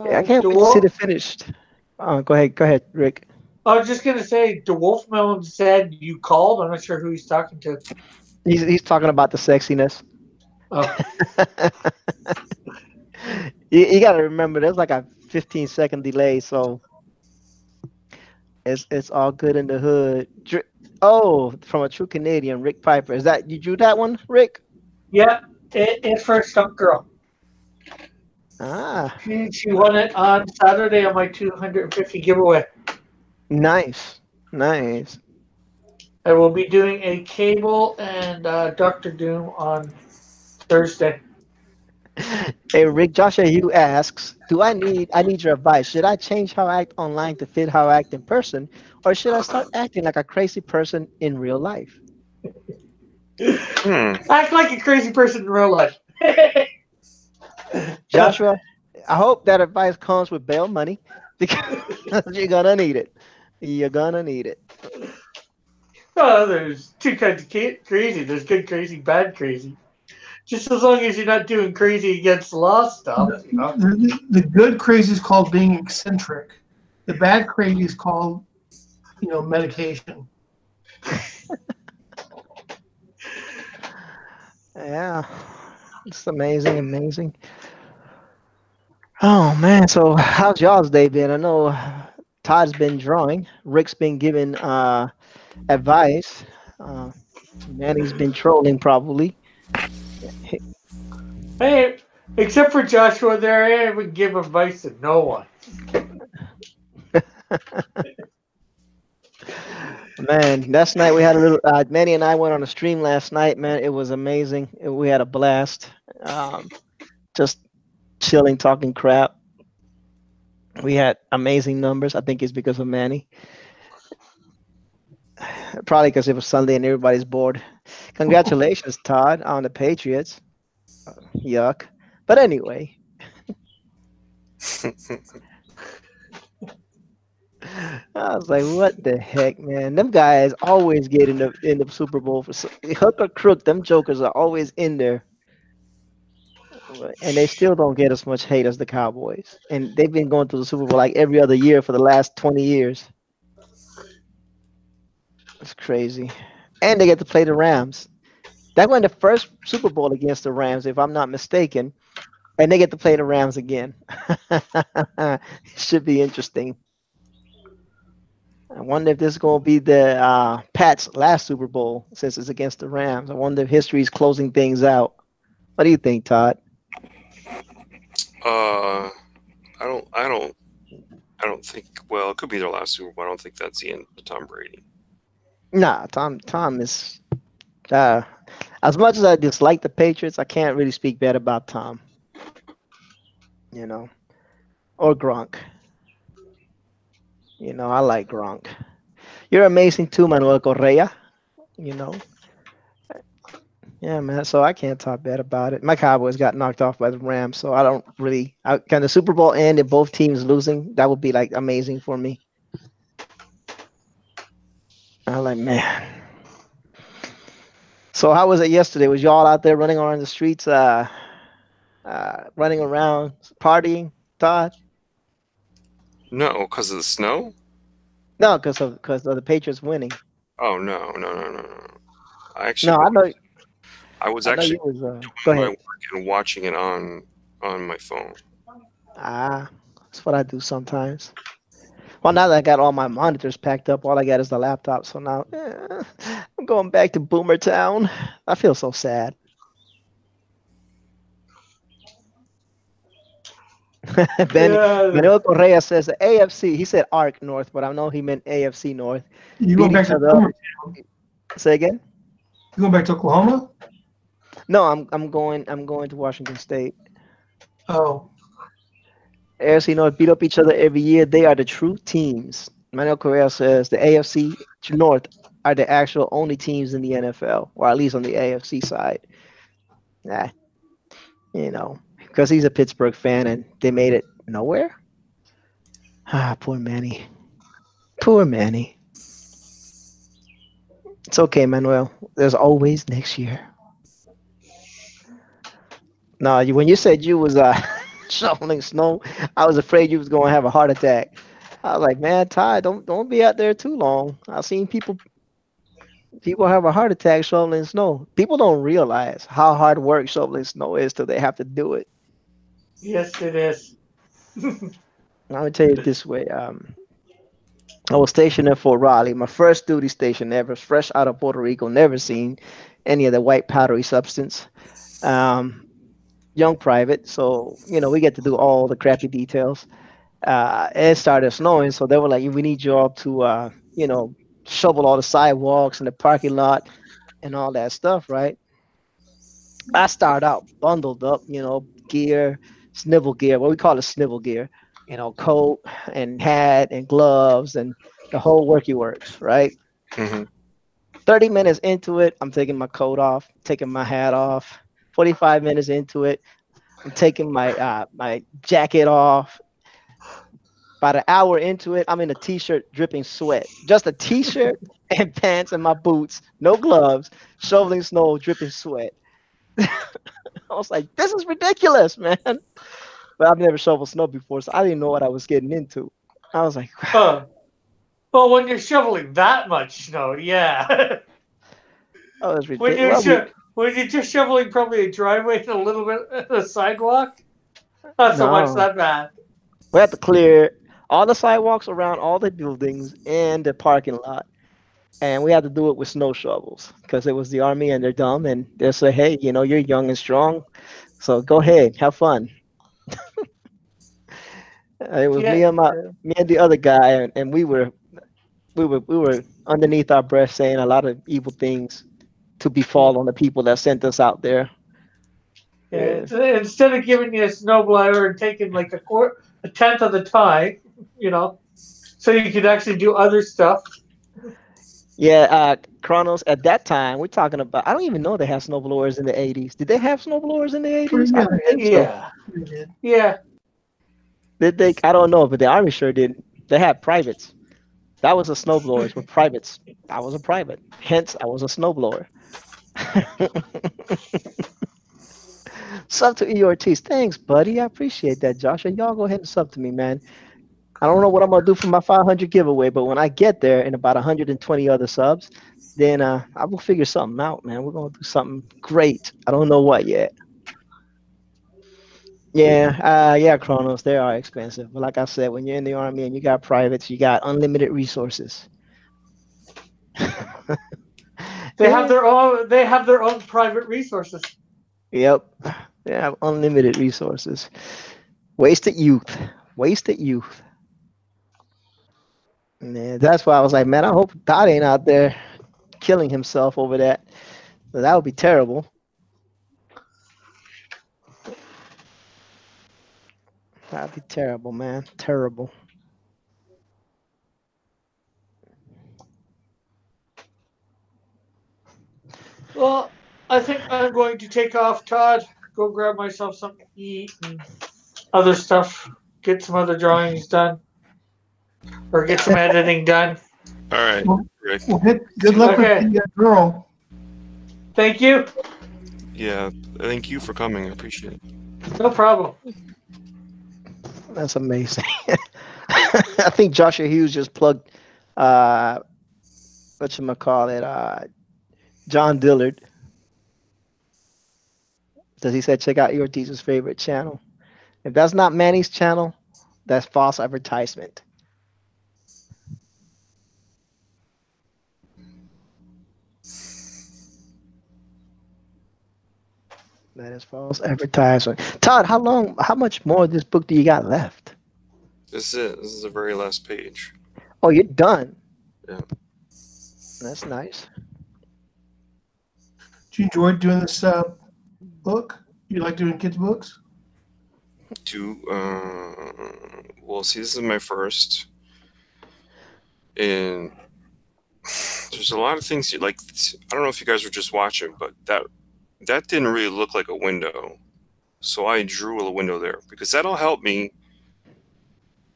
Yeah, I can't wait to see the finished. Go ahead, Rick. I was just gonna say, DeWolf Melon said you called. I'm not sure who he's talking to. He's talking about the sexiness. Oh, You got to remember, there's like a 15-second delay, so it's all good in the hood. Oh, from a true Canadian, Rick Piper. Is that you drew that one, Rick? yeah. It's for a stunt girl. Ah, She won it on Saturday on my 250 giveaway. nice, nice. I will be doing a Cable and Doctor Doom on Thursday. Hey, Rick, Joshua Hugh asks, I need your advice. Should I change how I act online to fit how I act in person, or should I start acting like a crazy person in real life? Hmm. Act like a crazy person in real life. Joshua, I hope that advice comes with bail money because you're gonna need it. You're gonna need it. Oh, there's two kinds of crazy. There's good crazy, bad crazy. Just as long as you're not doing crazy against the law stuff, you know. The good crazy is called being eccentric. The bad crazy is called, medication. Yeah, it's amazing, amazing. Oh man, so how's y'all's day been? I know Todd's been drawing. Rick's been giving advice. Uh, Manny's been trolling probably. Hey, except for Joshua there, I would give advice to no one. Man, last night we had a little. Manny and I went on a stream last night. Man, it was amazing. We had a blast. Just chilling, talking crap. We had amazing numbers. I think it's because of Manny. Probably because it was Sunday and everybody's bored. Congratulations, Todd, on the Patriots. Yuck. But anyway, I was like, what the heck, man? Them guys always get in the Super Bowl for hook or crook. Them jokers are always in there, and they still don't get as much hate as the Cowboys. And they've been going to the Super Bowl like every other year for the last 20 years. It's crazy. And they get to play the Rams. That went the first Super Bowl against the Rams, if I'm not mistaken. And they get to play the Rams again. Should be interesting. I wonder if this is going to be the Pats' last Super Bowl since it's against the Rams. I wonder if history is closing things out. What do you think, Todd? I don't. I don't think. Well, it could be their last Super Bowl. I don't think that's the end of Tom Brady. Nah, Tom is. As much as I dislike the Patriots, I can't really speak bad about Tom. Or Gronk. I like Gronk. You're amazing too, Manuel Correa. You know. Yeah, man. So I can't talk bad about it. My Cowboys got knocked off by the Rams, so I don't really. Can the Super Bowl end and both teams losing? That would be like amazing for me. I'm like, man. So how was it yesterday? Was y'all out there running around the streets, running around, partying, Todd? No, because of the snow. No, because of the Patriots winning. Oh no. I actually No, I was I know actually you was. Go doing my ahead. work and watching it on my phone. That's what I do sometimes. Well, now that I got all my monitors packed up, all I got is the laptop. So now I'm going back to Boomer Town. I feel so sad. Yeah. Manuel Correa says the AFC. He said ARC North, but I know he meant AFC North. You Beat going back each to other up. Boomer? Say again? You going back to Oklahoma? No, I'm going to Washington State. Oh, AFC North beat up each other every year. They are the true teams. Manuel Correa says the AFC North are the actual only teams in the NFL, or at least on the AFC side. Nah, because he's a Pittsburgh fan and they made it nowhere. Poor Manny. Poor Manny. It's okay, Manuel. There's always next year. No, when you said you was shoveling snow, I was afraid you was going to have a heart attack. I was like, man, Ty, don't be out there too long. I've seen people People have a heart attack shoveling snow. People don't realize how hard work shoveling snow is till they have to do it. Yes, it is. I'm gonna tell you this way. I was stationed at Fort Raleigh, my first duty station ever, fresh out of Puerto Rico, never seen any of the white powdery substance. Um, Young private, so we get to do all the crappy details. It started snowing, so they were like, "We need you all to, shovel all the sidewalks and the parking lot and all that stuff, right?" I start out bundled up, gear, snivel gear, what we call it snivel gear, coat and hat and gloves and the whole worky works, right? Hmm. 30 minutes into it, I'm taking my coat off, taking my hat off. 45 minutes into it, I'm taking my jacket off. About an hour into it, I'm in a t-shirt dripping sweat. Just a t-shirt and pants and my boots, no gloves, shoveling snow, dripping sweat. I was like, this is ridiculous, man. But I've never shoveled snow before, so I didn't know what I was getting into. I was like, Oh, well, when you're shoveling that much snow, yeah. oh, it's when ridiculous. you're Well, when you're just shoveling probably a driveway and a little bit of the sidewalk, not so much no, that bad. we have to clear all the sidewalks around all the buildings and the parking lot. And we had to do it with snow shovels because it was the army and they're dumb. And they say, hey, you're young and strong. So go ahead, have fun. It was Yeah, me and the other guy, and we were underneath our breath saying a lot of evil things to befall on the people that sent us out there. yeah. Yes. Instead of giving you a snowblower and taking like a tenth of the time, so you could actually do other stuff. Yeah, Chronos, at that time, we're talking about, I don't even know they had snowblowers in the 80s. Did they have snowblowers in the 80s? I Yeah, don't think so. Yeah, they did. yeah, Did they? I don't know, but the Army sure didn't. They had privates. That was a snowblowers with privates. I was a private. Hence, I was a snowblower. Sub to EORTs. Thanks, buddy. I appreciate that, Josh. And y'all go ahead and sub to me, man. I don't know what I'm gonna do for my 500 giveaway, but when I get there and about 120 other subs, then I will figure something out, man. We're gonna do something great. I don't know what yet. Yeah, Chronos, they are expensive. But like I said, when you're in the army and you got privates, you got unlimited resources. they have their own. They have their own private resources. Yep. They have unlimited resources. Wasted youth. Wasted youth. Man, that's why I was like, man, I hope Todd ain't out there killing himself over that. That would be terrible. That'd be terrible, man. Terrible. Well, I think I'm going to take off, Todd. Go grab myself something to eat and other stuff. Get some other drawings done, or get some editing done. All right, Well, Rick. well, good luck Okay. with the girl. Thank you. Yeah, thank you for coming. I appreciate it. No problem. That's amazing. I think Joshua Hughes just plugged whatchamacallit, John Dillard. Because he said check out your teacher's favorite channel. If that's not Manny's channel, that's false advertisement. That is false advertisement. Todd, how much more of this book do you got left? This is it. This is the very last page. Oh, you're done. Yeah. That's nice. Did you enjoy doing this book? You like doing kids' books? Well, see, this is my first, and there's a lot of things you like. I don't know if you guys were just watching, but that didn't really look like a window, so I drew a window there because that'll help me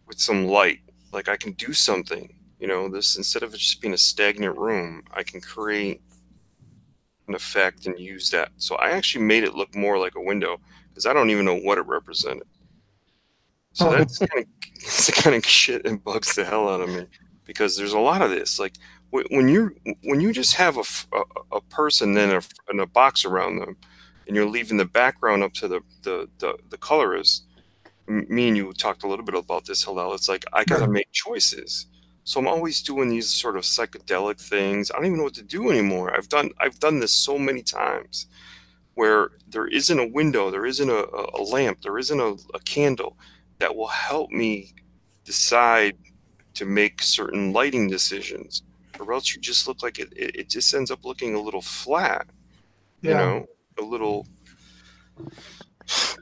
with some light. Like I can do something, this instead of it just being a stagnant room, I can create an effect and use that. So I actually made it look more like a window because I don't even know what it represented. So that's the kind of shit that bugs the hell out of me because there's a lot of this. Like when you just have a person and a box around them, and you're leaving the background up to the colorist. Me and you talked a little bit about this, Hillel. It's like I gotta make choices. So I'm always doing these sort of psychedelic things. I don't even know what to do anymore. I've done this so many times where there isn't a window, there isn't a lamp, there isn't a candle that will help me decide to make certain lighting decisions, or else you just look like it just ends up looking a little flat, you know, a little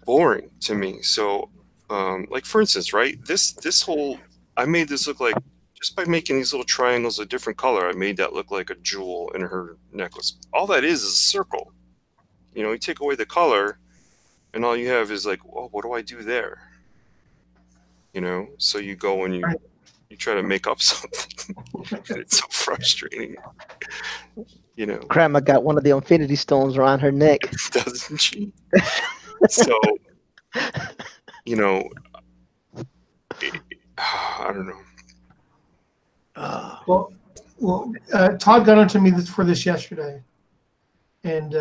boring to me. So, like for instance, right, this whole, I made this look like, just by making these little triangles of different color, I made that look like a jewel in her necklace. All that is a circle. You know, you take away the color, and all you have is like, oh, what do I do there? You know, so you go and you try to make up something. It's so frustrating. You know, Grandma got one of the infinity stones around her neck. doesn't she? So, you know, I don't know. Well, Todd got onto me for this yesterday, and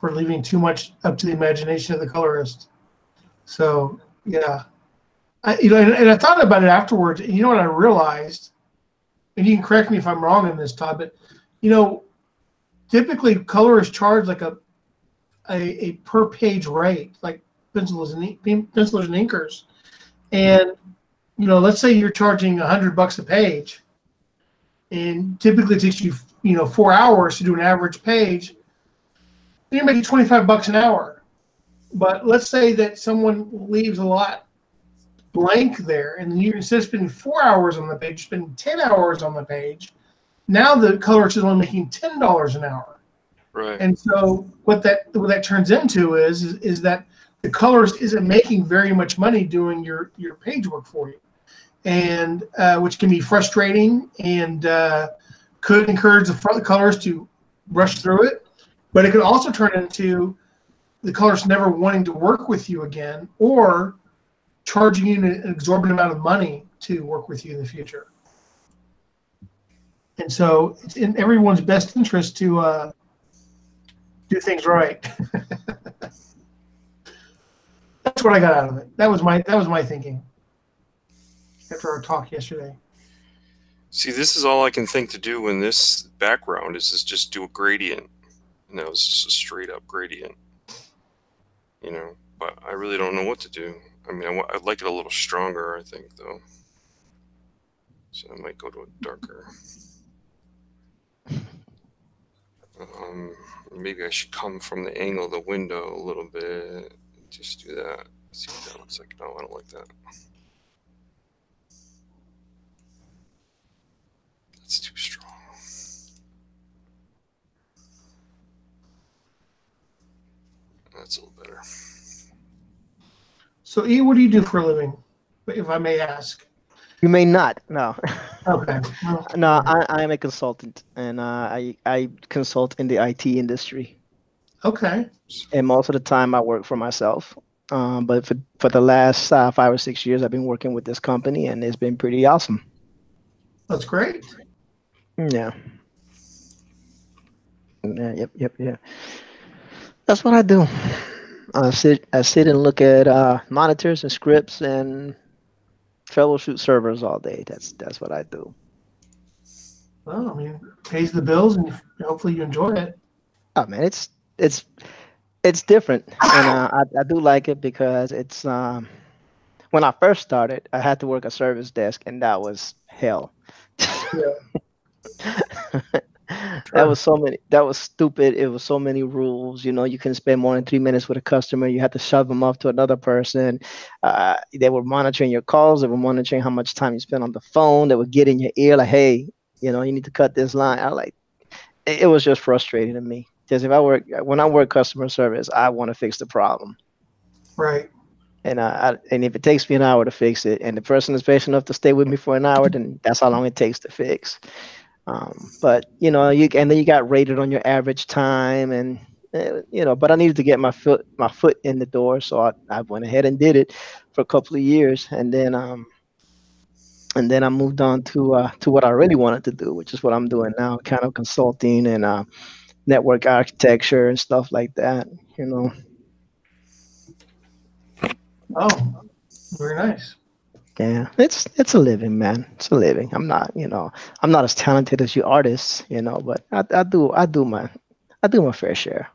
for leaving too much up to the imagination of the colorist. So yeah, and I thought about it afterwards. And you know what I realized, and you can correct me if I'm wrong in this, Todd, but you know, typically colorists charge like a per page rate, like pencilers and inkers, and you know, let's say you're charging $100 a page, and typically it takes you 4 hours to do an average page. You're making $25 an hour. But let's say that someone leaves a lot blank there, and you, instead of spending 4 hours on the page, spend 10 hours on the page. Now the colorist is only making $10 an hour. Right. And so what that turns into is that the colorist isn't making very much money doing your page work for you, and which can be frustrating and could encourage the colorist to rush through it. But it could also turn into the colorist never wanting to work with you again, or charging you an exorbitant amount of money to work with you in the future. And so it's in everyone's best interest to do things right. That's what I got out of it. That was my thinking after our talk yesterday. See, this is all I can think to do in this background is just do a gradient. And that was just a straight up gradient. You know, but I really don't know what to do. I mean, I'd like it a little stronger, I think, though. So I might go to a darker. Maybe I should come from the angle of the window a little bit. Just do that. See what that looks like. No, I don't like that. That's too strong. That's a little better. So, E, what do you do for a living, if I may ask? You may not. No. Okay. Well, No, I am a consultant, and I consult in the IT industry. okay. And most of the time, I work for myself. But for the last 5 or 6 years, I've been working with this company, and it's been pretty awesome. That's great. Yeah. Yeah. That's what I do. I sit and look at monitors and scripts and troubleshoot servers all day. That's what I do. Well, I mean, pays the bills, and hopefully you enjoy it. Oh man, it's different, and I do like it because it's when I first started, I had to work a service desk, and that was hell. That was stupid. It was so many rules. You know, you couldn't spend more than 3 minutes with a customer. You had to shove them off to another person. They were monitoring your calls. They were monitoring how much time you spent on the phone. They would get in your ear like, hey, you know, you need to cut this line. It was just frustrating to me. Because when I work customer service, I want to fix the problem. Right. And if it takes me an hour to fix it, and the person is patient enough to stay with me for an hour, then that's how long it takes to fix. But you know, and then you got rated on your average time, and you know. But I needed to get my foot in the door, so I went ahead and did it for a couple of years, and then and then I moved on to what I really wanted to do, which is what I'm doing now, kind of consulting and network architecture and stuff like that. You know, Oh, very nice. yeah, it's a living, man. It's a living. I'm not as talented as you artists, but I do my fair share.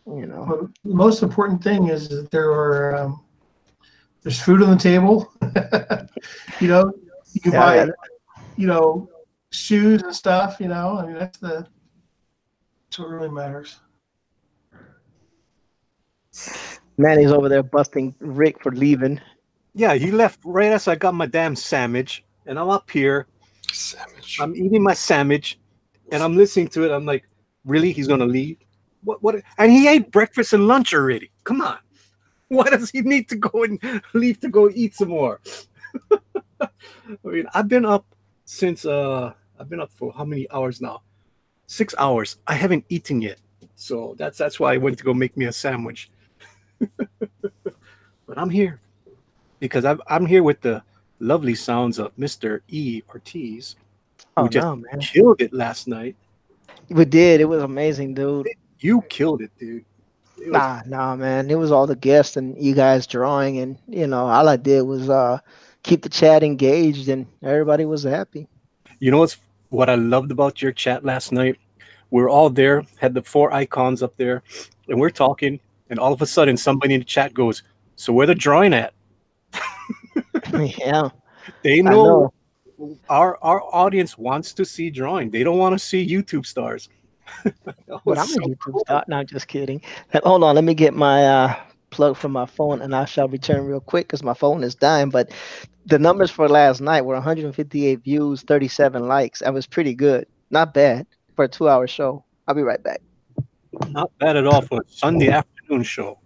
You know, Well, the most important thing is that there's food on the table. you know, you can yeah, buy yeah. shoes and stuff. I mean that's what really matters. Manny's over there busting Rick for leaving. Yeah, he left right as I got my damn sandwich, and I'm up here. Sandwich. I'm eating my sandwich, and I'm listening to it. I'm like, really? He's gonna leave? What? What? And he ate breakfast and lunch already. Come on. Why does he need to go and leave to go eat some more? I mean, I've been up for how many hours now? 6 hours. I haven't eaten yet. So that's why I went to go make me a sandwich. But I'm here because I'm here with the lovely sounds of Mr. E. Ortiz, Oh who just no, man, killed it last night. we did. It was amazing, dude. You killed it, dude. It was. Nah, man. It was all the guests and you guys drawing, and all I did was keep the chat engaged, and everybody was happy. You know what I loved about your chat last night? We're all there, had the four icons up there, and we're talking, and all of a sudden somebody in the chat goes, "So where the drawing at?" Yeah, They I know know. our audience wants to see drawing. They don't want to see YouTube stars. That But was I'm a so YouTube cool. star. No, just kidding. Hold on, let me get my plug from my phone, and I shall return real quick because my phone is dying. But the numbers for last night were 158 views, 37 likes. That was pretty good. Not bad for a 2-hour show. I'll be right back. Not bad at all for a Sunday afternoon show.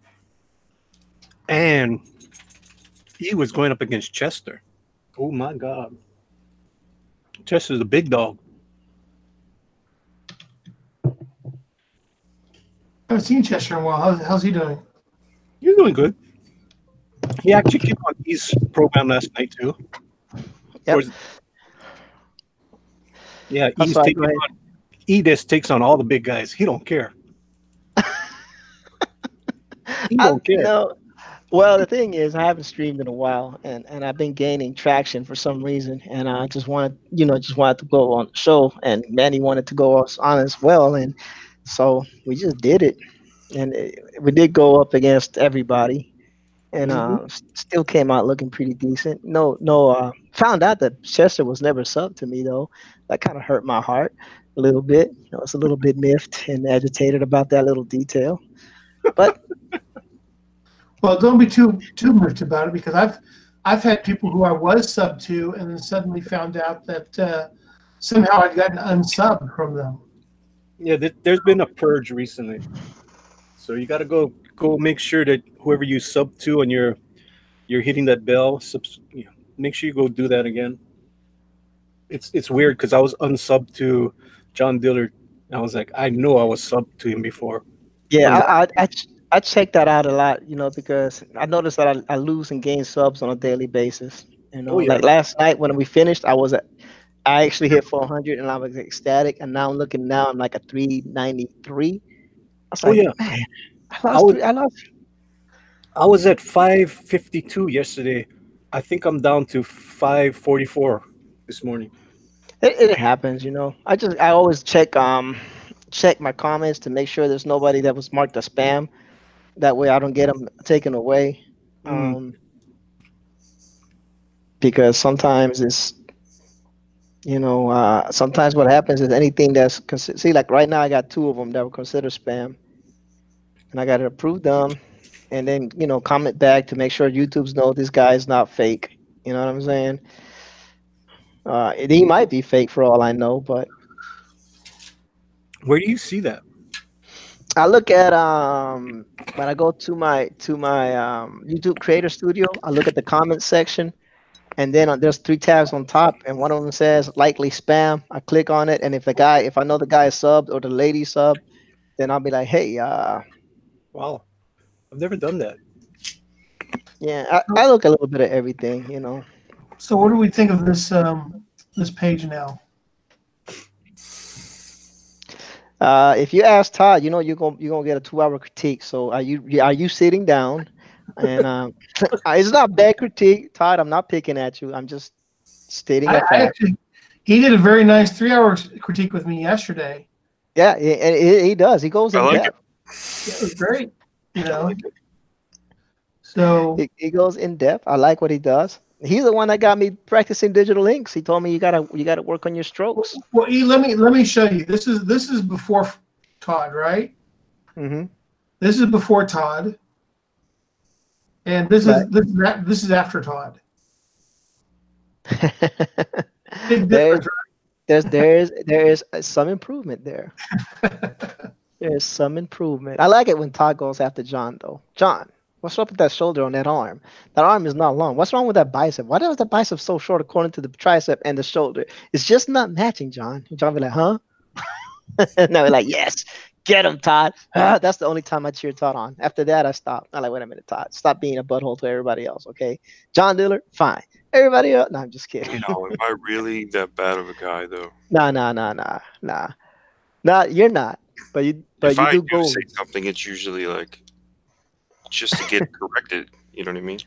And he was going up against Chester. Oh my God. Chester's a big dog. I haven't seen Chester in a while. How's he doing? He's doing good. He actually came on his program last night too. Yep. Towards, yeah, I'm he's sorry. Go taking ahead. on Edis takes on all the big guys. He don't care. He I don't care. no. Well, the thing is, I haven't streamed in a while, and I've been gaining traction for some reason, and I just wanted to go on the show, and Manny wanted to go on as well, and so we just did it, and we did go up against everybody, and Mhm. still came out looking pretty decent. No, no. Found out that Chester was never sub to me though. That kind of hurt my heart a little bit. I was a little bit miffed and agitated about that little detail, but Well, don't be too moved about it because I've had people who I was sub to and then suddenly found out that somehow I'd gotten unsubbed from them. Yeah, there's been a purge recently, so you got to go make sure that whoever you sub to and you're hitting that bell. Make sure you go do that again. It's weird because I was unsubbed to John Dillard. I was like, I know I was subbed to him before. yeah, From I check that out a lot, because I noticed that I lose and gain subs on a daily basis. oh yeah, Like last night when we finished, I actually hit 400 and I was ecstatic. And now I'm looking now, I'm like a 393. I was oh like, yeah. man, I was I lost. I was at 552 yesterday. I think I'm down to 544 this morning. It happens. I always check my comments to make sure there's nobody that was marked as spam. That way I don't get them taken away. Mm, Um, because sometimes what happens is anything see, like right now I got two of them that were considered spam, and I got to approve them, and then comment back to make sure YouTube's know this guy is not fake. You know what I'm saying? He might be fake for all I know, but where do you see that? I look at when I go to my YouTube Creator Studio, I look at the comment section, and then there's three tabs on top, and one of them says likely spam. I click on it, and if I know the guy is subbed or the lady subbed, then I'll be like, hey, Wow, I've never done that. yeah, I look a little bit of everything. So what do we think of this this page now? If you ask Todd, you know you're gonna get a 2 hour critique. So are you sitting down? And it's not bad critique, Todd. I'm not picking at you. I'm just stating a I fact. actually, he did a very nice 3 hour critique with me yesterday. Yeah, and he does. He goes I in like depth. It was great. You I know. like it. So He goes in depth. I like what he does. He's the one that got me practicing digital inks. He told me you gotta work on your strokes. well, E, let me show you. This is before Todd, right? Mm-hmm. This is before Todd, and this is after Todd. Big there's difference. there is some improvement there. There's some improvement. I like it when Todd goes after John though. John, what's up with that shoulder on that arm? That arm is not long. What's wrong with that bicep? Why is the bicep so short according to the tricep and the shoulder? It's just not matching, John. And John be like, huh? And I was like, yes, get him, Todd. That's the only time I cheer Todd on. After that, I stopped. I'm like, wait a minute, Todd. Stop being a butthole to everybody else, okay? John Dillard, fine. Everybody else, no, I'm just kidding. You know, am I really that bad of a guy though? Nah. Nah, you're not. But If you I do do go. say something, it's usually like just to get corrected. You know what I mean?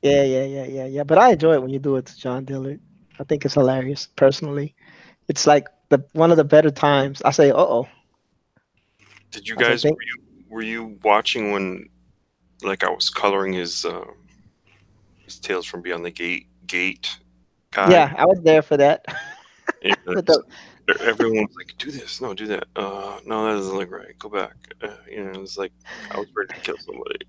Yeah. But I enjoy it when you do it to John Dillard. I think it's hilarious, personally. It's like one of the better times. I say, uh-oh. Did you I guys think- were you watching when like I was coloring his Tales from Beyond the Gate guy? Yeah, I was there for that. And, With the- everyone was like, "Do this, no, do that. No, that doesn't look right. Go back." You know, it's like I was ready to kill somebody.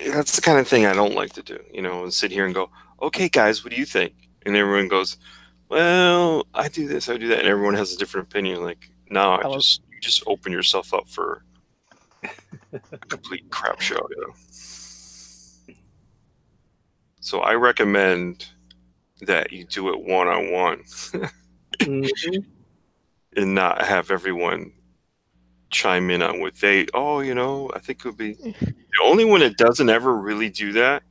That's the kind of thing I don't like to do. You know, and sit here and go, "Okay, guys, what do you think?" And everyone goes, "Well, I do this, I do that," and everyone has a different opinion. Like, no, you just open yourself up for a complete crap show. You know. So I recommend that you do it one-on-one and not have everyone chime in on what they, you know, I think it would be. The only one that doesn't ever really do that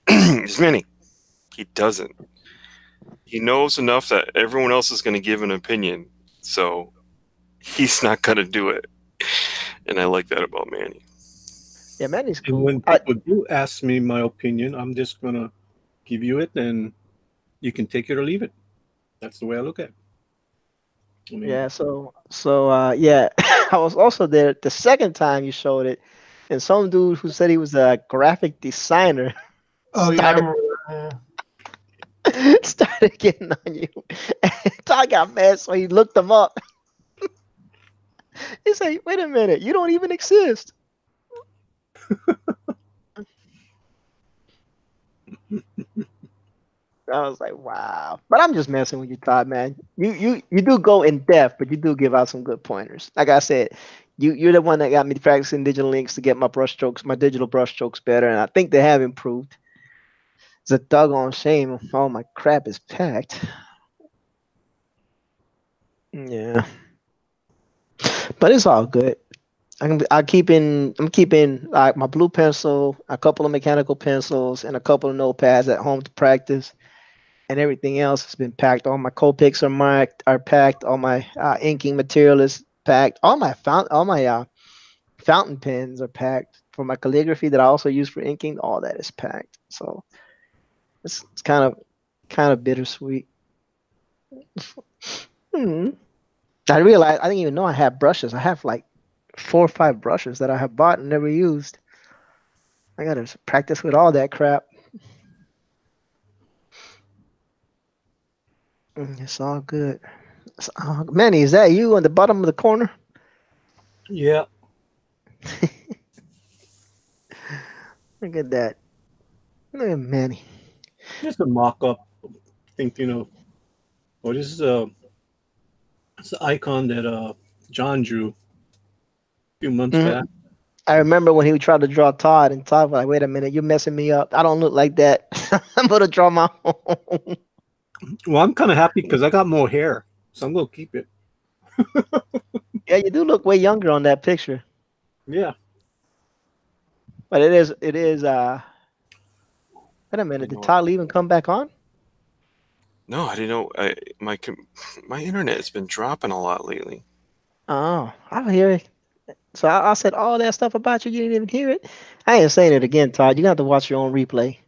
is Manny. He doesn't. He knows enough that everyone else is going to give an opinion, so he's not going to do it. And I like that about Manny. Yeah, Manny's And cool. when people do ask me my opinion, I'm just gonna give you it, and you can take it or leave it. That's the way I look at it. I mean, Yeah, yeah, I was also there the second time you showed it, and some dude who said he was a graphic designer Oh yeah, I remember. started getting on you. And Todd got mad, so he looked him up. He said, "Wait a minute, you don't even exist." I was like, "Wow!" But I'm just messing with you, Todd, man. You do go in depth, but you do give out some good pointers. Like I said, you're the one that got me practicing digital inks to get my digital brush strokes better, and I think they have improved. It's a doggone shame. All my crap is packed. Yeah, but it's all good. I'm keeping like my blue pencil, a couple of mechanical pencils, and a couple of notepads at home to practice. And everything else has been packed. All my Copics are packed. All my inking material is packed. All my fountain pens are packed for my calligraphy that I also use for inking. All that is packed. So it's kind of bittersweet. I realized I didn't even know I had brushes. I have like 4 or 5 brushes that I have bought and never used. I gotta practice with all that crap. It's all good. Manny, is that you on the bottom of the corner? yeah. Look at that. Look at Manny. Just a mock-up. Thinking of, this is it's the icon that John drew a few months back. I remember when he tried to draw Todd, and Todd was like, "Wait a minute, you're messing me up. I don't look like that. I'm gonna draw my own." Well, I'm kind of happy because I got more hair, so I'm gonna keep it. Yeah, you do look way younger on that picture. Yeah. But it is. Wait a minute. You Did know, Todd leave and come back on? no, I didn't know. My internet has been dropping a lot lately. Oh, I don't hear it. So I said all that stuff about you. You didn't even hear it. I ain't saying it again, Todd. You got to watch your own replay.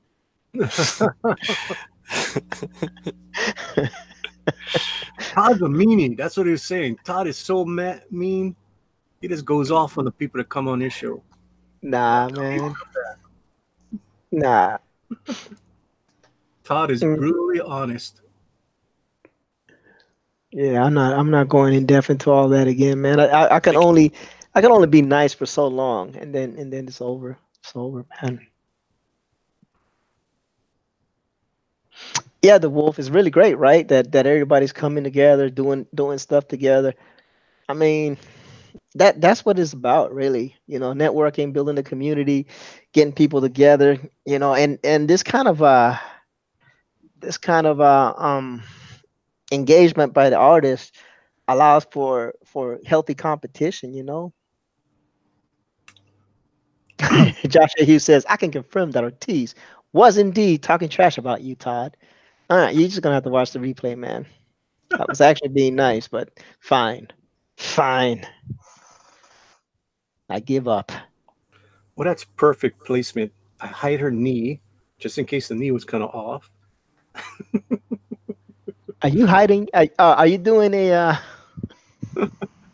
Todd's a meanie. That's what he was saying. Todd is so mean. He just goes off on the people that come on his show. Nah, man. Nah. Todd is brutally honest. Yeah, I'm not going in depth into all that again, man. I can only be nice for so long, and then it's over. It's over, man. Yeah, the Wolf is really great, right? That everybody's coming together, doing stuff together. I mean, that's what it's about, really. Networking, building a community, getting people together. And this kind of engagement by the artist allows for healthy competition. Joshua Hughes says, I can confirm that Ortiz was indeed talking trash about you, Todd. All right, you're just gonna have to watch the replay, man. I was actually being nice, but fine. Fine. I give up. Well, that's perfect placement. I hide her knee just in case the knee was kind of off. Are you hiding? Are you doing a?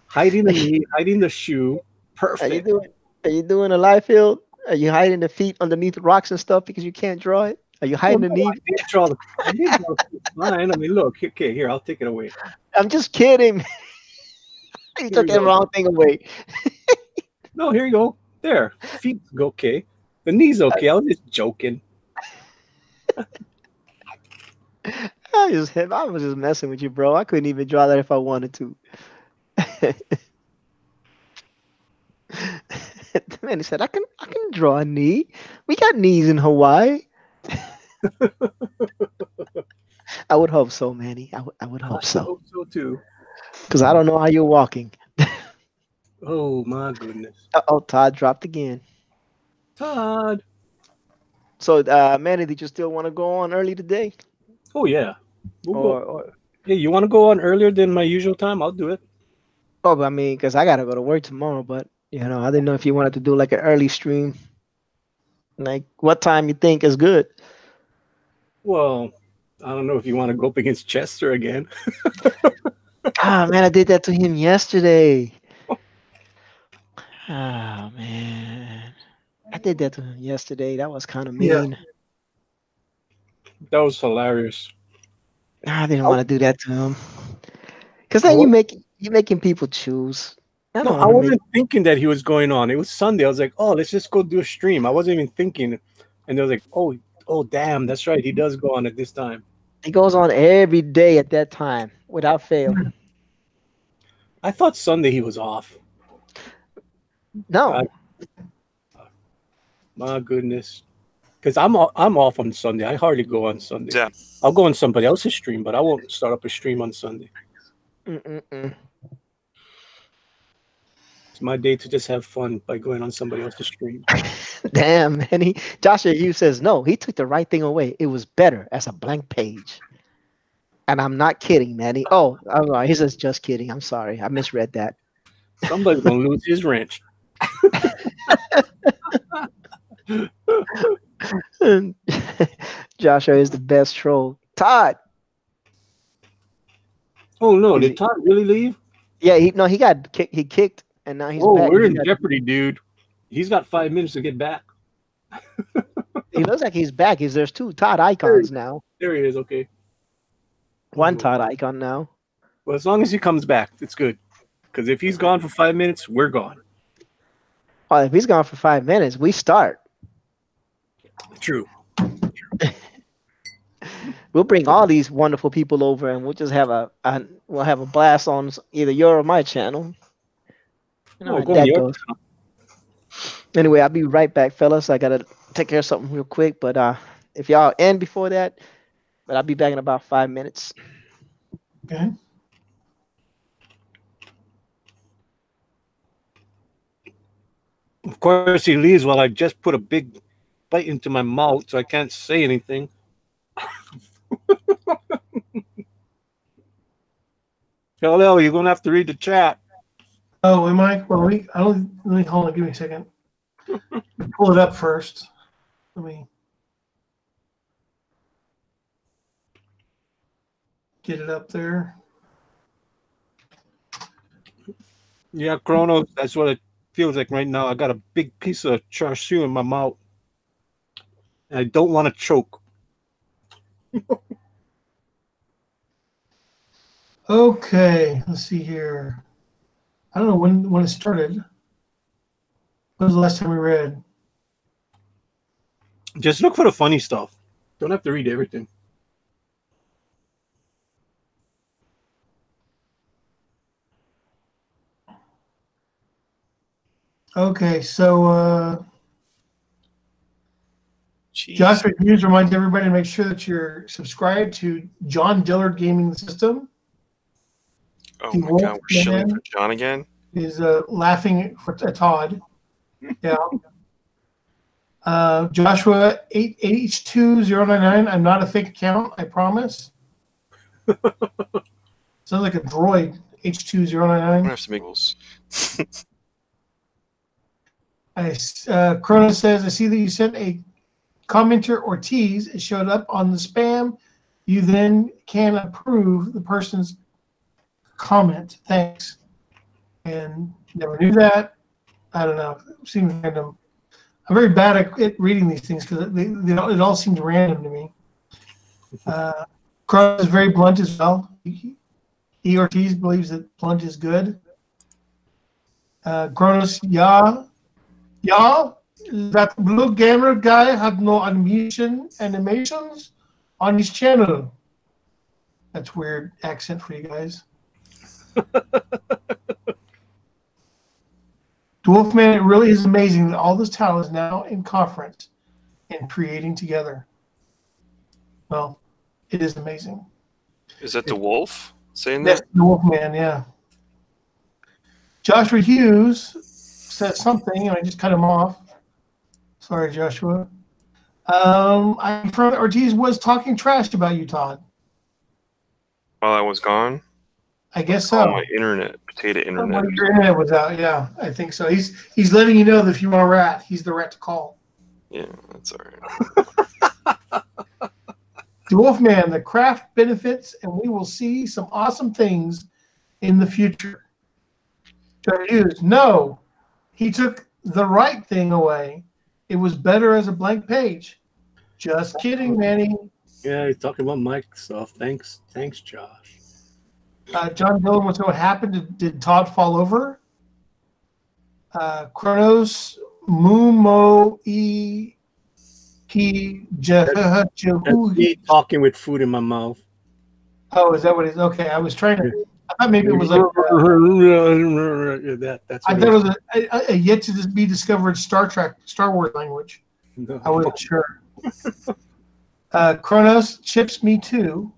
Hiding the knee, hiding the shoe. Are you Perfect. doing? Are you doing a live field? Are you hiding the feet underneath rocks and stuff because you can't draw it? Are you Well, hiding the no, knee? I did draw the line. I mean, look. Okay, here, I'll take it away. I'm just kidding. You Here took we the go. wrong thing away. No, here you go. There. Feet go okay. The knee's okay. I was just joking. I was just messing with you, bro. I couldn't even draw that if I wanted to. Man, he said, I can draw a knee. We got knees in Hawaii. I would hope so, Manny. I would hope I so. hope so too. Because I don't know how you're walking. Oh my goodness. Oh, Todd dropped again. Todd. So, Manny, did you still want to go on early today? Oh yeah. We'll go. Or Yeah, you want to go on earlier than my usual time? I'll do it. but I mean, because I gotta go to work tomorrow. But I didn't know if you wanted to do like an early stream. Like, what time you think is good? Well, I don't know if you want to go up against Chester again. Ah, man, I did that to him yesterday. Oh man, I did that to him yesterday. That was kind of mean. That was hilarious. I didn't want to do that to him. Because I then wa- you're making people choose. I No, don't I want to make. wasn't thinking that he was going on. It was Sunday. I was like, oh, let's just go do a stream. I wasn't even thinking. And they was like, oh, damn, that's right. He does go on at this time. It goes on every day at that time without fail. I thought Sunday he was off. No, My goodness. Because I'm off on Sunday. I hardly go on Sunday. Yeah. I'll go on somebody else's stream, but I won't start up a stream on Sunday. Mm-mm-mm. It's my day to just have fun by going on somebody else's stream. Damn, man. Joshua Hughes says no. He took the right thing away. It was better as a blank page. And I'm not kidding, Manny. Oh, he says just kidding. I'm sorry. I misread that. Somebody's going to lose his wrench. Joshua is the best troll. Todd. Oh, no. Is Did he- Todd really leave? Yeah, he got kicked. He kicked, and now he's Oh, back. we're in jeopardy, dude. He's got 5 minutes to get back. He looks like he's back. There's two Todd icons now. There he is. Okay. One Todd icon now. Well, as long as he comes back, it's good. Because if he's gone for 5 minutes, we're gone. Well, if he's gone for 5 minutes, we start. True. We'll bring all these wonderful people over, and we'll just have we'll have a blast on either your or my channel. You know Oh, how go that on your goes. Anyway, I'll be right back, fellas. I gotta take care of something real quick, but if y'all end before that, but I'll be back in about 5 minutes. Okay. Of course, he leaves while I just put a big bite into my mouth, so I can't say anything. Hello, you're gonna have to read the chat. Oh, am I? Well, let me hold on. Give me a second. Pull it up first. Let me get it up there. Yeah, Chronos, that's what it feels like right now. I got a big piece of char siu in my mouth. And I don't want to choke. Okay, let's see here. I don't know when it started. When was the last time we read? Just look for the funny stuff. Don't have to read everything. Okay, so Jeez. Joshua Hughes reminds everybody to make sure that you're subscribed to John Dillard Gaming System. Oh The my God, we're Wolf shilling Man for John again. is laughing at Todd. Yeah. Joshua H2099. I'm not a fake account, I promise. Sounds like a droid. I'm H2099. gonna have to make rules. Chrono says, I see that you sent a commenter or tease. It showed up on the spam. You then can approve the person's comment. Thanks. And never knew that. I don't know. It seems random. I'm very bad at reading these things because it all seems random to me. Chrono is very blunt as well. E. Ortiz believes that blunt is good. Kronos, yeah, that blue gamer guy had no animations on his channel. That's weird accent for you guys. Dwarfman, it really is amazing that all this talent is now in conference and creating together. Well, it is amazing. Is that the wolf saying That's that? Dwarfman, yeah. Joshua Hughes says something, and I just cut him off. Sorry, Joshua. I'm from Ortiz was talking trash about you, Todd. While I was gone? I guess Oh, so. my potato internet. Well, your internet was out, yeah. I think so. He's letting you know that if you want a rat, he's the rat to call. Yeah, that's all right. Dwarfman, the craft benefits, and we will see some awesome things in the future. Joshua Hughes, no, he took the right thing away. It was better as a blank page. Just kidding, Manny. Yeah, he's talking about Mike stuff. Thanks, Josh. John Dillon wants to know what happened. Did Todd fall over? Kronos Mumo E P That's me talking with food in my mouth. Oh, is that what it is? Okay, I was trying to. I thought maybe it was like. That's I thought it was a yet to be discovered Star Wars language. No. I wasn't sure. Kronos chips me too.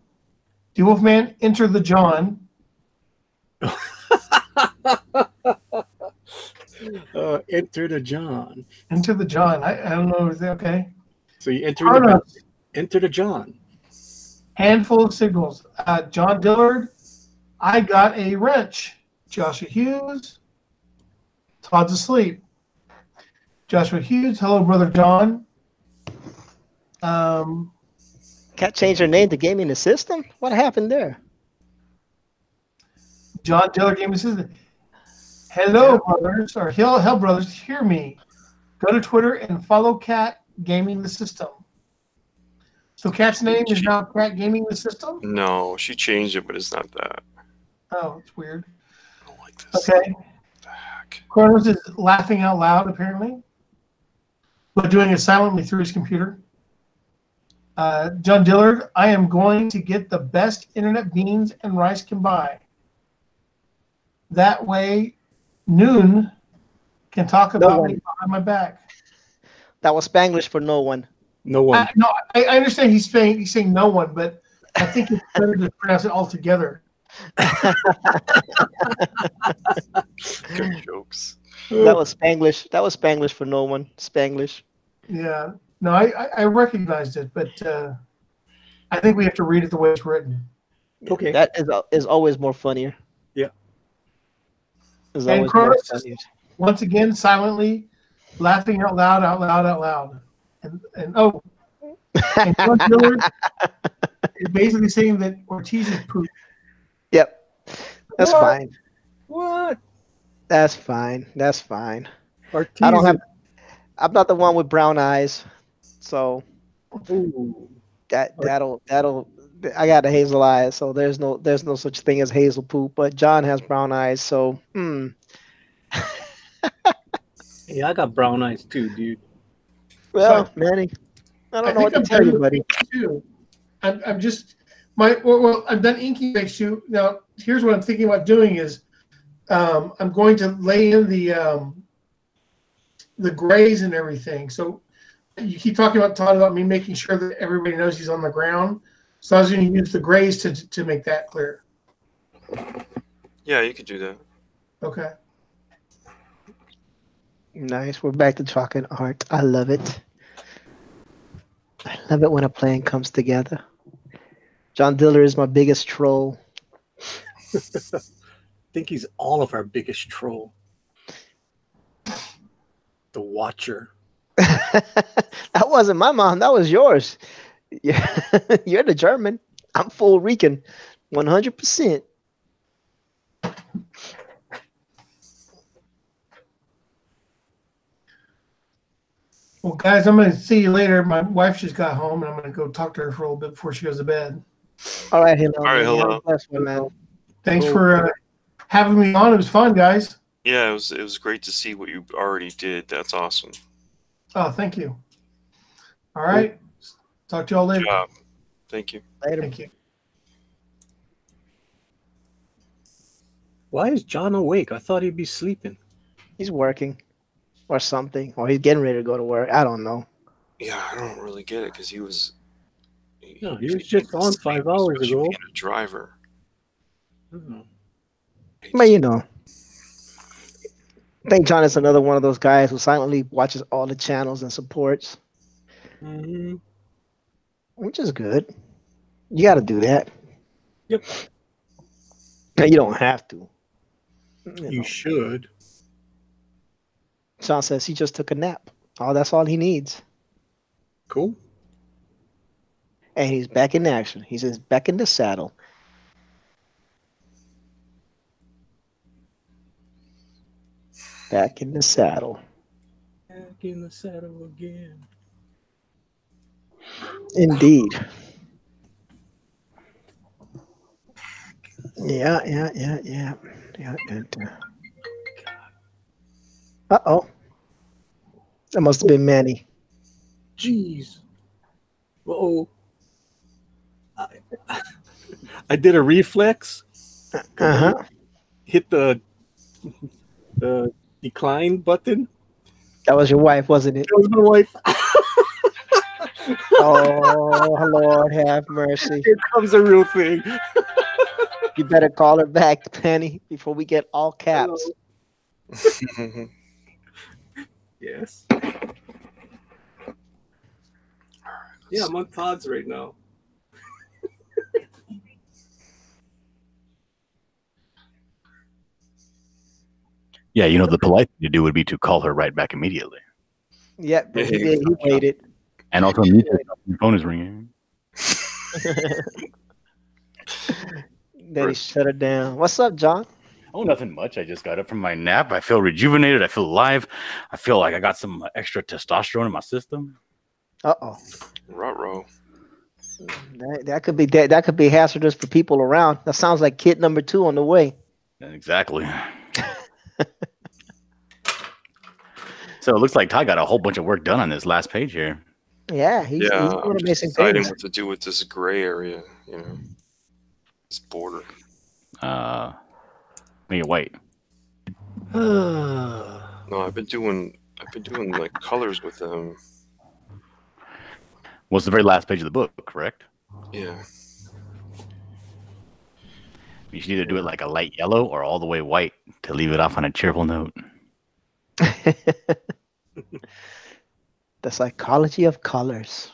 The Wolfman, enter the John. Enter the John. Enter the John. I don't know. Is that okay? So you enter the John. Handful of signals. John Dillard, I got a wrench. Joshua Hughes, Todd's asleep. Joshua Hughes, hello, brother John. Can't change her name to Gaming the System? What happened there? John Dillard Gaming System. Hello, brothers, or hell, brothers, hear me. Go to Twitter and follow Cat Gaming the System. So Cat's name is now Cat Gaming the System? No, she changed it, but it's not that. Oh, it's weird. I don't like this. Okay. What the heck? Kronos is laughing out loud, apparently, but doing it silently through his computer. John Dillard, I am going to get the best internet beans and rice can buy. That way, Noon can talk about me behind my back. That was Spanglish for no one. No one. I understand he's saying no one, but I think it's better to pronounce it all together. Good jokes. That was Spanglish. That was Spanglish for no one. Spanglish. Yeah. No, I recognized it, but I think we have to read it the way it's written. Okay. That is always more funnier. Yeah. Is And always more Cronus, funnier. once again, silently laughing out loud, out loud, out loud. And oh, and John Dillard is basically saying that Ortiz is poop. Yep. That's What? fine. What? That's fine. That's fine. Ortiz. I don't have. I'm not the one with brown eyes, so Ooh. that'll. I got the hazel eyes, so there's no such thing as hazel poop. But John has brown eyes, so Yeah, I got brown eyes too, dude. well, So, Manny, I don't know think what to I'm tell done you, with buddy. inks too. I'm just well, I'm done inking base too. Now, here's what I'm thinking about doing is I'm going to lay in the grays and everything. So you keep talking about me making sure that everybody knows he's on the ground. So I was going to use the grays to make that clear. Yeah, you could do that. Okay. Nice. We're back to talking art. I love it. I love it when a plan comes together. John Diller is my biggest troll. I think he's all of our biggest troll. The Watcher. That wasn't my mom. That was yours. You're the German. I'm full Rican, 100%. Well, guys, I'm going to see you later. My wife just got home, and I'm going to go talk to her for a little bit before she goes to bed. All right, hello. All right, man. hello. Have a blessed one, man. Thanks for having me on. It was fun, guys. Yeah, it was great to see what you already did. That's awesome. Oh, thank you. All right. Talk to y'all later. Good job. Thank you. Later. Thank you. Why is John awake? I thought he'd be sleeping. He's working or something, or he's getting ready to go to work. I don't know. Yeah, I don't really get it because he was. No, he was just on 5 hours especially ago. being a driver. Oh. But you know, I think John is another one of those guys who silently watches all the channels and supports, Mm-hmm. which is good. You got to do that. Yep. Now, you don't have to. You know. should. John says he just took a nap. Oh, that's all he needs. Cool. And he's back in action. He says back in the saddle. Back in the saddle. Back in the saddle again. Indeed. Yeah. Uh-oh. That must have been Manny. Jeez. Uh-oh. I did a reflex. Uh-huh. Hit the decline button. That was your wife, wasn't it? That was my wife. Oh, Lord, have mercy. Here comes a real thing. You better call her back, Penny, before we get all caps. Yes. Yeah, I'm on Todd's right now. Yeah, you know, the polite thing to do would be to call her right back immediately. Yeah, but he did. He waited. And also, mute yourself when your phone is ringing. Then he shut her down. What's up, John? Oh, nothing much. I just got up from my nap. I feel rejuvenated. I feel alive. I feel like I got some extra testosterone in my system. Uh-oh. Ruh-roh. That could be that could be hazardous for people around. That sounds like kid number 2 on the way. Exactly. So it looks like Ty got a whole bunch of work done on this last page here. Yeah, he's Yeah, doing I'm just amazing deciding things. what to do with this gray area. You know, this border. Make it white. No, I've been doing like colors with them. Well, it's the very last page of the book, correct? Yeah. You should either do it like a light yellow or all the way white to leave it off on a cheerful note. The psychology of colors.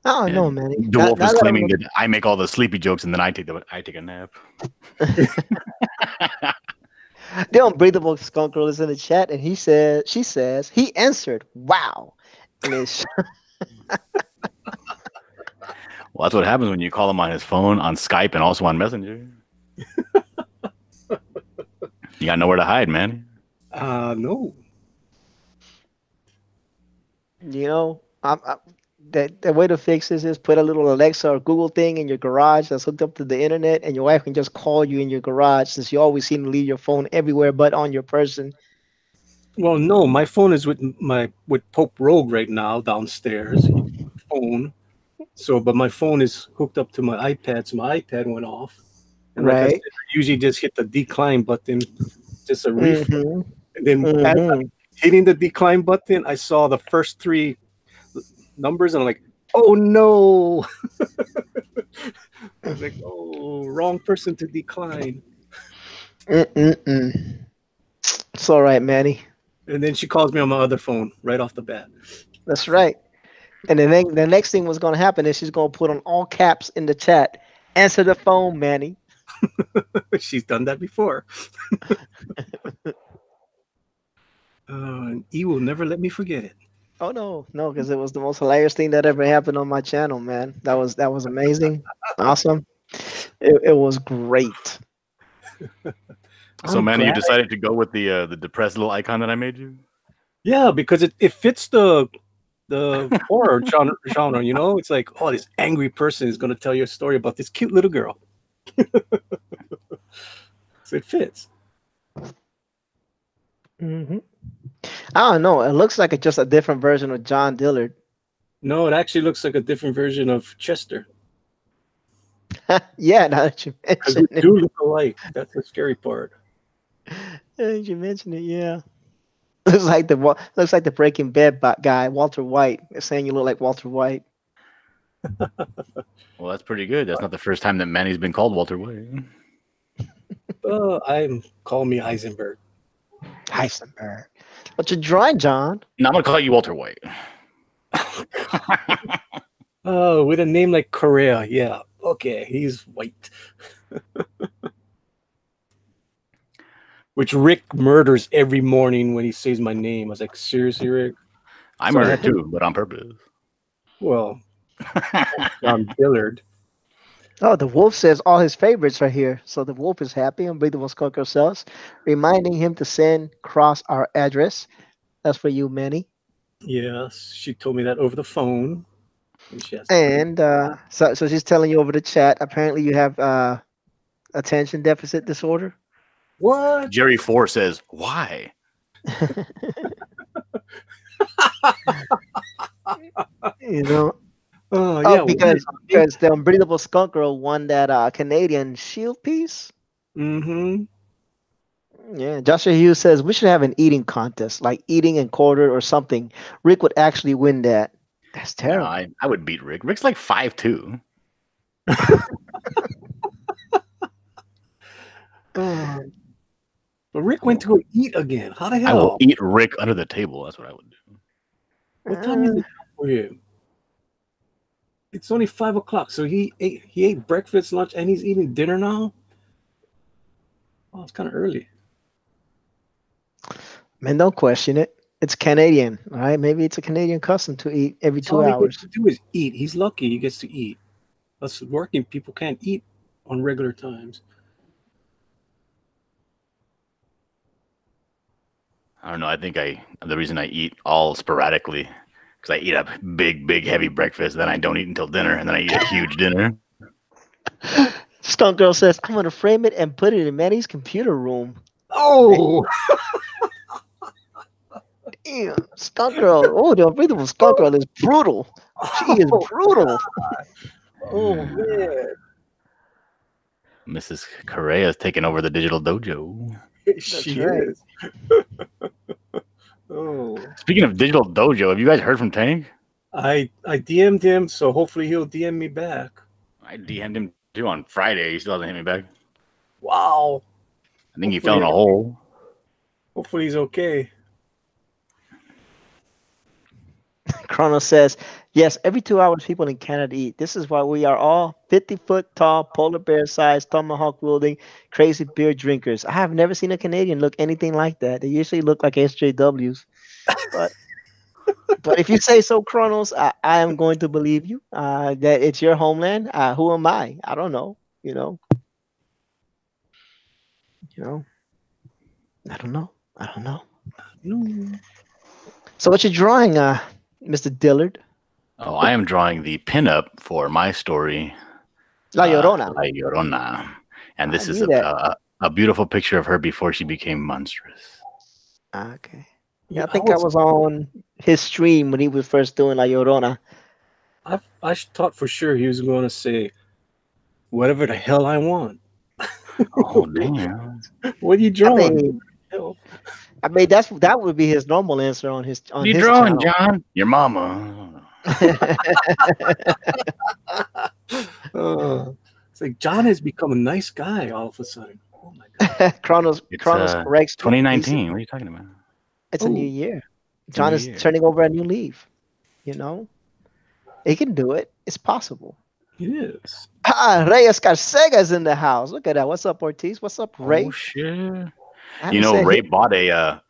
I don't Yeah. know, man. The wolf is claiming that I make all the sleepy jokes and then I take a nap. The unbreathable skunk girl is in the chat, and she says, he answered, "Wow," and it's Well, that's what happens when you call him on his phone, on Skype, and also on Messenger. You got nowhere to hide, man. No. you know, the way to fix this is put a little Alexa or Google thing in your garage that's hooked up to the internet, and your wife can just call you in your garage since you always seem to leave your phone everywhere but on your person. Well, no, my phone is with Pope Rogue right now downstairs. Phone. So, but my phone is hooked up to my iPad, so my iPad went off. And like I said, Right. I usually just hit the decline button, just a refresh. Mm-hmm. And then as I'm hitting the decline button, I saw the first three numbers, and I'm like, oh no. I was like, oh, wrong person to decline. It's all right, Manny. And then she calls me on my other phone right off the bat. That's right. And then the next thing was going to happen is she's going to put on all caps in the chat, answer the phone, Manny. She's done that before. And E will never let me forget it. Oh no, because it was the most hilarious thing that ever happened on my channel, man. That was amazing, awesome. It was great. So, Manny, you decided to go with the depressed little icon that I made you? Yeah, because it fits the horror genre, you know? It's like, oh, this angry person is going to tell you a story about this cute little girl. So it fits. I don't know. It looks like it's just a different version of John Dillard. No, it actually looks like a different version of Chester. Yeah, now that you mention it. Do look alike. That's the scary part. You mentioned it, yeah. Looks like the Breaking Bad guy, Walter White. They're saying you look like Walter White. Well, that's pretty good. That's not the first time that Manny's been called Walter White. Call me Heisenberg. Heisenberg. But you're drawing, John. No, I'm gonna call you Walter White. Oh, with a name like Correa, yeah. Okay, he's white. Which Rick murders every morning when he says my name. I was like, seriously, Rick? I murder too, but on purpose. Well, John Dillard. Oh, the wolf says all his favorites are here. So the wolf is happy. Unbreathable Skunk ourselves, reminding him to send Cross our address. That's for you, Manny. Yes, she told me that over the phone. And so she's telling you over the chat. Apparently, you have attention deficit disorder. What? Jerry 4 says, why? You know. Yeah, because the Unbreathable Skunk Girl won that Canadian Shield piece. Mm-hmm. Yeah, Joshua Hughes says we should have an eating contest, like eating and quarter or something. Rick would actually win that. That's terrible. No, I would beat Rick. Rick's like 5'2". But Rick went to go eat again. How the hell? I will eat Rick under the table. That's what I would do. What time is it for him? It's only 5 o'clock. So he ate breakfast, lunch, and he's eating dinner now. Oh, it's kind of early. Man, don't question it. It's Canadian, all right? Maybe it's a Canadian custom to eat every 2 hours. All he gets to do is eat. He's lucky he gets to eat. Us working people can't eat on regular times. I don't know. I think the reason I eat all sporadically because I eat a big, heavy breakfast, then I don't eat until dinner, and then I eat a huge dinner. Skunk Girl says, I'm going to frame it and put it in Manny's computer room. Oh! Damn, Skunk Girl. Oh, the Unbreathable Skunk Girl is brutal. She is brutal. Oh, man. Mrs. Correa is taking over the digital dojo. She is. Oh. Speaking of digital dojo, have you guys heard from Tank? I DM'd him, so hopefully he'll DM me back. I DM'd him Dude, on Friday, he still hasn't hit me back. Wow. I think he fell in a hole. Hopefully he's okay. Chrono says, yes, every 2 hours people in Canada eat. This is why we are all 50-foot tall, polar bear sized, tomahawk wielding, crazy beer drinkers. I have never seen a Canadian look anything like that. They usually look like SJWs. But if you say so, Chronos, I am going to believe you. That it's your homeland. Who am I? I don't know. You know. I don't know. I don't know. No. So what you drawing, Mr. Dillard? Oh, I am drawing the pinup for my story, La Llorona. La Llorona. And I this is knew that. a beautiful picture of her before she became monstrous. Okay. Yeah, I think I was on his stream when he was first doing La Llorona. I thought for sure he was going to say, whatever the hell I want. Oh, damn. What are you drawing? I mean, that would be his normal answer on his What are you his drawing, channel. John? Your mama. It's like John has become a nice guy all of a sudden. Oh my god. Chronos It's corrects me. 2019. What are you talking about? It's a new year. a John new is year. turning over a new leaf. You know, he can do it. It's possible. It is. Reyes Carcega's in the house. Look at that. What's up, Ortiz? What's up, Ray? Oh, shit. I You know, haven't said Ray him. bought a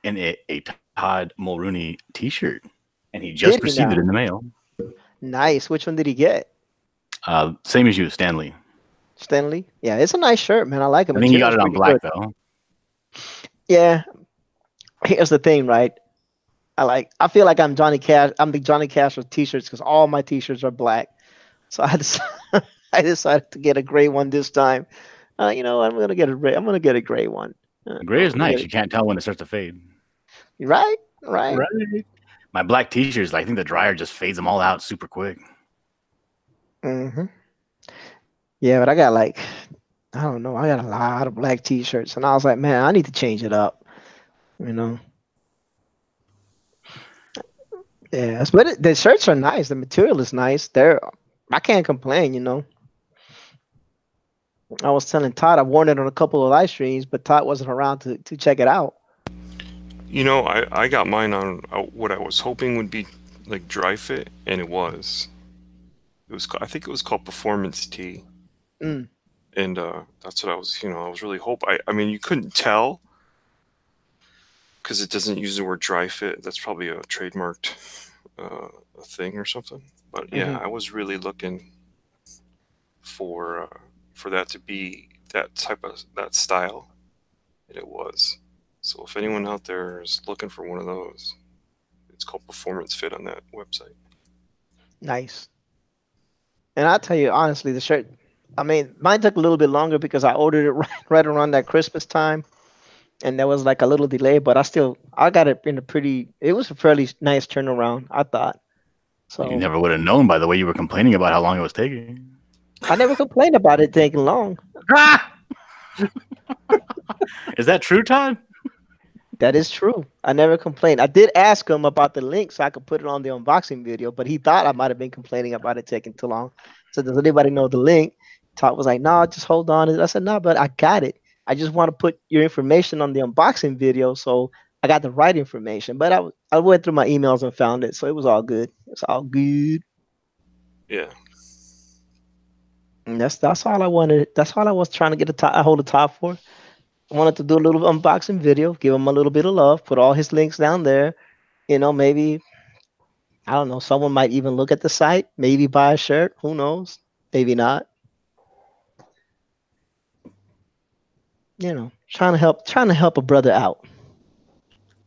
Todd Mulrooney t-shirt, and he just Did he received it now? in the mail. Nice. Which one did he get? Same as you, Stanley. Stanley? Yeah, it's a nice shirt, man. I like it. I think he got Material's it on pretty black, good. though. Yeah. Here's the thing, right? I feel like I'm Johnny Cash. I'm the Johnny Cash with t-shirts because all my t-shirts are black. So I decided to get a gray one this time. I'm gonna get a gray one. Gray is I'm gonna nice. get You can't tell when it starts to fade. Right. Right. My black t-shirts, I think the dryer just fades them all out super quick. Mm-hmm. Yeah, but I got I don't know. I got a lot of black t-shirts, and I was like, man, I need to change it up. Yeah, but the shirts are nice. The material is nice. I can't complain. I was telling Todd I worn it on a couple of live streams, but Todd wasn't around to check it out. You know, I got mine on what I was hoping would be like dry fit, and it was. I think it was called Performance Tee. Mm. And that's what I was, I was really hoping. I mean, you couldn't tell because it doesn't use the word dry fit. That's probably a trademarked thing or something. But yeah, I was really looking for that to be that style, and it was. So if anyone out there is looking for one of those, it's called Performance Fit on that website. Nice. And I'll tell you honestly, the shirt, I mean, mine took a little bit longer because I ordered it right around that Christmas time. And there was like a little delay, but I got it in it was a fairly nice turnaround, I thought. So You never would have known by the way you were complaining about how long it was taking. I never complained about it taking long. Is that true, Todd? That is true. I never complained. I did ask him about the link so I could put it on the unboxing video, but he thought I might have been complaining about it taking too long. So does anybody know the link? Todd was like, no, just hold on. I said, no, but I got it. I just want to put your information on the unboxing video so I got the right information. But I went through my emails and found it, so it was all good. It's all good. Yeah. And that's all I wanted. That's all I was trying to get a hold of Todd for. I wanted to do a little unboxing video, give him a little bit of love, put all his links down there. Maybe, I don't know, someone might even look at the site, maybe buy a shirt. Who knows? Maybe not. Trying to help a brother out.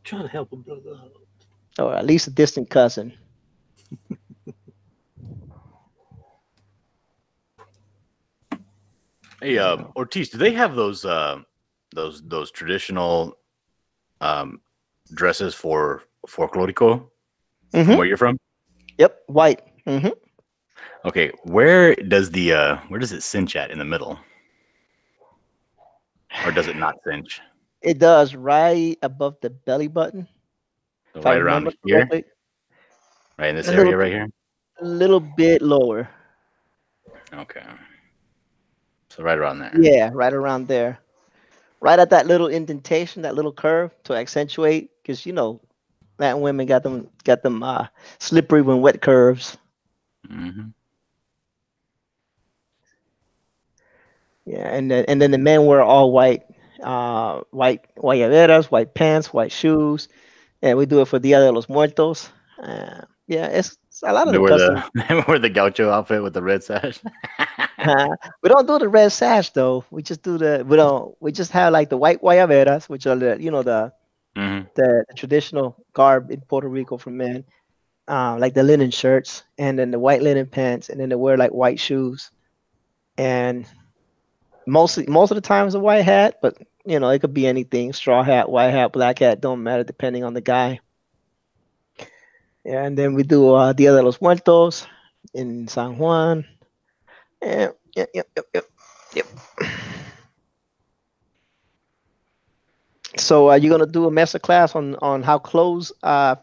Trying to help a brother out. Or at least a distant cousin. Hey, Ortiz, do they have those traditional dresses for folklorico from where you're from? Yep, white. Okay, where does it cinch at in the middle? Or does it not cinch? It does right above the belly button. So right around here? Correctly. Right in this area right here? A little bit lower. Okay. So right around there. Yeah, right around there. Right at that little indentation, that little curve to accentuate, because Latin women got them slippery when wet curves. Hmm. Yeah, and then the men wear all white, white guayaberas, white pants, white shoes, and we do it for Dia de los Muertos. Yeah, it's a lot of They the wear customs. the they wear the gaucho outfit with the red sash. We don't do the red sash though. We just have like the white guayaberas, which are the Hmm. the traditional garb in Puerto Rico for men, like the linen shirts, and then the white linen pants, and then they wear like white shoes, and most of the time it's a white hat, but it could be anything: straw hat, white hat, black hat, don't matter depending on the guy. Yeah, and then we do Dia de los Muertos in San Juan. Yeah, yep, yep, yep, yep, yep. So are you gonna do a master class on how clothes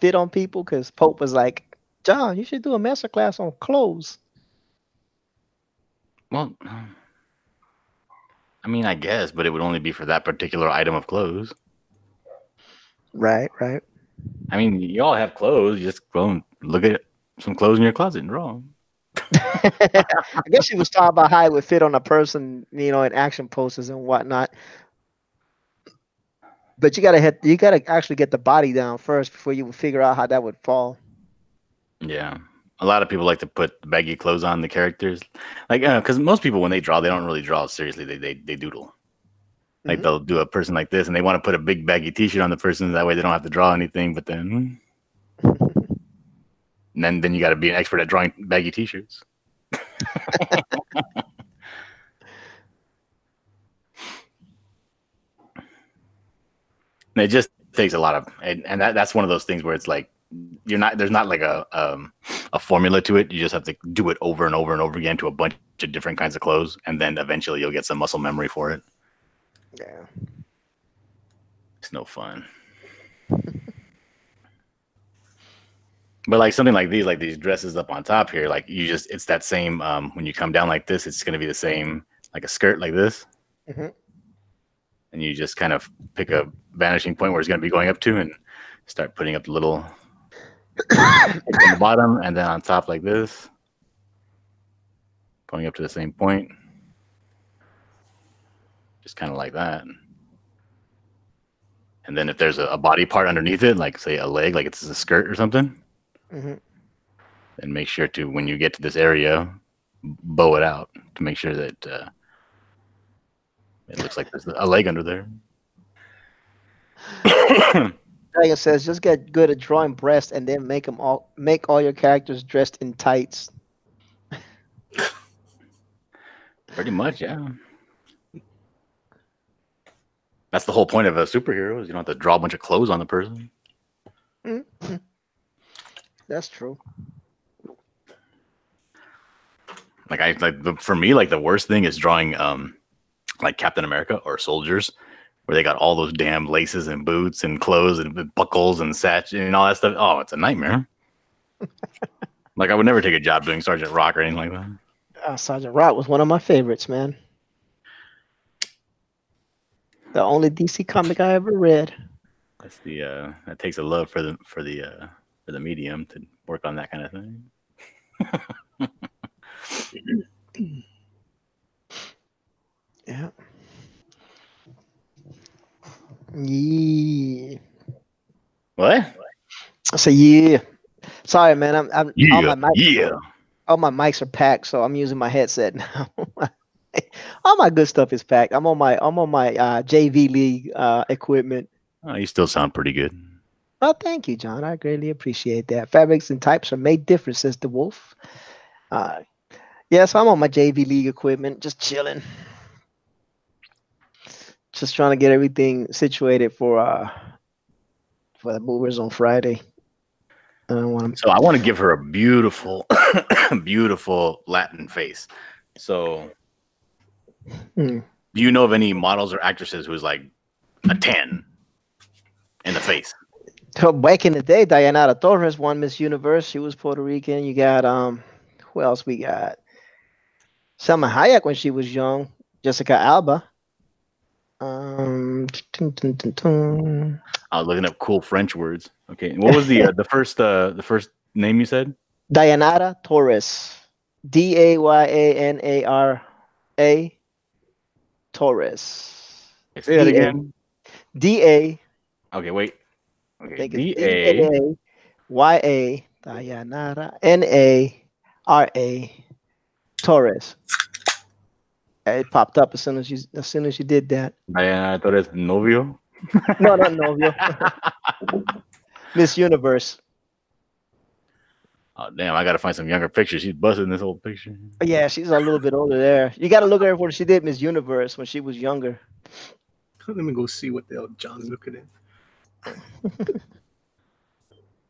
fit on people? Because Pope was like, John, you should do a master class on clothes. Well, I mean, I guess, but it would only be for that particular item of clothes. Right, right. I mean, you all have clothes. You just go and look at some clothes in your closet and draw 'em. I guess she was talking about how it would fit on a person, in action poses and whatnot. But you gotta actually get the body down first before you would figure out how that would fall. Yeah. A lot of people like to put baggy clothes on the characters, like because most people when they draw, they don't really draw seriously. They doodle. Like Hmm. they'll do a person like this, and they want to put a big baggy T-shirt on the person. That way, they don't have to draw anything. But then you got to be an expert at drawing baggy T-shirts. And it just takes a lot of, and that's one of those things where it's like there's not like a formula to it. You just have to do it over and over and over again to a bunch of different kinds of clothes, and then eventually you'll get some muscle memory for it. Yeah. It's no fun. But like something like these dresses up on top here, like it's that same. When you come down like this, it's gonna be the same, like a skirt like this, Hmm. and you just kind of pick a vanishing point where it's gonna be going up to, and start putting up the little on the bottom, and then on top like this, going up to the same point, just kind of like that. And then if there's a body part underneath it, like say a leg, like it's a skirt or something, Hmm. then make sure to, when you get to this area, bow it out to make sure that it looks like there's a leg under there. Dragon says, just get good at drawing breasts and then make all your characters dressed in tights. Pretty much, yeah. That's the whole point of a superhero, is you don't have to draw a bunch of clothes on the person. Mm-hmm. That's true. For me, like the worst thing is drawing like Captain America or soldiers, where they got all those damn laces and boots and clothes and buckles and satch and all that stuff. Oh, it's a nightmare. Like I would never take a job doing Sergeant Rock or anything like that. Sergeant Rock was one of my favorites, man. The only DC comic I ever read. That's that takes a love for the medium to work on that kind of thing. Yeah. Yeah. What? I say yeah. Sorry, man. I'm Yeah, yeah. all my mics are packed, so I'm using my headset now. All my good stuff is packed. I'm on my JV League equipment. Oh, you still sound pretty good. Oh, thank you, John. I greatly appreciate that. Fabrics and types are made different, says the wolf. Yeah, so I'm on my JV League equipment, just chilling. Just trying to get everything situated for the movers on Friday. So I want to give her a beautiful, beautiful Latin face. So, do you know of any models or actresses who's like a 10 in the face? So back in the day, Diana Torres won Miss Universe. She was Puerto Rican. You got who else we got? Selma Hayek when she was young. Jessica Alba. I was looking up cool French words. Okay, what was the first name you said? Dayanara Torres. Dayanara Torres. Okay, say that again. Da. Okay, wait. I Okay, think it's DA. Daya. Dayanara Nara Torres. It popped up as soon as you did that. Diana Torres novio. No, not novio. Miss Universe. Oh damn! I gotta find some younger pictures. She's busting this whole picture. Yeah, she's a little bit older there. You got to look at her when she did Miss Universe when she was younger. Let me go see what the hell John's looking at.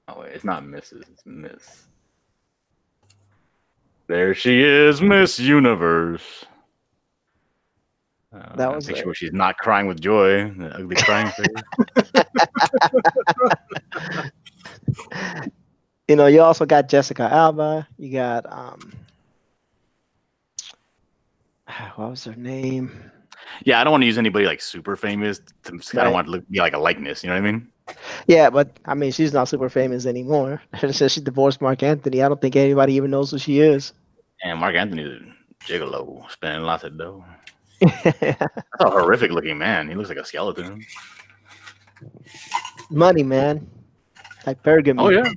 Oh wait, it's not Mrs. It's Miss. There she is, Miss Universe. That was a picture where she's not crying with joy. The ugly crying face. You know, you also got Jessica Alba. You got what was her name? Yeah, I don't want to use anybody like super famous. I don't want to be like a likeness. You know what I mean? Yeah, but I mean, she's not super famous anymore. Since she divorced Mark Anthony, I don't think anybody even knows who she is. And Mark Anthony's a gigolo, spending lots of dough. That's a horrific looking man. He looks like a skeleton. Money, man. Like Pergamon. Oh yeah.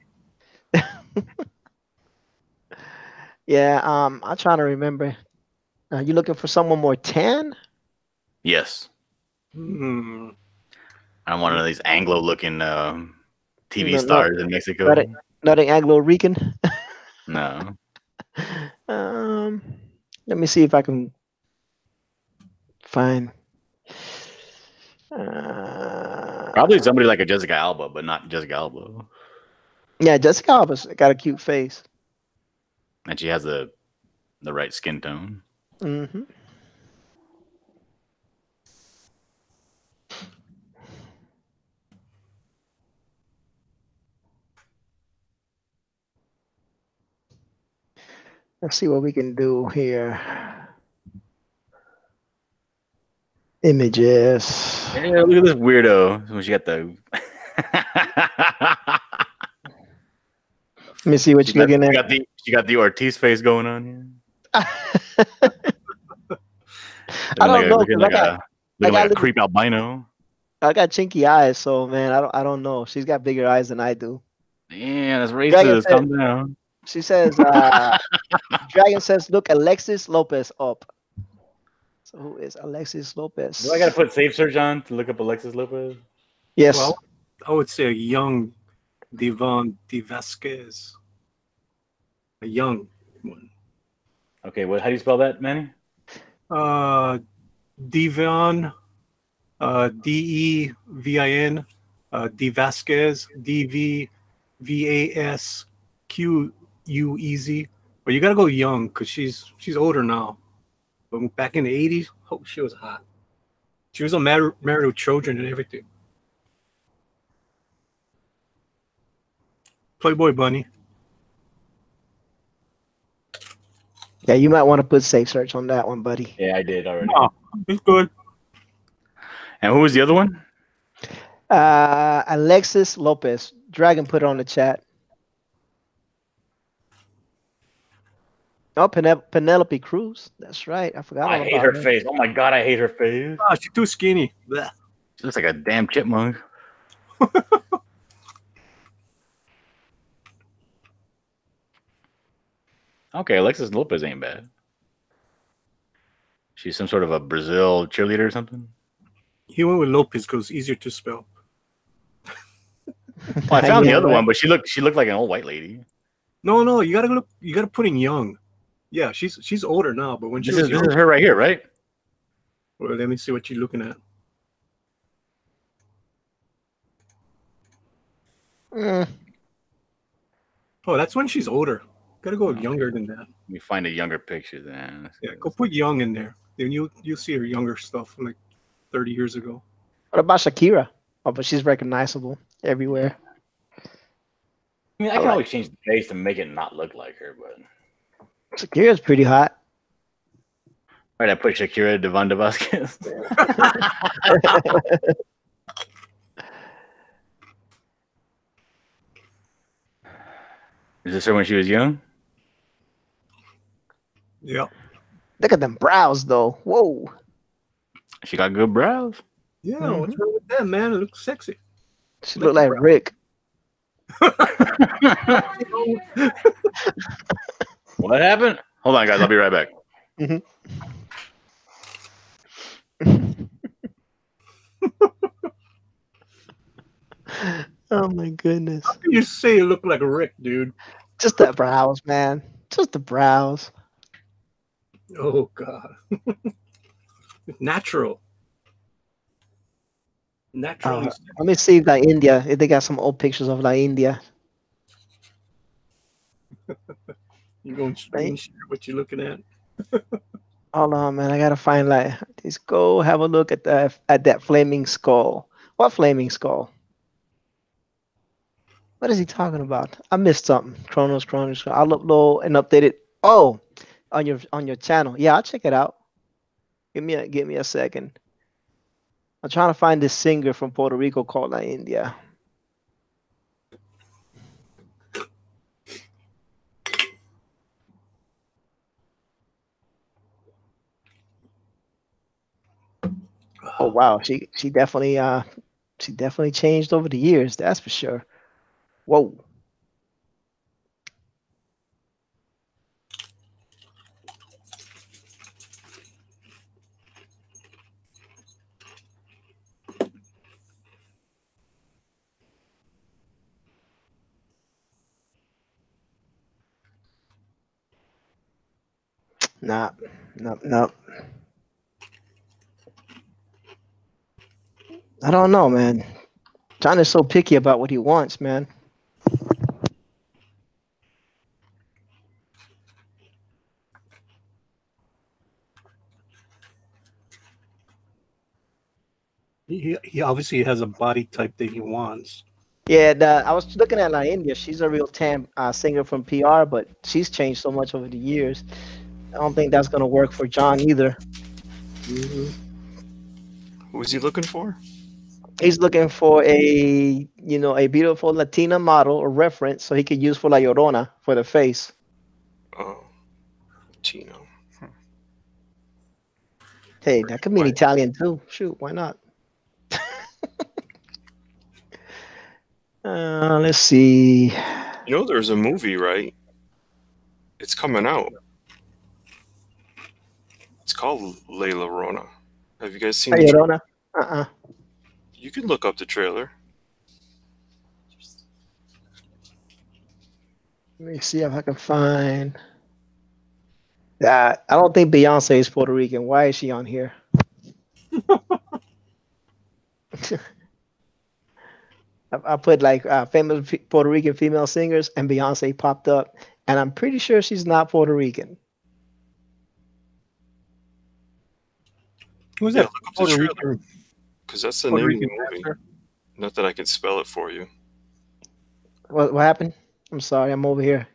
Yeah, I'm trying to remember. You looking for someone more tan? Yes. Hmm. I'm one of these Anglo-looking TV stars in Mexico. Not an Anglo-Rican? No. Let me see if I can find. Probably somebody like a Jessica Alba, but not Jessica Alba. Yeah, Jessica Alba's got a cute face. And she has the right skin tone. Mm-hmm. Let's see what we can do here. Images. Yeah, look at this weirdo. When she got the. Let me see what you're looking at. She got the Ortiz face going on here. I don't know. Looking like a creep albino. I got chinky eyes, so man, I don't know. She's got bigger eyes than I do. Yeah, that's racist. Calm down. She says, Dragon says, look Alexis Lopez up. So who is Alexis Lopez? Do I gotta put safe search on to look up Alexis Lopez? Yes. Well, I would say a young Devon De Vasquez. A young one. Okay, how do you spell that, Manny? Devon, Devin, De Vasquez, DVVASQUEZ. But you gotta go young because she's older now. But back in the 80s, oh, she was hot. She was on Married with Children and everything. Playboy Bunny. Yeah, you might want to put safe search on that one, buddy. Yeah, I did already. Oh, it's good. And who was the other one? Alexis Lopez. Dragon put it on the chat. Oh, Penelope Cruz. That's right. I forgot. I hate her face. Oh my god, I hate her face. Oh, she's too skinny. Blech. She looks like a damn chipmunk. Okay, Alexis Lopez ain't bad. She's some sort of a Brazil cheerleader or something. He went with Lopez because it's easier to spell. Well, I found the other one, but she looked like an old white lady. No, you gotta put in young. Yeah, she's older now, but when she was young, this is her right here, right? Well, let me see what you're looking at. Oh, that's when she's older. Gotta go younger than that. Let me find a younger picture then. Yeah, go put young in there. Then you'll see her younger stuff from like 30 years ago. What about Shakira? Oh, but she's recognizable everywhere. I mean, I can always change the face to make it not look like her, but Shakira's pretty hot. Right, I put Shakira Devonta Vasquez. Is this her when she was young? Yeah. Look at them brows, though. Whoa. She got good brows. Yeah, what's wrong with that, man? It looks sexy. She look like Rick. What happened? Hold on, guys. I'll be right back. Oh my goodness. How can you say you look like Rick, dude? Just the brows, man. Just the brows. Oh God. Natural. Naturally. Let me see La India. If they got some old pictures of La India. You going to screen share what you're looking at? Hold on, man. I gotta find just go have a look at that flaming skull. What flaming skull? What is he talking about? I missed something. Chronos. I'll upload and update it. Oh, on your channel. Yeah, I'll check it out. Give me a second. I'm trying to find this singer from Puerto Rico called La India. Oh wow, she definitely changed over the years. That's for sure. Whoa. Nah, no. I don't know, man. John is so picky about what he wants, man. He obviously has a body type that he wants. Yeah, I was looking at La India. She's a real tan singer from PR, but she's changed so much over the years. I don't think that's gonna work for John either. Who is he looking for? He's looking for a beautiful Latina model or reference so he could use for La Llorona for the face. Oh, Tino. Hey, that could mean Italian too. Shoot, why not? Let's see. You know, there's a movie, right? It's coming out. It's called Layla Rona. Have you guys seen La the Llorona? You can look up the trailer. Let me see if I can find that. I don't think Beyonce is Puerto Rican. Why is she on here? I put like famous Puerto Rican female singers, and Beyonce popped up, and I'm pretty sure she's not Puerto Rican. Who's Yeah, that? look up the trailer. Because that's the name of the movie. Not that I can spell it for you. What happened? I'm sorry, I'm over here.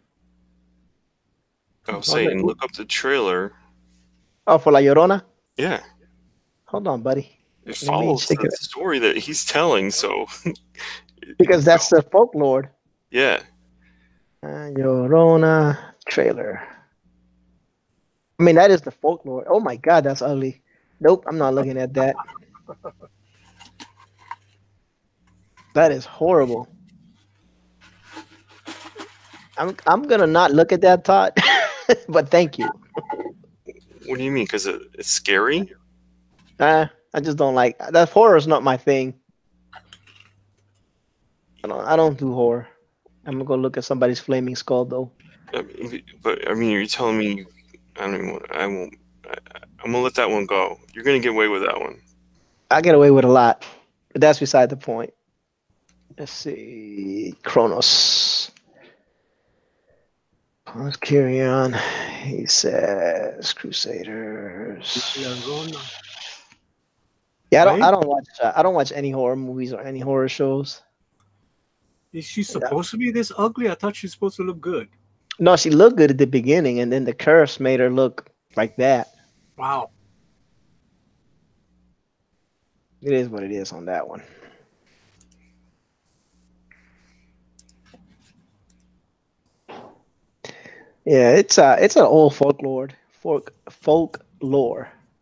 I was saying, look up the trailer. Oh, for La Llorona? Yeah. Hold on, buddy. It follows the story that he's telling, so. Because that's the folklore. Yeah. Llorona trailer. I mean, that is the folklore. Oh my God, that's ugly. Nope, I'm not looking at that. That is horrible. I'm gonna not look at that, Todd. But thank you. What do you mean? Because it's scary? I just don't like that. Horror is not my thing. I don't do horror. I'm gonna go look at somebody's flaming skull though. But I mean, you're telling me I won't. I'm gonna let that one go. You're gonna get away with that one. I get away with a lot, but that's beside the point. Let's see, Kronos. Let's carry on. He says Crusaders. Yeah, I don't watch any horror movies or any horror shows. Is she supposed to be this ugly? I thought she was supposed to look good. No, she looked good at the beginning, and then the curse made her look like that. Wow. It is what it is on that one. Yeah, it's an old folklore.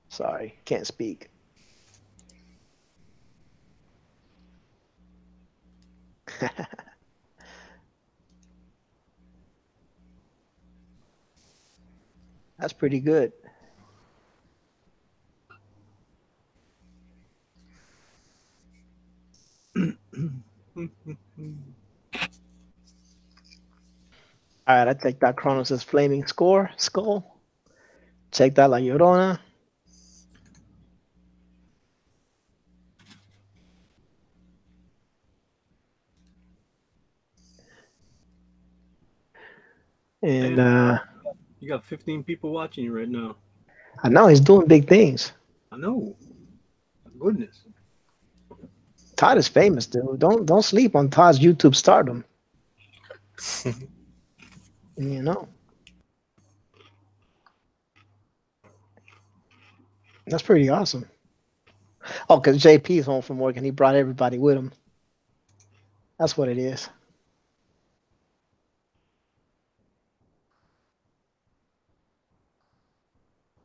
Sorry, can't speak. That's pretty good. All right, I think that Kronos' flaming skull. Check that La Llorona. And You got 15 people watching you right now. I know he's doing big things. I know. Goodness. Todd is famous, dude. Don't sleep on Todd's YouTube stardom. You know. That's pretty awesome. Oh, because JP's home from work and he brought everybody with him. That's what it is.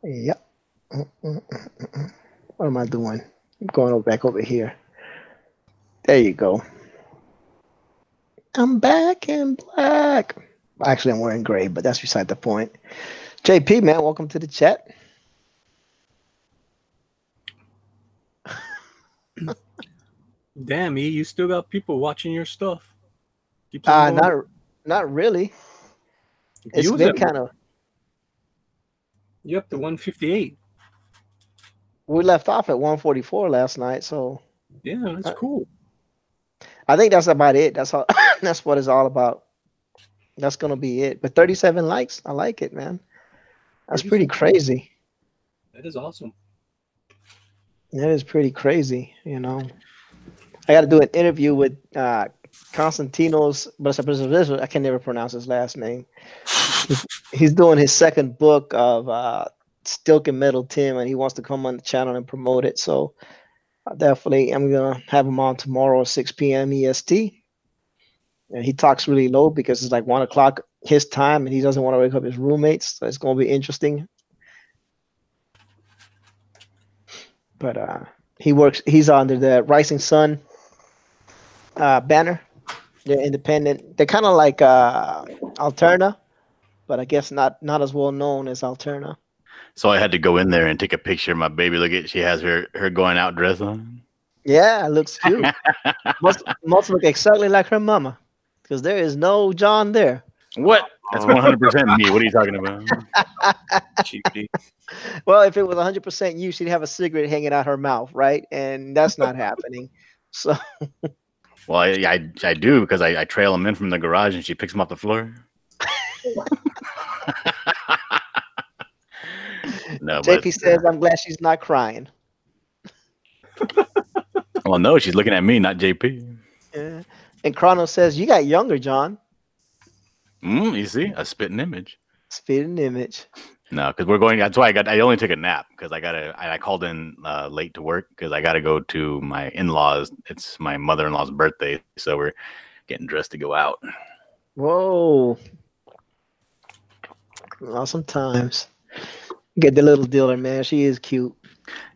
Yep. What am I doing? I'm going back over here. There you go. I'm back in black. Actually, I'm wearing gray, but that's beside the point. JP, man, welcome to the chat. Damn, E, you still got people watching your stuff. Keeps on going. Not really. It's You was been at- kind of. You up to 158. We left off at 144 last night, so Yeah, that's cool. I think that's about it. That's all. That's what it's all about. That's gonna be it. But 37 likes, I like it, man. That's pretty crazy. That is awesome. That is pretty crazy. You know, I got to do an interview with Constantinos. I can never pronounce his last name. He's doing his second book of Stilk and Metal Tim, and he wants to come on the channel and promote it. So definitely, I'm gonna have him on tomorrow at 6 p.m. EST. And he talks really low because it's like 1 o'clock his time, and he doesn't want to wake up his roommates. So it's gonna be interesting. But he's under the Rising Sun banner. They're independent. They're kind of like Alterna, but I guess not as well known as Alterna. So I had to go in there and take a picture of my baby. Look at, she has her going out dress on. Yeah, it looks cute. must look exactly like her mama, because there is no John there. What? That's 100% me. What are you talking about? Cutie. Well, if it was 100% you, she'd have a cigarette hanging out her mouth, right? And that's not happening. So. Well, I do, because I trail them in from the garage and she picks them off the floor. No, JP says, I'm glad she's not crying. Well, no, she's looking at me, not JP. Yeah. And Chrono says, you got younger, John. You see, a spitting image. Spitting image. No, because we're going. That's why I only took a nap, because I called in late to work because I gotta go to my in-laws. It's my mother-in-law's birthday, so we're getting dressed to go out. Whoa. Awesome times. Get the little dealer, man. She is cute.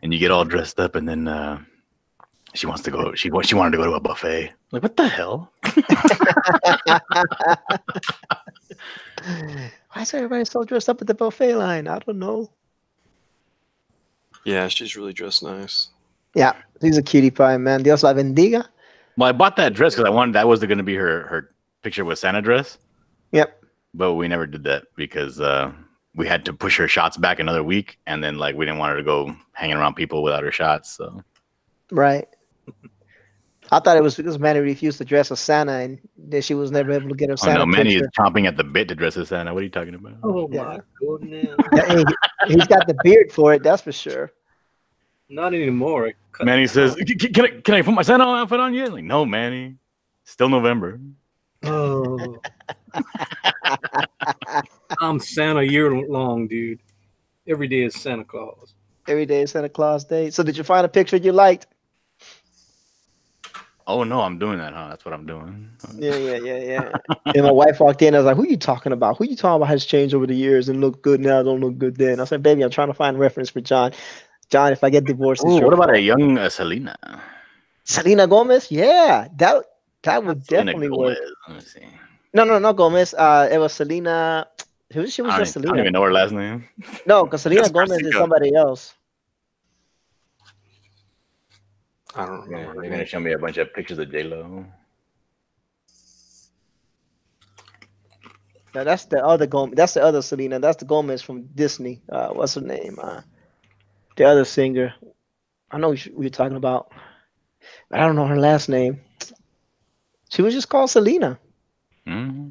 And you get all dressed up, and then she wants to go. She wanted to go to a buffet. I'm like, what the hell? Why is everybody so dressed up at the buffet line? I don't know. Yeah, she's really dressed nice. Yeah, she's a cutie pie, man. Dios la bendiga. Well, I bought that dress because I wanted that was going to be her picture with Santa dress. Yep. But we never did that because we had to push her shots back another week, and then we didn't want her to go hanging around people without her shots. So. Right. I thought it was because Manny refused to dress as Santa, and that she was never able to get her Santa. No, Manny picture. is chomping at the bit to dress as Santa. What are you talking about? Oh my goodness! He's got the beard for it, that's for sure. Not anymore. Manny says, "Can I put my Santa outfit on yet?" Like, no, Manny. Still November. Oh. I'm Santa year long, dude. Every day is Santa Claus. Every day is Santa Claus Day. So did you find a picture you liked? Oh no, I'm doing that, huh? That's what I'm doing. Yeah. And my wife walked in. I was like, "Who you talking about? Who you talking about has changed over the years and look good now? Don't look good then." I said, "Baby, I'm trying to find reference for John. John, if I get divorced, it's Oh, your what about a fault." young Selena? Selena Gomez, yeah, that Not would Selena definitely Gomez. work. Let me see. No, not Gomez. It was Selena. She was just I don't Selena. even know her last name. No, because Selena Gomez is Despacito. somebody else. I don't You're remember her gonna name. show me a bunch of pictures of J Lo. No, that's the other Gomez. That's the other Selena. That's the Gomez from Disney. What's her name? The other singer. I know we are talking about, but I don't know her last name. She was just called Selena. Mm-hmm.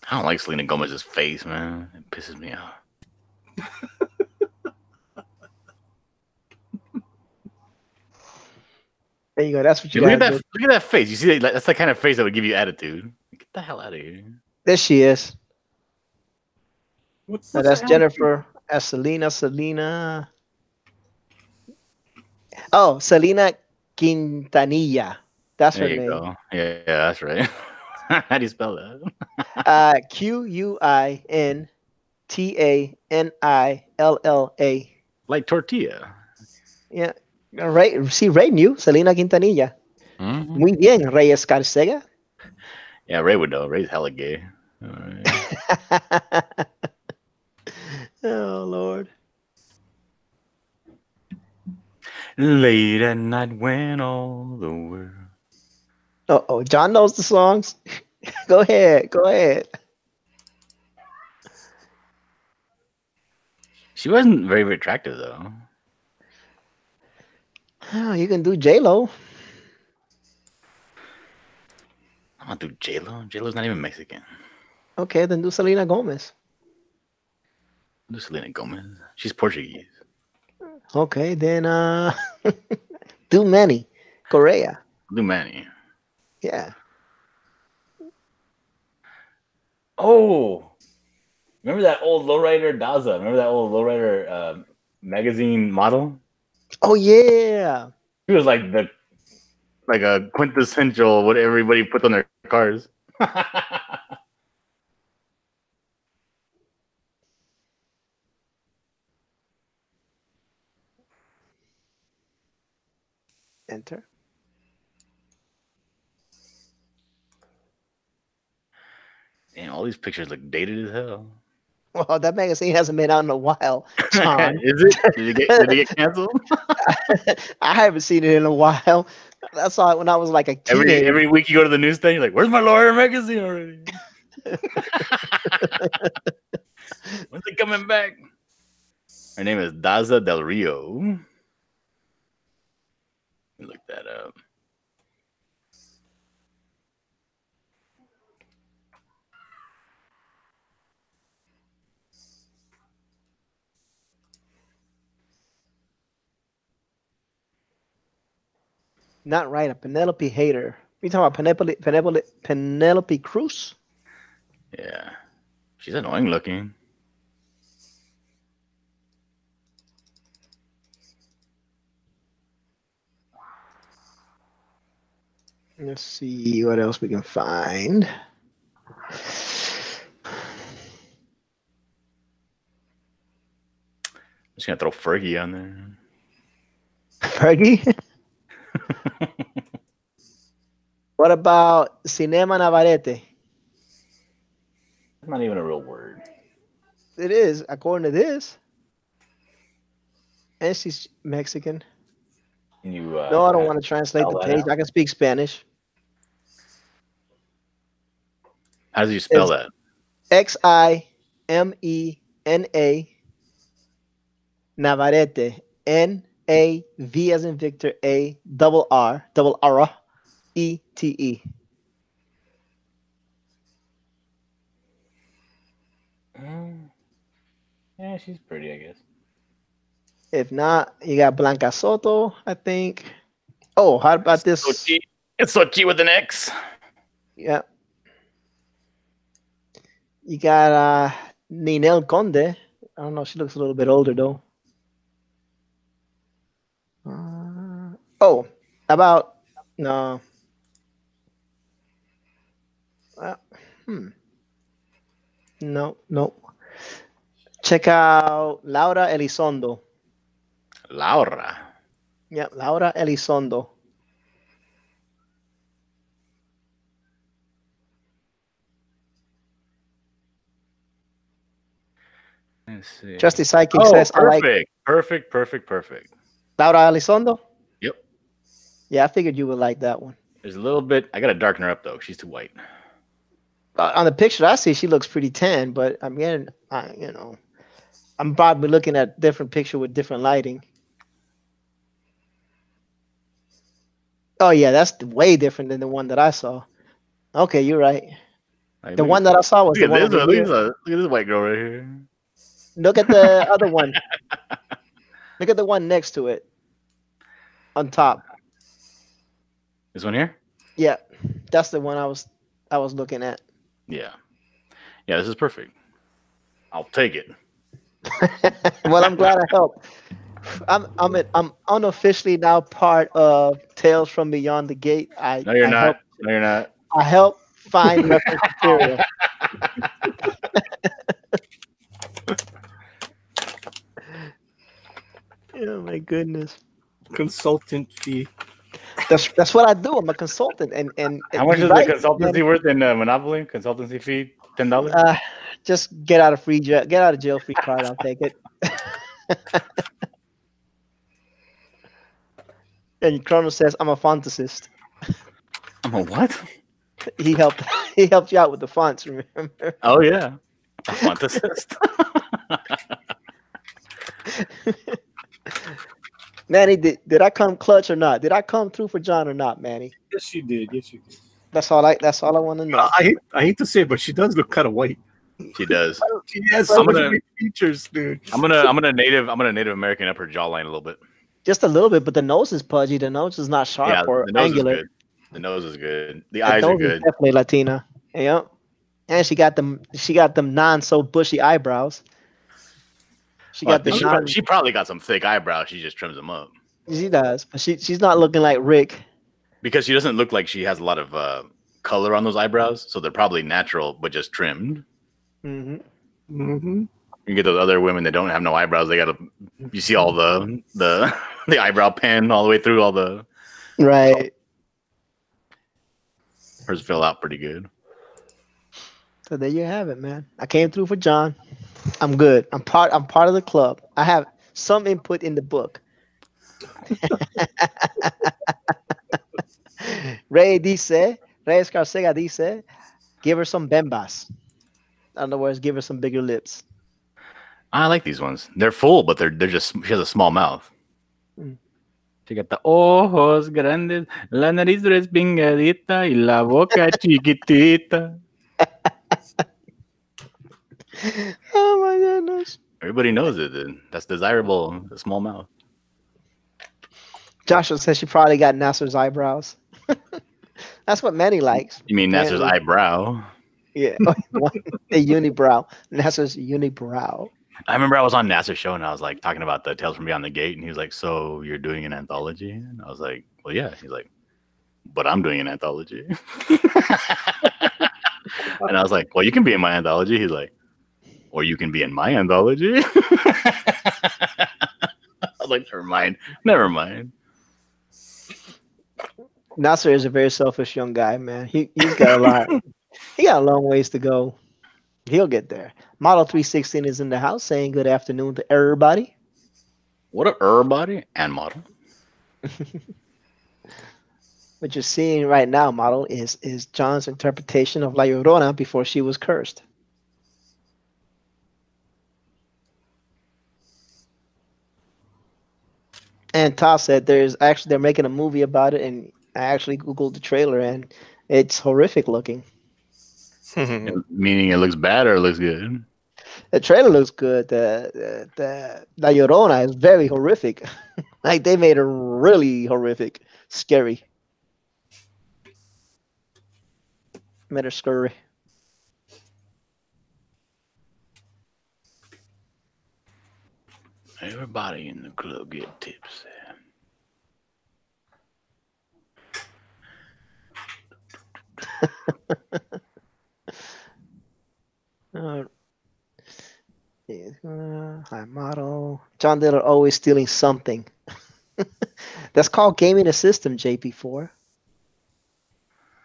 I don't like Selena Gomez's face, man. It pisses me off. There you go. That's what you Look at gotta that! do. Look at that face. You see, that? That's the kind of face that would give you attitude. Get the hell out of here. There she is. What's Now the that's attitude? Jennifer as Selena. Selena. Oh, Selena Quintanilla. That's There her you name. go. Yeah, that's right. How do you spell that? Quintanilla. Like tortilla. Yeah. Ray, see, Ray knew Selena Quintanilla. Mm-hmm. Muy bien, Rey Escarcega. Yeah, Ray would know. Ray's hella gay. All right. Oh, Lord. Late at night when all the world. Oh, John knows the songs. Go ahead. She wasn't very attractive though. Oh, you can do J-Lo. I'm not do J Lo. J Lo's not even Mexican. Okay, then do Selena Gomez. I'll do Selena Gomez. She's Portuguese. Okay, then do Manny Correa. I'll do Manny. Yeah. Oh, remember that old lowrider Daza? Remember that old lowrider magazine model? Oh yeah. He was like a quintessential what everybody puts on their cars. Enter. And all these pictures look dated as hell. Well, that magazine hasn't been out in a while, John. Is it? Did it get canceled? I haven't seen it in a while. I saw it when I was like a teenager. Every week you go to the newsstand, you're like, "Where's my lawyer magazine already? When's it coming back?" Her name is Daza Del Rio. Let me look that up. Not right, a Penelope hater. You talking about Penelope Cruz? Yeah, she's annoying looking. Let's see what else we can find. I'm just gonna throw Fergie on there. Fergie? What about Cinema Navarrete? That's not even a real word. It is, according to this. And she's Mexican. Can you? No, I don't want to translate spell the that page. out? I can speak Spanish. How do you spell It's that? Ximena Navarrete. Navv as in Victor, A double R Ete. Yeah, she's pretty, I guess. If not, you got Blanca Soto, I think. Oh, how about this? Sochi. It's Sochi with an X. Yeah. You got Ninel Conde. I don't know. She looks a little bit older though. Oh, about no. Uh, hmm. No, no. Check out Laura Elizondo. Laura. Yeah, Laura Elizondo. Let's see. Trusty Psychic Oh, says, I like perfect. Laura Elizondo. Yep. Yeah, I figured you would like that one. There's a little bit. I gotta darken her up though. She's too white. On the picture I see, she looks pretty tan, but I mean, I'm probably looking at different picture with different lighting. Oh yeah, that's way different than the one that I saw. Okay, you're right. Like, The one that I saw was the look one at this. over here. Look at this white girl right here. Look at the other one. Look at the one next to it on top. This one here. Yeah, that's the one I was looking at. Yeah. Yeah. This is perfect. I'll take it. Well, I'm glad I helped. I'm unofficially now part of Tales from Beyond the Gate. No, you're not. No, you're not. I help find reference material. Oh my goodness. Consultant fee. That's what I do. I'm a consultant, and How much you're is the right, consultancy man. worth in Monopoly? Consultancy fee $10. Just get out of jail free card. I'll take it. And Chrono says I'm a fantasist. I'm a what? He helped he helped you out with the fonts, remember? Oh yeah, a fantasist. Manny, did I come clutch or not? Did I come through for John or not, Manny? Yes, you did. Yes, you did. That's all I want to know. I hate to say it, but she does look kind of white. She does. She has so I'm gonna- many features, dude. I'm gonna Native American up her jawline a little bit. Just a little bit, but the nose is pudgy. The nose is not sharp Yeah, or the nose angular. is good. The nose is good. The The eyes are nose is good. definitely Latina. Yep. And she got them non so bushy eyebrows. She got the non. She probably got some thick eyebrows. She just trims them up She does, but she's not looking like Rick. because she doesn't look like she has a lot of color on those eyebrows. So they're probably natural, but just trimmed. Mm-hmm. Mm-hmm. You get those other women that don't have no eyebrows. They gotta. You see all the the eyebrow pen all the way through all the. Right. Hers fill out pretty good. So there you have it, man. I came through for John. I'm good. I'm part of the club. I have some input in the book. Rey Escarcega dice, give her some bembas. In other words, give her some bigger lips. I like these ones. They're full, but they're just. She has a small mouth. Mm. She got the ojos grandes, la nariz respingadita y la boca chiquitita. Oh my goodness. Everybody knows it. Then. That's desirable. A small mouth. Joshua says she probably got Nasser's eyebrows. That's what Manny likes. You mean Nasser's Apparently. eyebrow? Yeah, a unibrow. Nasser's unibrow. I remember I was on Nasser's show and I was like talking about the Tales from Beyond the Gate, and he was like, "So you're doing an anthology?" And I was like, "Well, yeah." He's like, "But I'm doing an anthology." And I was like, "Well, you can be in my anthology." He's like, "Or you can be in my anthology." I was like, never mind. Nasser is a very selfish young guy, man. He's got a lot. He got a long ways to go. He'll get there. Model 316 is in the house saying good afternoon to everybody. What a everybody and model. What you're seeing right now, model, is John's interpretation of La Llorona before she was cursed. And Todd said they're making a movie about it, and I actually googled the trailer, and it's horrific looking. Meaning it looks bad or it looks good? The trailer looks good. The La Llorona is very horrific. Like they made her really horrific, scary. Made her scary. Everybody in the club get tipsy. Uh, high model. John Diller always stealing something. That's called gaming the system, JP4.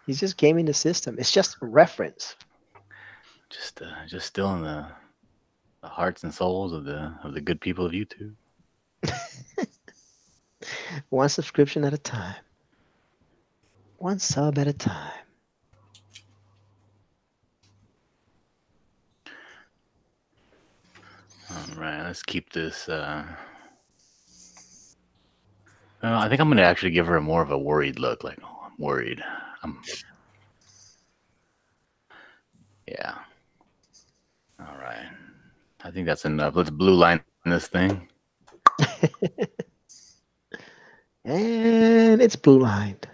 He's just gaming the system. It's just a reference. Just stealing the hearts and souls of the good people of YouTube. One subscription at a time. One sub at a time. All right, let's keep this. I think I'm gonna actually give her more of a worried look. Like, oh, I'm worried. Yeah. All right. I think that's enough. Let's blue line this thing. And it's blue lined.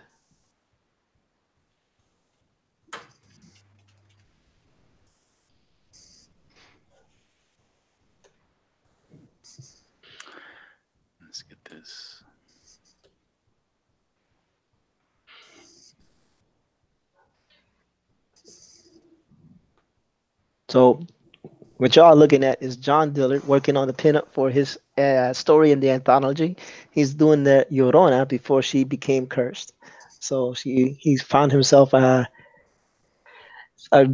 Let's get this. So what y'all are looking at is John Dillard working on the pinup for his story in the anthology. He's doing the Llorona before she became cursed. So he's found himself a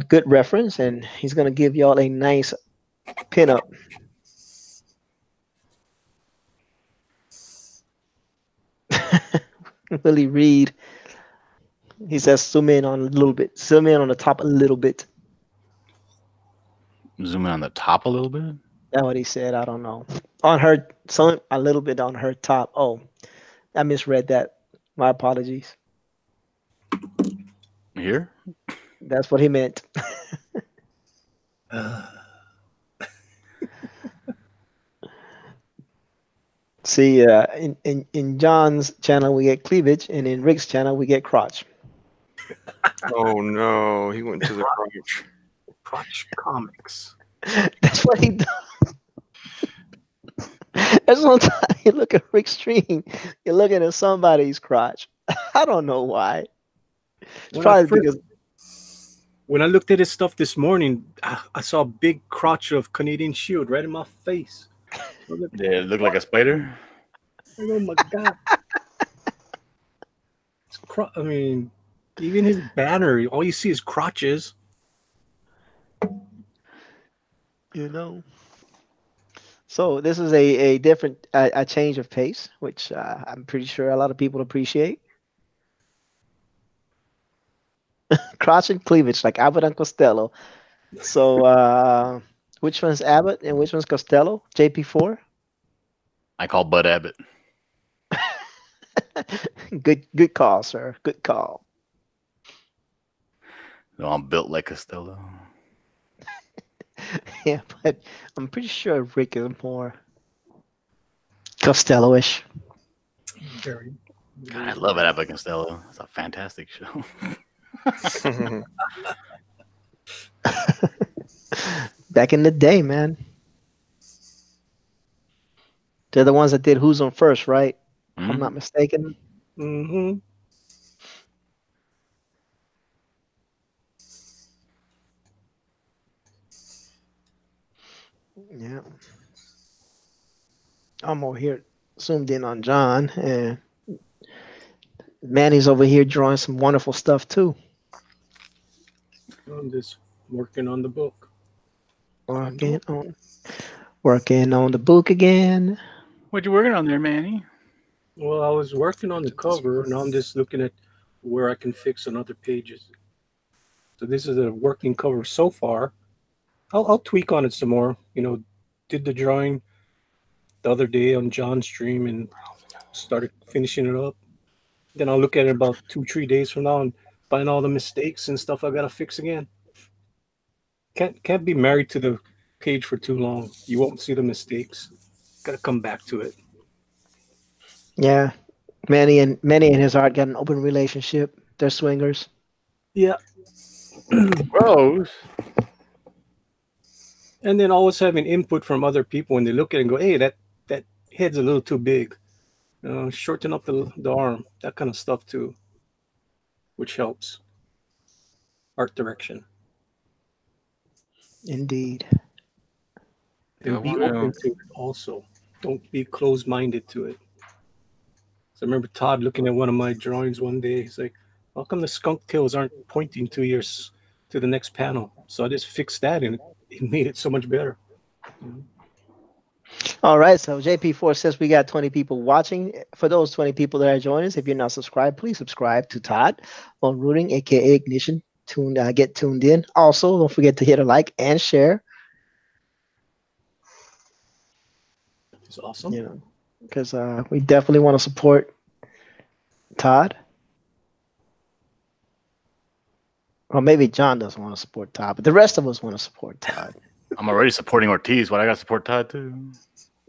good reference, and he's gonna give y'all a nice pinup. Willie Reed. He says zoom in on a little bit. Zoom in on the top a little bit. Zoom in on the top a little bit. That's what he said. I don't know. On her, some a little bit on her top. Oh, I misread that. My apologies. Here? That's what he meant. See, in John's channel we get cleavage, and in Rick's channel we get crotch. Oh no, he went to the crotch. Crotch comics. That's what he does. That's one time you look at Rick's stream, you're looking at somebody's crotch. I don't know why. It's probably because when I looked at his stuff this morning, I saw a big crotch of Canadian Shield right in my face. Yeah, it looked like a spider. Oh my god! I mean, even his banner, all you see is crotches. you know. So this is a different a change of pace, which I'm pretty sure a lot of people appreciate. Crotch and cleavage, like Abbott and Costello. So which one's Abbott and which one's Costello? JP4. I call Bud Abbott. Good call, sir. Good call. No, I'm built like Costello. Yeah, but I'm pretty sure Rick is more Costello-ish. Very. God, I love Abbott and Costello. It's a fantastic show. Back in the day, man. They're the ones that did Who's on First, right? If I'm not mistaken. Mm-hmm. Yeah. I'm over here zoomed in on John, and Manny's over here drawing some wonderful stuff too. I'm just working on the book. Working on the book again. What you working on there, Manny? Well, I was working on the cover. Now I'm just looking at where I can fix on other pages. So this is a working cover so far. I'll tweak on it some more. You know, did the drawing the other day on John's stream and started finishing it up. Then I'll look at it about 2-3 days from now and find all the mistakes and stuff I gotta fix again. Can't be married to the page for too long. You won't see the mistakes. Gotta come back to it. Yeah. Manny and his art got an open relationship. They're swingers. Yeah. Gross. And then always having input from other people when they look at it and go, hey, that head's a little too big. Shorten up the arm, that kind of stuff too, which helps. art direction. Indeed. And be open to it also. Don't be closed minded to it. So I remember Todd looking at one of my drawings one day. He's like, "How come the skunk tails aren't pointing to to the next panel?" So I just fixed that, and it made it so much better. All right, so JP4 says we got 20 people watching. For those 20 people that are joining us, if you're not subscribed, please subscribe to Todd on Rooting, aka Ignition. Get tuned in. Also, don't forget to hit a like and share. It's awesome. You know, because we definitely want to support Todd. Or maybe John doesn't want to support Todd, but the rest of us want to support Todd. I'm already supporting Ortiz. Why I gotta support Todd too?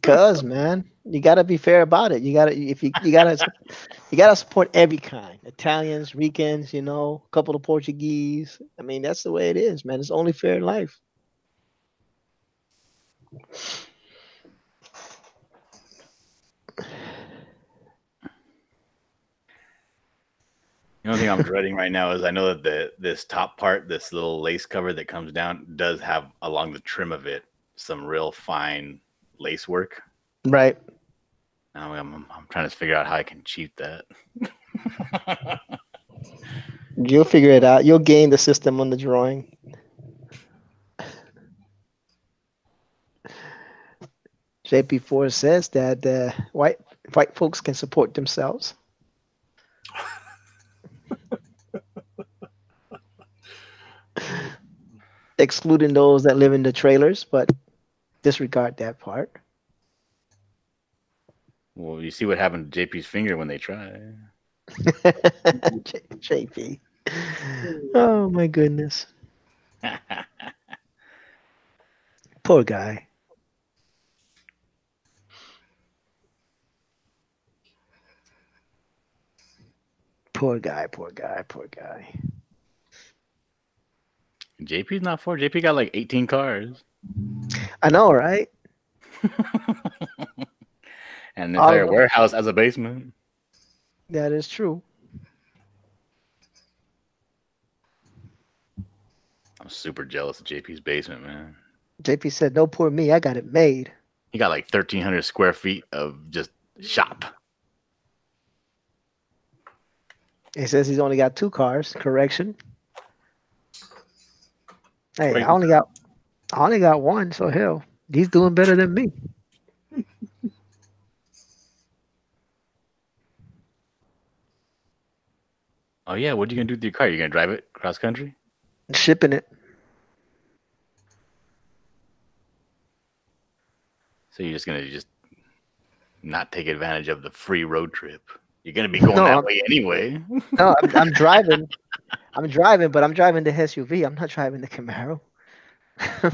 Cause man, you gotta be fair about it. You gotta support every kind. Italians, Ricans, a couple of Portuguese. I mean, that's the way it is, man. It's only fair in life. The only thing I'm dreading right now is I know that this top part, this little lace cover that comes down, does have along the trim of it some real fine lace work. Right. Now I'm trying to figure out how I can cheat that. You'll figure it out. You'll gain the system on the drawing. JP4 says that white folks can support themselves. Excluding those that live in the trailers, but disregard that part. Well, you see what happened to JP's finger when they try. JP. Oh my goodness. Poor guy. Poor guy. JP's not for. JP got like 18 cars. I know, right? And an entire warehouse as a basement. That is true. I'm super jealous of JP's basement, man. JP said, "No, poor me. I got it made." He got like 1,300 square feet of just shop. He says he's only got 2 cars. Correction. Hey, Right. I only got 1, so hell, he's doing better than me. Oh yeah, what are you gonna do with your car? You gonna drive it cross country? Shipping it. So you're just gonna not take advantage of the free road trip. You're gonna be going that way anyway. No, I'm driving. I'm driving, but I'm driving the SUV. I'm not driving the Camaro. I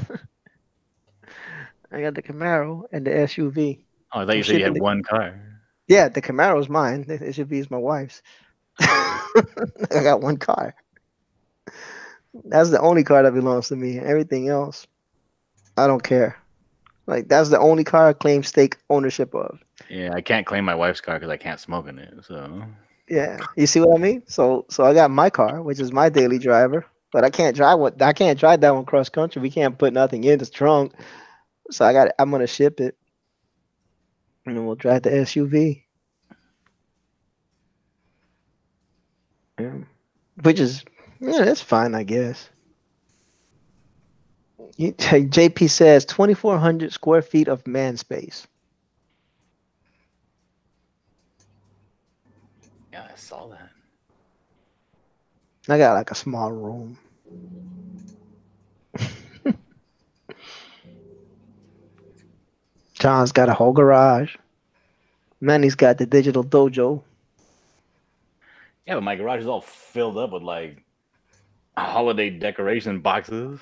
got the Camaro and the SUV. Oh, I thought you said you had one car. Yeah, the Camaro is mine. The SUV is my wife's. I got 1 car. That's the only car that belongs to me. Everything else, I don't care. Like, that's the only car I claim stake ownership of. Yeah, I can't claim my wife's car because I can't smoke in it. So yeah, you see what I mean? So I got my car, which is my daily driver, but I can't drive that one cross country. We can't put nothing in the trunk. So I'm gonna ship it, and then we'll drive the SUV. Yeah. Which is, that's fine, I guess. JP says 2,400 square feet of man space. yeah, I saw that. I got like a small room. John's got a whole garage. Manny's got the digital dojo. Yeah, but my garage is all filled up with like holiday decoration boxes.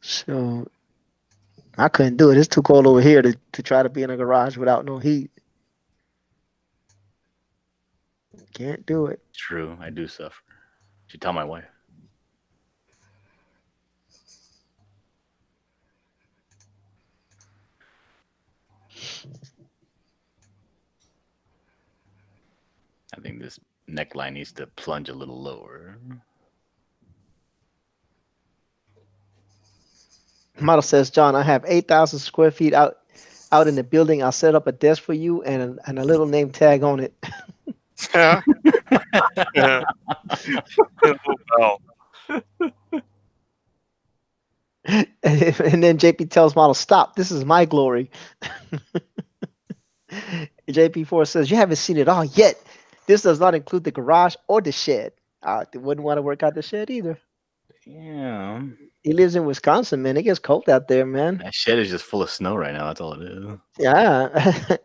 So I couldn't do it. It's too cold over here to try to be in a garage without no heat. Can't do it. True, I do suffer. Should tell my wife. I think this neckline needs to plunge a little lower. Model says, John, I have 8,000 square feet out in the building. I'll set up a desk for you and a little name tag on it. Yeah. Yeah. Little bell. And then JP tells model, stop. This is my glory. JP4 says, you haven't seen it all yet. This does not include the garage or the shed. They wouldn't want to work out the shed either. Yeah. He lives in Wisconsin, man. It gets cold out there, man. That shed is just full of snow right now. That's all it is. Yeah.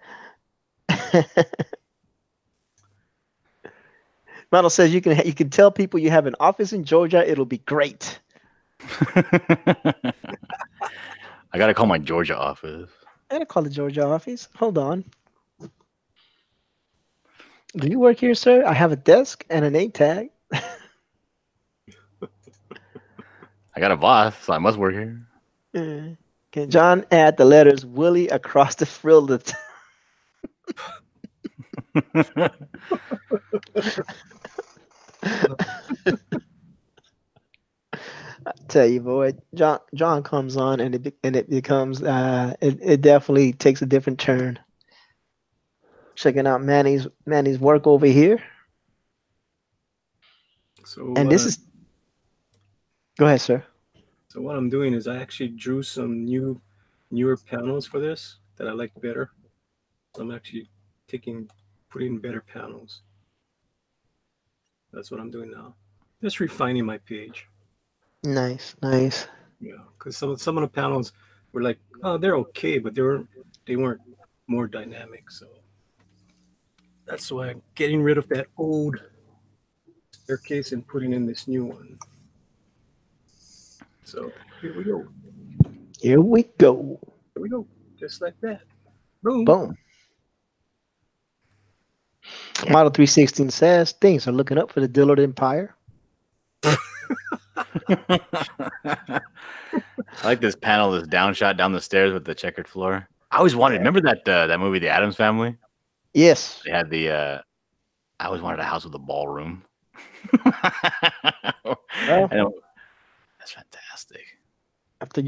Model says you can tell people you have an office in Georgia. It'll be great. I gotta call my Georgia office. I gotta call the Georgia office. Hold on. Do you work here, sir? I have a desk and a name tag. I got a boss, so I must work here. Can John add the letters Willie across the frill? I tell you, boy, John comes on and it becomes it definitely takes a different turn. Checking out Manny's work over here. So And this is go ahead, sir. So what I'm doing is I actually drew some newer panels for this that I like better. So I'm actually putting better panels. That's what I'm doing now. Just refining my page. Nice. Yeah, because some of the panels were like, oh, they're okay, but they weren't more dynamic. So that's why I'm getting rid of that old staircase and putting in this new one. So here we go. Here we go. Here we go. Just like that. Boom. Boom. Model 316 says things are looking up for the Dillard Empire. I like this panel, this down shot down the stairs with the checkered floor. I always wanted. Remember that movie, The Addams Family? Yes. They had the. I always wanted a house with a ballroom. Well, that's fantastic.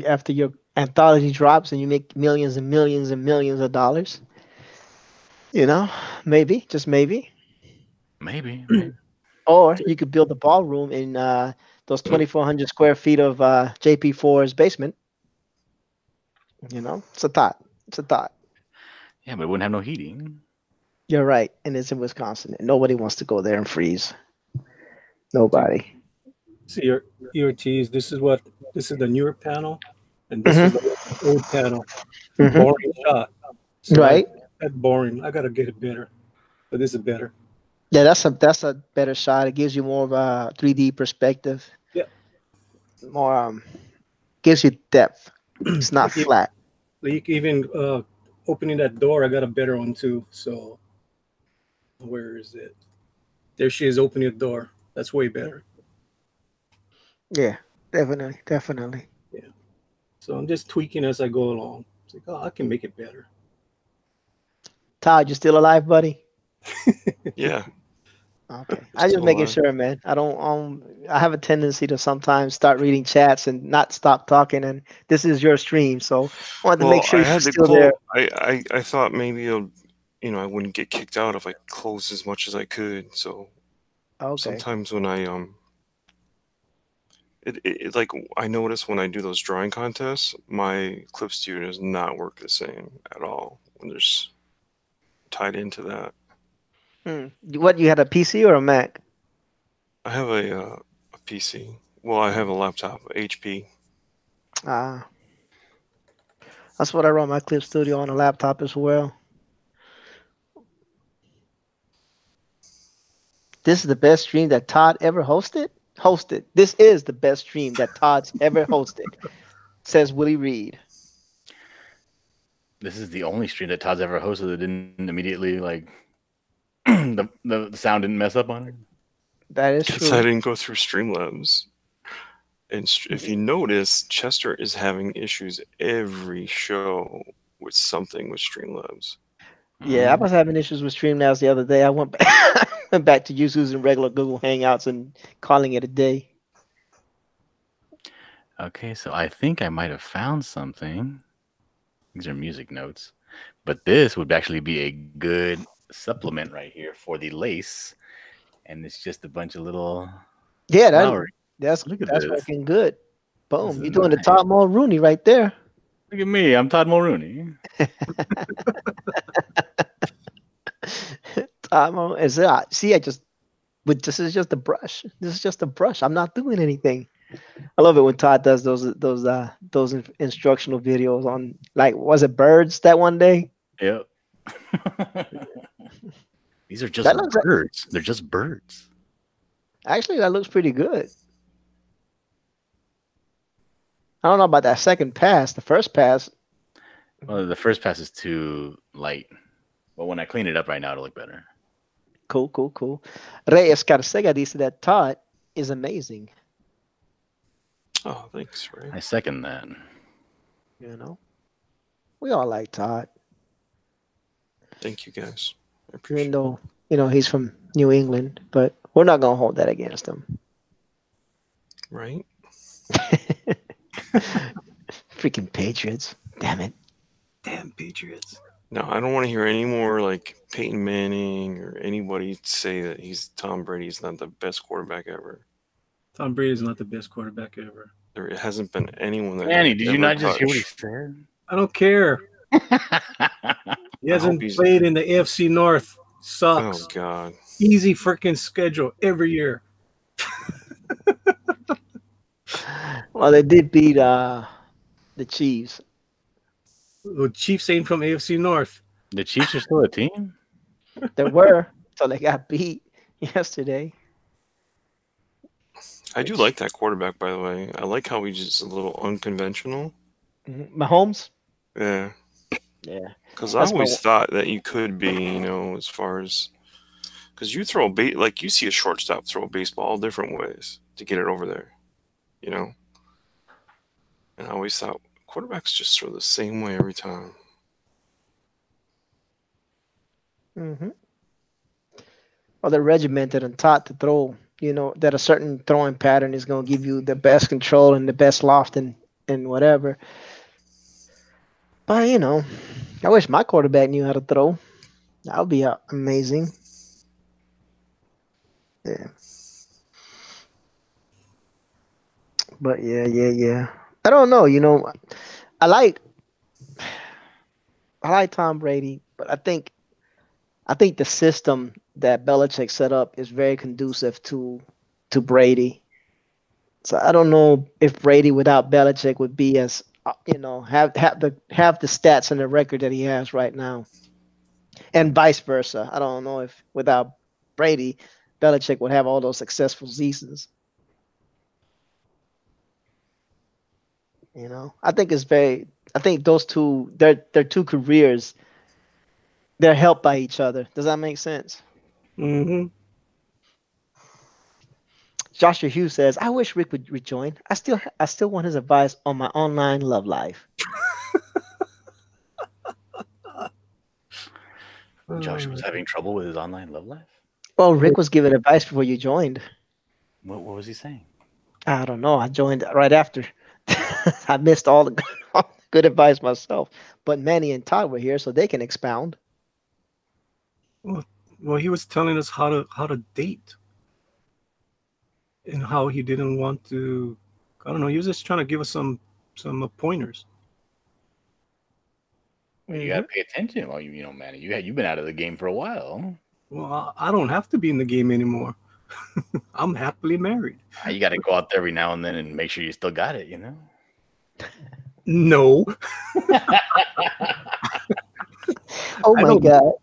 After your anthology drops and you make millions and millions and millions of dollars, maybe, just maybe. Maybe. Or you could build a ballroom in those 2,400 square feet of JP4's basement. It's a thought. Yeah, but it wouldn't have no heating. You're right, and it's in Wisconsin. And nobody wants to go there and freeze. Nobody. See your ERTs. This is the newer panel, and this is the old panel. Boring shot. So Right. That's boring. I gotta get it better, but this is better. Yeah, that's a better shot. It gives you more of a 3D perspective. Yeah. More gives you depth. It's not flat. Like even opening that door, I got a better one too. So where is it? There she is opening the door. That's way better. Yeah, definitely. Yeah. So I'm just tweaking as I go along. It's like, oh, I can make it better. Todd, you still alive, buddy? Yeah. Okay. I just making sure, man. I don't. I have a tendency to sometimes start reading chats and not stop talking. And this is your stream, so I wanted to make sure you're still there. I thought maybe I wouldn't get kicked out if I closed as much as I could. So sometimes when I it like I notice when I do those drawing contests, my Clip Studio does not work the same at all when there's tied into that. What, you had a PC or a Mac? I have a PC. Well, I have a laptop, HP. That's what I run my Clip Studio on a laptop as well. This is the best stream that Todd ever hosted. This is the best stream that Todd's ever hosted. Says Willie Reed. This is the only stream that Todd's ever hosted that didn't immediately the sound didn't mess up on it. That is true. Because I didn't go through Streamlabs. And if you notice, Chester is having issues every show with something with Streamlabs. Yeah, I was having issues with Streamlabs the other day. I went back, back to just using regular Google Hangouts and calling it a day. Okay, so I think I might have found something. These are music notes, but this would actually be a good supplement right here for the lace, and it's just a bunch of little Yeah, flower. that's Look at that's this. working good. This Boom, is you're doing the nice. Todd Mulrooney right there. Look at me. I'm Todd Mulrooney. Is see, but this is just a brush. This is just a brush. I'm not doing anything. I love it when Todd does those instructional videos on, like, was it birds that one day? Yep. These are just That looks birds. They're just birds. actually that looks pretty good. I don't know about that second pass. The first pass, Well, the first pass is too light, but when I clean it up right now, it'll look better. cool. Reyes Carcega dice that Todd is amazing. Oh, thanks, Ray. I second that. You know, we all like Todd, Thank you, guys. I even appreciate it. though he's from New England, but we're not gonna hold that against him. Right? Freaking Patriots! Damn it! Damn Patriots. No, I don't want to hear any more like Peyton Manning or anybody say that Tom Brady's not the best quarterback ever. Tom Brady is not the best quarterback ever. There hasn't been anyone that Manny, did you ever not just hear what he touched. said? I don't care. He hasn't he's- played in the AFC North. Oh Sucks. God. Easy freaking schedule every year. Well, they did beat the Chiefs. The Chiefs ain't from AFC North. The Chiefs are still a team? There were, so they got beat yesterday. I do like that quarterback, by the way. I like how he's just a little unconventional. Mahomes. Yeah. Yeah. Because I That's my always thought that you could be, as far as, because you throw like you see a shortstop throw a baseball all different ways to get it over there, And I always thought quarterbacks just throw the same way every time. Mm-hmm. Well, they're regimented and taught to throw. That a certain throwing pattern is going to give you the best control and the best loft and whatever. But I wish my quarterback knew how to throw. That would be amazing. Yeah. But yeah. I don't know. I like Tom Brady, but I think the system that Belichick set up is very conducive to Brady. So I don't know if Brady without Belichick would be as have the stats and the record that he has right now, and vice versa. I don't know if without Brady, Belichick would have all those successful seasons. I think those two, their two careers, they're helped by each other. Does that make sense? Mm-hmm. Joshua Hughes says, "I wish Rick would rejoin. I still want his advice on my online love life." Josh was having trouble with his online love life? Well, Rick was giving advice before you joined. What was he saying? I don't know. I joined right after. I missed all the good advice myself. But Manny and Todd were here, so they can expound. Well, he was telling us how to date, and how he didn't want to. I don't know. He was just trying to give us some pointers. Well, you gotta pay attention. Well, Manny, you've been out of the game for a while. Well, I don't have to be in the game anymore. I'm happily married. You got to go out there every now and then and make sure you still got it. No. Oh my God.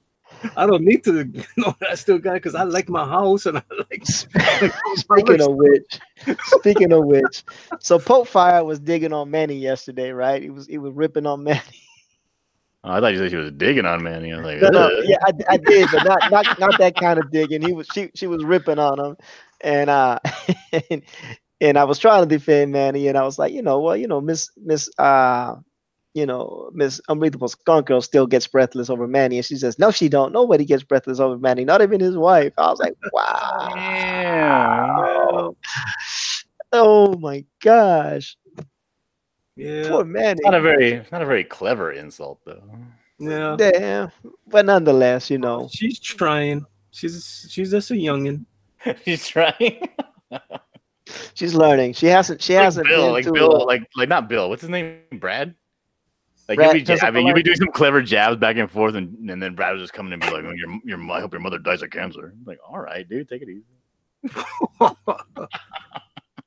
I don't need to know that I still got it because I like my house and I like. Speaking of which, so Pope Fire was digging on Manny yesterday, right? He was ripping on Manny. Oh, I thought you said she was digging on Manny. I was like, No, yeah, I did, but not that kind of digging. She was ripping on him, and and I was trying to defend Manny, and I was like, Miss Miss Unbreathable Skunk Girl still gets breathless over Manny, and she says, "No, she don't. Nobody gets breathless over Manny, not even his wife." I was like, Yeah. "Wow, oh my gosh, Yeah, poor Manny." It's not a very clever insult though. yeah. Damn, but nonetheless, She's trying. She's just a youngin. She's trying. she's learning. She hasn't. She hasn't Bill, been like to Bill, like not Bill. What's his name? Brad. Like Brad. you'll be doing some clever jabs back and forth, and then Brad will just come in and be like, I hope your mother dies of cancer." I'm like, all right, dude, take it easy.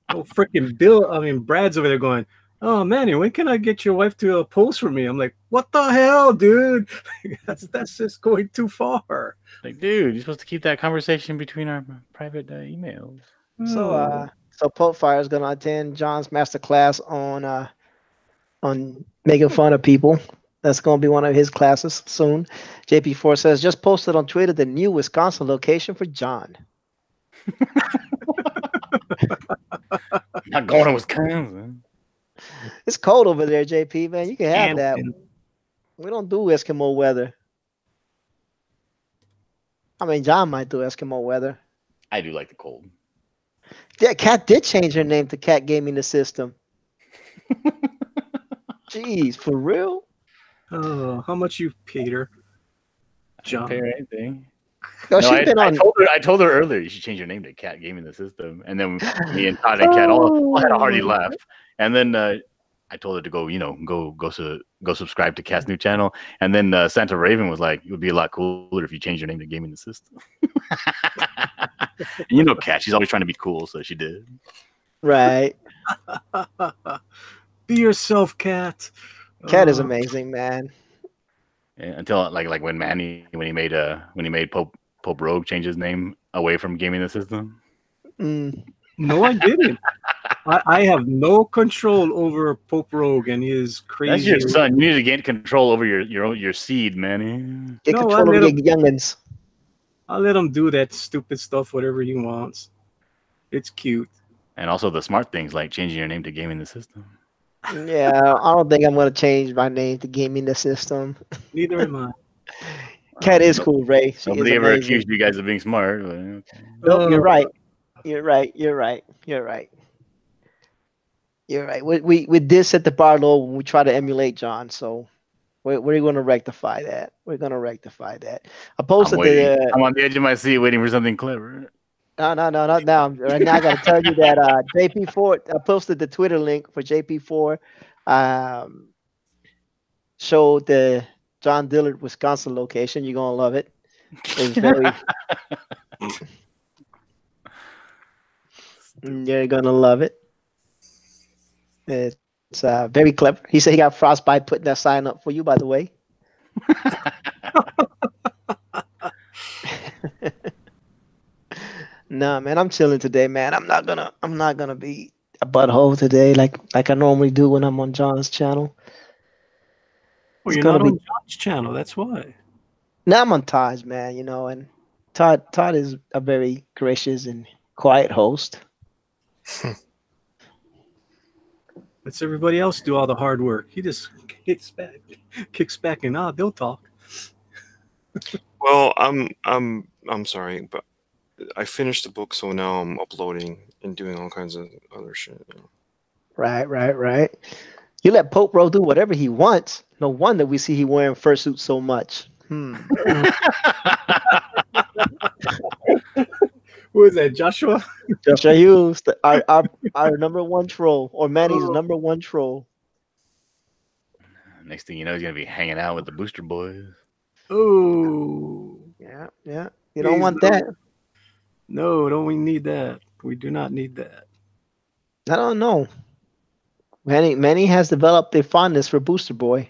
Oh, freaking Bill! I mean, Brad's over there going, "Oh, Manny, when can I get your wife to post for me?" I'm like, "What the hell, dude? That's just going too far." Like, dude, you're supposed to keep that conversation between our private emails. So Pope Fire is gonna attend John's master class on making fun of people. That's gonna be one of his classes soon. JP4 says just posted on Twitter the new Wisconsin location for John. Not going to Wisconsin. It's cold over there, JP, man. You can have that. Camping. We don't do Eskimo weather. I mean, John might do Eskimo weather. I do like the cold. Yeah, Cat did change her name to Cat Gaming the System. Jeez, for real? Oh, how much you paid her, I didn't John? pay her anything. No, No, she's been on. I told her earlier you should change your name to Cat Gaming the System, and then me and Todd and Cat all had a hearty laugh. And then I told her to go subscribe to Cat's new channel. And then Santa Raven was like, "It would be a lot cooler if you changed your name to Gaming the System." And Cat, she's always trying to be cool, so she did. Right. Be yourself, Cat. Cat is amazing, man. Yeah, until like when Manny when he made Pope Rogue change his name away from Gaming the System. No, I didn't. I have no control over Pope Rogue and his crazy. That's your son. You need to gain control over your seed, Manny. Get control over your youngins. I'll let him do that stupid stuff, whatever he wants. It's cute. And also the smart things like changing your name to Gaming the System. Yeah, I don't think I'm gonna change my name to Gaming the System. Neither am I. Cat is cool, Ray. Nobody ever accused you guys of being smart. But, okay. No, you're right. You're right. We did set the bar low when we try to emulate John, so we're going to rectify that. I posted I'm on the edge of my seat waiting for something clever. No, not now. Right now, I got to tell you that JP4. I posted the Twitter link for JP4. Showed the John Dillard, Wisconsin location. You're gonna love it. It's very. You're gonna love it. It's very clever. He said he got frostbite putting that sign up for you. By the way. Nah, man, I'm chilling today, man. I'm not gonna be a butthole today like I normally do when I'm on John's channel. Well, you're not on John's channel. That's why. Now I'm on Todd's, man. And Todd is a very gracious and quiet host. Lets everybody else do all the hard work. He just kicks back, and they'll talk. Well, I'm sorry, but I finished the book, so now I'm uploading and doing all kinds of other shit. Right. You let Pope Rogue do whatever he wants. No wonder we see he wearing fursuit so much. Who is that, Joshua? Joshua Hughes, our number one troll, or Manny's number one troll. Next thing you know, he's gonna be hanging out with the Booster Boys. Oh, yeah. You don't want that. No, don't we need that? We do not need that. I don't know. Manny has developed a fondness for Booster Boy.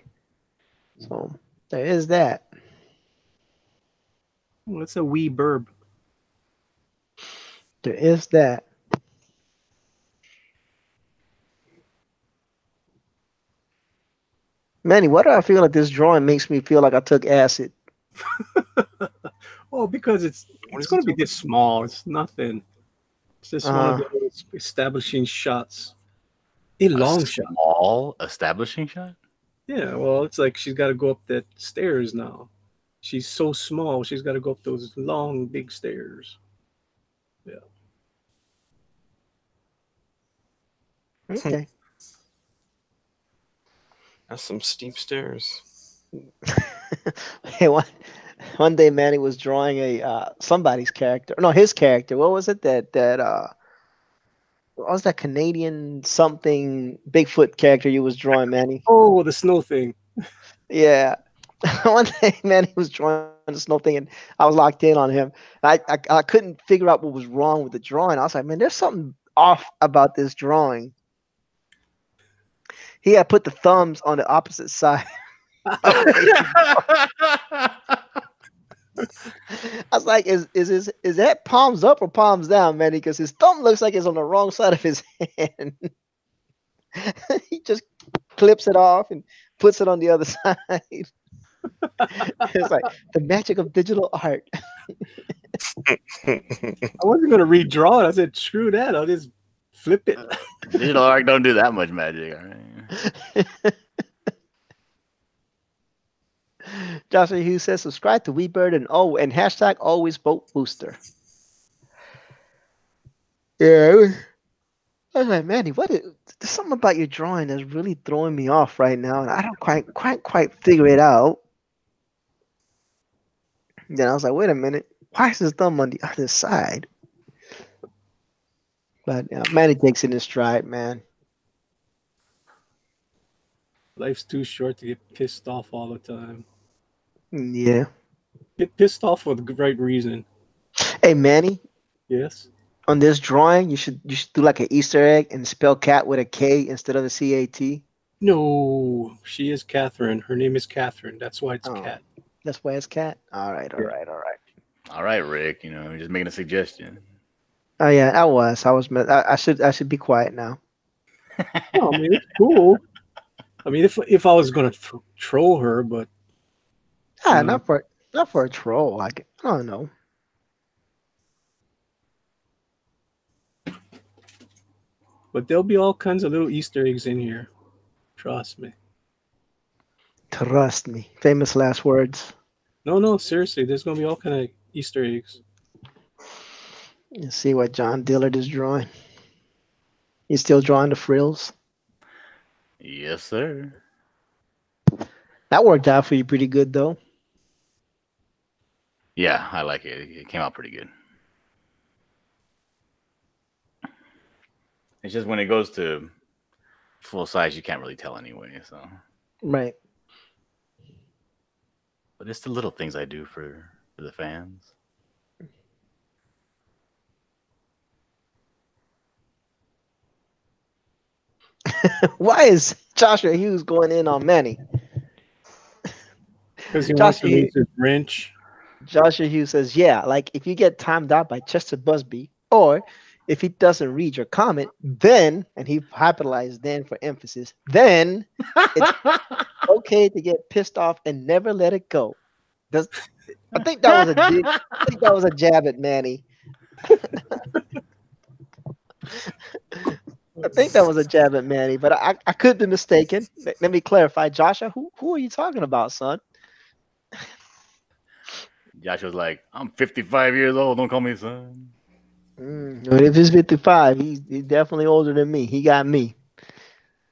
So there is that. Well, it's a wee burb. There is that. Manny, why do I feel like this drawing makes me feel like I took acid? Oh, because it's going to be this small. It's nothing. It's just one of those establishing shots. A long shot. Small establishing shot? Yeah, well, it's like she's got to go up that stairs now. She's so small. She's got to go up those long, big stairs. Yeah. Okay. That's some steep stairs. Hey, one day Manny was drawing a somebody's character. No, his character. What was it that what was that Canadian something Bigfoot character you was drawing, Manny? Oh, the snow thing. Yeah. One day Manny was drawing the snow thing and I was locked in on him. I couldn't figure out what was wrong with the drawing. I was like, man, there's something off about this drawing. He had put the thumbs on the opposite side. I was like, is that palms up or palms down, Manny? Because his thumb looks like it's on the wrong side of his hand. He just clips it off and puts it on the other side. It's like the magic of digital art. I wasn't gonna redraw it. I said, screw that. I'll just flip it. Digital art don't do that much magic. All right. Joshua Hughes says, subscribe to WeBird and hashtag always vote booster. Yeah, I was like, Manny, there's something about your drawing that's really throwing me off right now, and I don't quite figure it out. Then I was like, wait a minute, why is his thumb on the other side? But Manny takes it in stride, man. Life's too short to get pissed off all the time. Yeah. Get pissed off for the right reason. Hey, Manny. Yes. On this drawing, you should do like an Easter egg and spell cat with a K instead of a CAT. No, she is Catherine. Her name is Catherine. That's why it's Cat. That's why it's Cat. All right. All right, Rick. Just making a suggestion. Oh yeah, I should be quiet now. Well, I mean, it's cool. I mean, if I was gonna troll her, but not for a troll. Like, I don't know. But there'll be all kinds of little Easter eggs in here. Trust me. Trust me. Famous last words. No, seriously. There's gonna be all kind of Easter eggs. Let's see what John Dillard is drawing. He's still drawing the frills. Yes, sir. That worked out for you pretty good, though. Yeah, I like it. It came out pretty good. It's just when it goes to full size, you can't really tell anyway. So right. But it's the little things I do for the fans. Why is Joshua Hughes going in on Manny? Because he wants to use his wrench. Joshua Hughes says, yeah, like if you get timed out by Chester Busby, or if he doesn't read your comment, then, and he capitalized then for emphasis, then it's okay to get pissed off and never let it go. I think that was a jab at Manny. I think that was a jab at Manny, but I could be mistaken. Let me clarify. Joshua, who are you talking about, son? Joshua's like, I'm 55 years old. Don't call me son. But if he's 55, he's definitely older than me. He got me.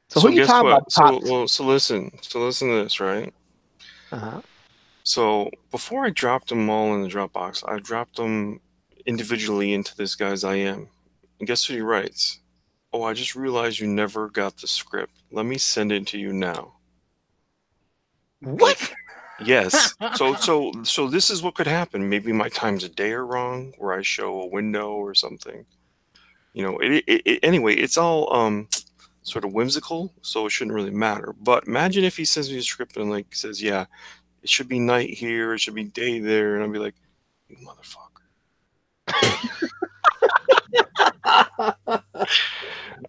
So who you talking about? So listen to this, right? Uh-huh. So before I dropped them all in the Dropbox, I dropped them individually into this guy's IM. And guess what he writes? Oh, I just realized you never got the script. Let me send it to you now. What? Yes. So this is what could happen. Maybe my times of day are wrong, where I show a window or something. Anyway, it's all sort of whimsical, so it shouldn't really matter. But imagine if he sends me a script and like says, yeah, it should be night here, it should be day there, and I'll be like, you motherfucker.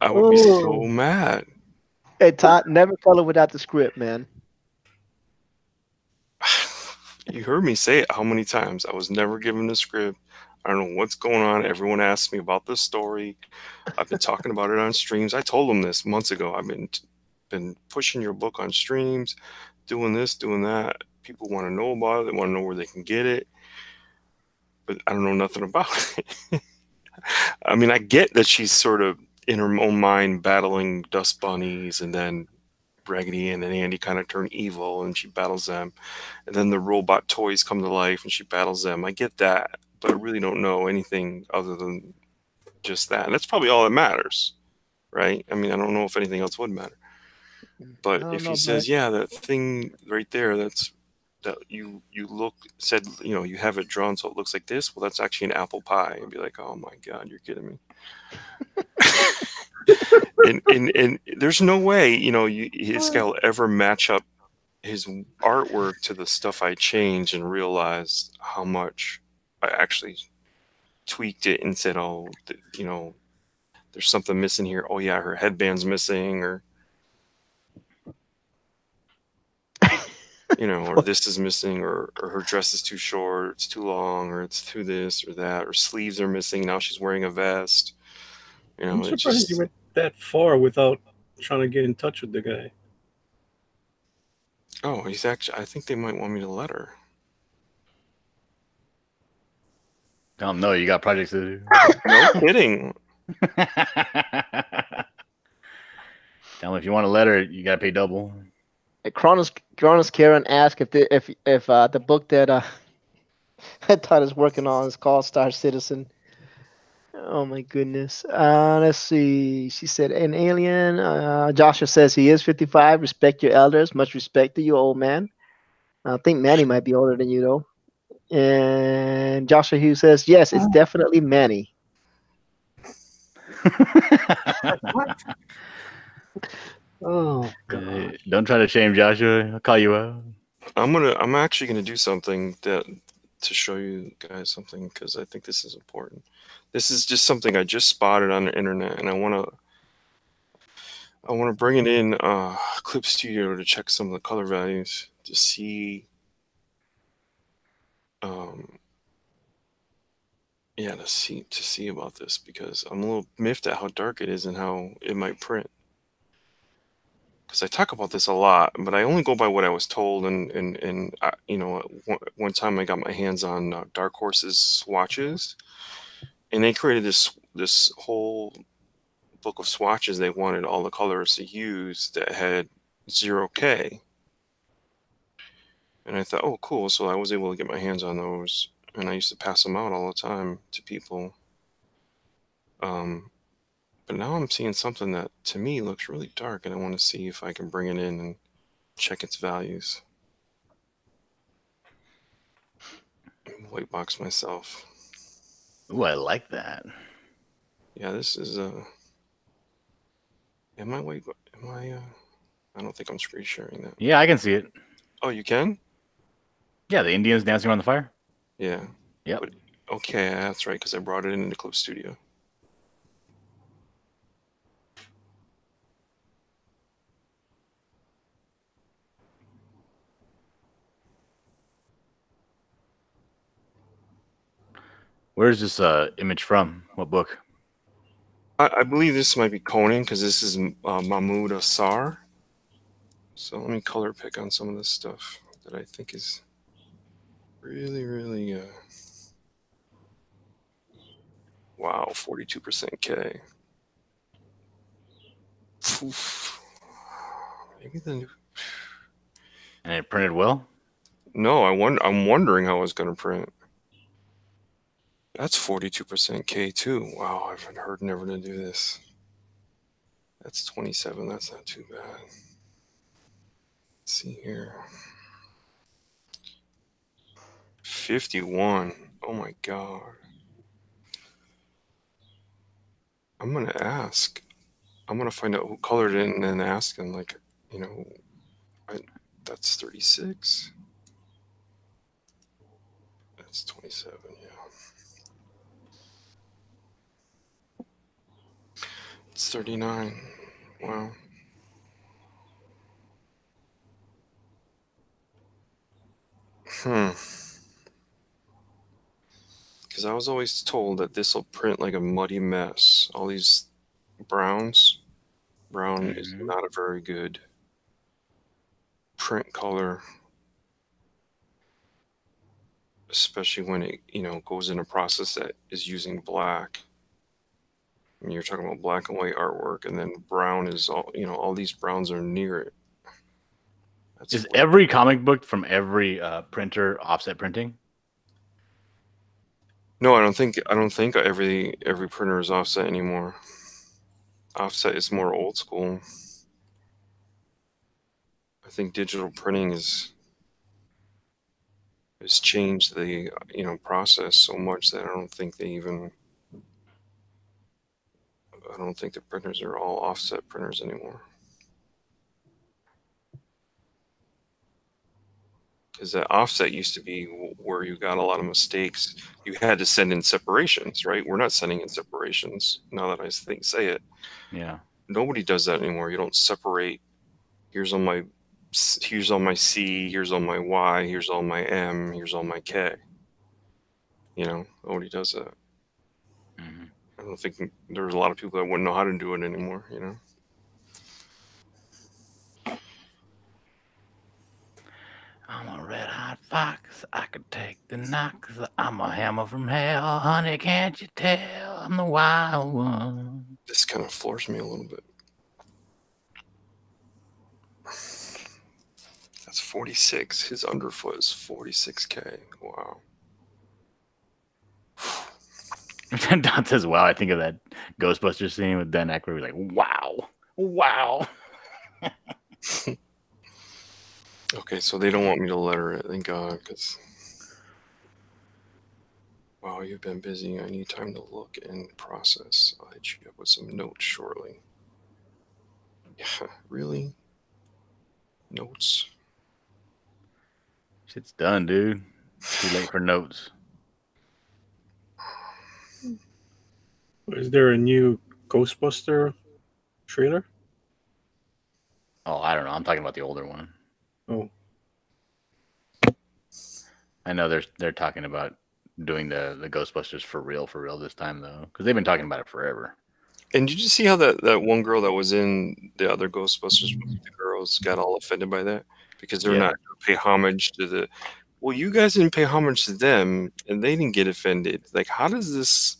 I would be so mad. Hey Todd, never color without the script, man. You heard me say it how many times. I was never given the script. I don't know what's going on. Everyone asks me about this story. I've been talking about it on streams. I told them this months ago. I've been been pushing your book on streams, doing this, doing that. People want to know about it. They want to know where they can get it. But I don't know nothing about it. I mean, I get that she's sort of in her own mind battling dust bunnies, and then Raggedy Ann and Andy kind of turn evil and she battles them. And then the robot toys come to life and she battles them. I get that, but I really don't know anything other than just that. And that's probably all that matters, right? I mean, I don't know if anything else would matter. I But don't if know, he says, yeah, that thing right there, that you said, you have it drawn so it looks like this, well, that's actually an apple pie. And be like, oh my God, you're kidding me. and there's no way, his guy will ever match up his artwork to the stuff I changed and realize how much I actually tweaked it and said, oh, there's something missing here. Oh yeah, her headband's missing, or or this is missing, or her dress is too short, it's too long, or it's too this or that, or sleeves are missing. Now she's wearing a vest. I'm surprised you went that far without trying to get in touch with the guy. Oh, he's actually. I think they might want me to let her. Tell him no, you got projects to do. No kidding. Tell him if you want a letter, you gotta pay double. Kronos Karen asked if the book that Todd is working on is called Star Citizen. Oh my goodness. Let's see. She said an alien. Joshua says he is 55. Respect your elders. Much respect to you, old man. I think Manny might be older than you though. And Joshua Hughes says yes, it's definitely Manny. Oh God! Don't try to shame Joshua. I'll call you out. I'm actually gonna do something to show you guys something, because I think this is important. This is just something I just spotted on the internet, and I wanna bring it in Clip Studio to check some of the color values to see. Yeah, to see about this, because I'm a little miffed at how dark it is and how it might print. Because I talk about this a lot, but I only go by what I was told. And one time I got my hands on Dark Horse's swatches, and they created this whole book of swatches they wanted all the colors to use that had 0K. And I thought, oh, cool. So I was able to get my hands on those, and I used to pass them out all the time to people. But now I'm seeing something that to me looks really dark, and I want to see if I can bring it in and check its values. White box myself. Ooh, I like that. Yeah, this is am I white? Am I? I don't think I'm screen sharing that. Yeah, I can see it. Oh, you can? Yeah, the Indians dancing around the fire. Yeah. Yep. But, okay, that's right, because I brought it in the Clip Studio. Where's this image from? What book? I believe this might be Conan, because this is Mahmoud Asar. So let me color pick on some of this stuff that I think is really, really. Wow, 42% K. Oof. Maybe the new. And it printed well? No, I'm wondering how it's gonna print. That's 42% K too. Wow, I've heard never to do this. That's 27. That's not too bad. Let's see here. 51. Oh my God. I'm gonna ask. I'm gonna find out who colored it and then ask him, like, that's 36. That's 27, yeah. It's 39. Wow. Because I was always told that this will print like a muddy mess. All these browns. Brown is not a very good print color, especially when it, goes in a process that is using black. I mean, you're talking about black and white artwork, and then brown is all these browns are near it. Is every comic book from every printer offset printing? No, I don't think every printer is offset anymore. Offset is more old school. I think digital printing has changed the process so much that I don't think the printers are all offset printers anymore. Because that offset used to be where you got a lot of mistakes. You had to send in separations, right? We're not sending in separations now that I say it. Yeah. Nobody does that anymore. You don't separate. Here's all my C, here's all my Y, here's all my M, here's all my K. Nobody does that. Mm-hmm. I don't think there's a lot of people that wouldn't know how to do it anymore. I'm a red hot fox. I could take the knocks. I'm a hammer from hell, honey. Can't you tell? I'm the wild one. This kind of floors me a little bit. That's 46. His underfoot is 46K. Wow. Don says, "Wow." I think of that Ghostbusters scene with Dan Aykroyd. Like, wow, wow. Okay, so they don't want me to letter it. Thank God, because wow, you've been busy. I need time to look and process. I'll hit you up with some notes shortly. Yeah, really? Notes? Shit's done, dude. Too late for notes. Is there a new Ghostbuster trailer? Oh, I don't know. I'm talking about the older one. Oh, I know they're talking about doing the Ghostbusters for real this time though, because they've been talking about it forever. And did you see how that one girl that was in the other Ghostbusters movie, the girls got all offended by that because they're not going to pay homage to the. Well, you guys didn't pay homage to them, and they didn't get offended. Like, how does this?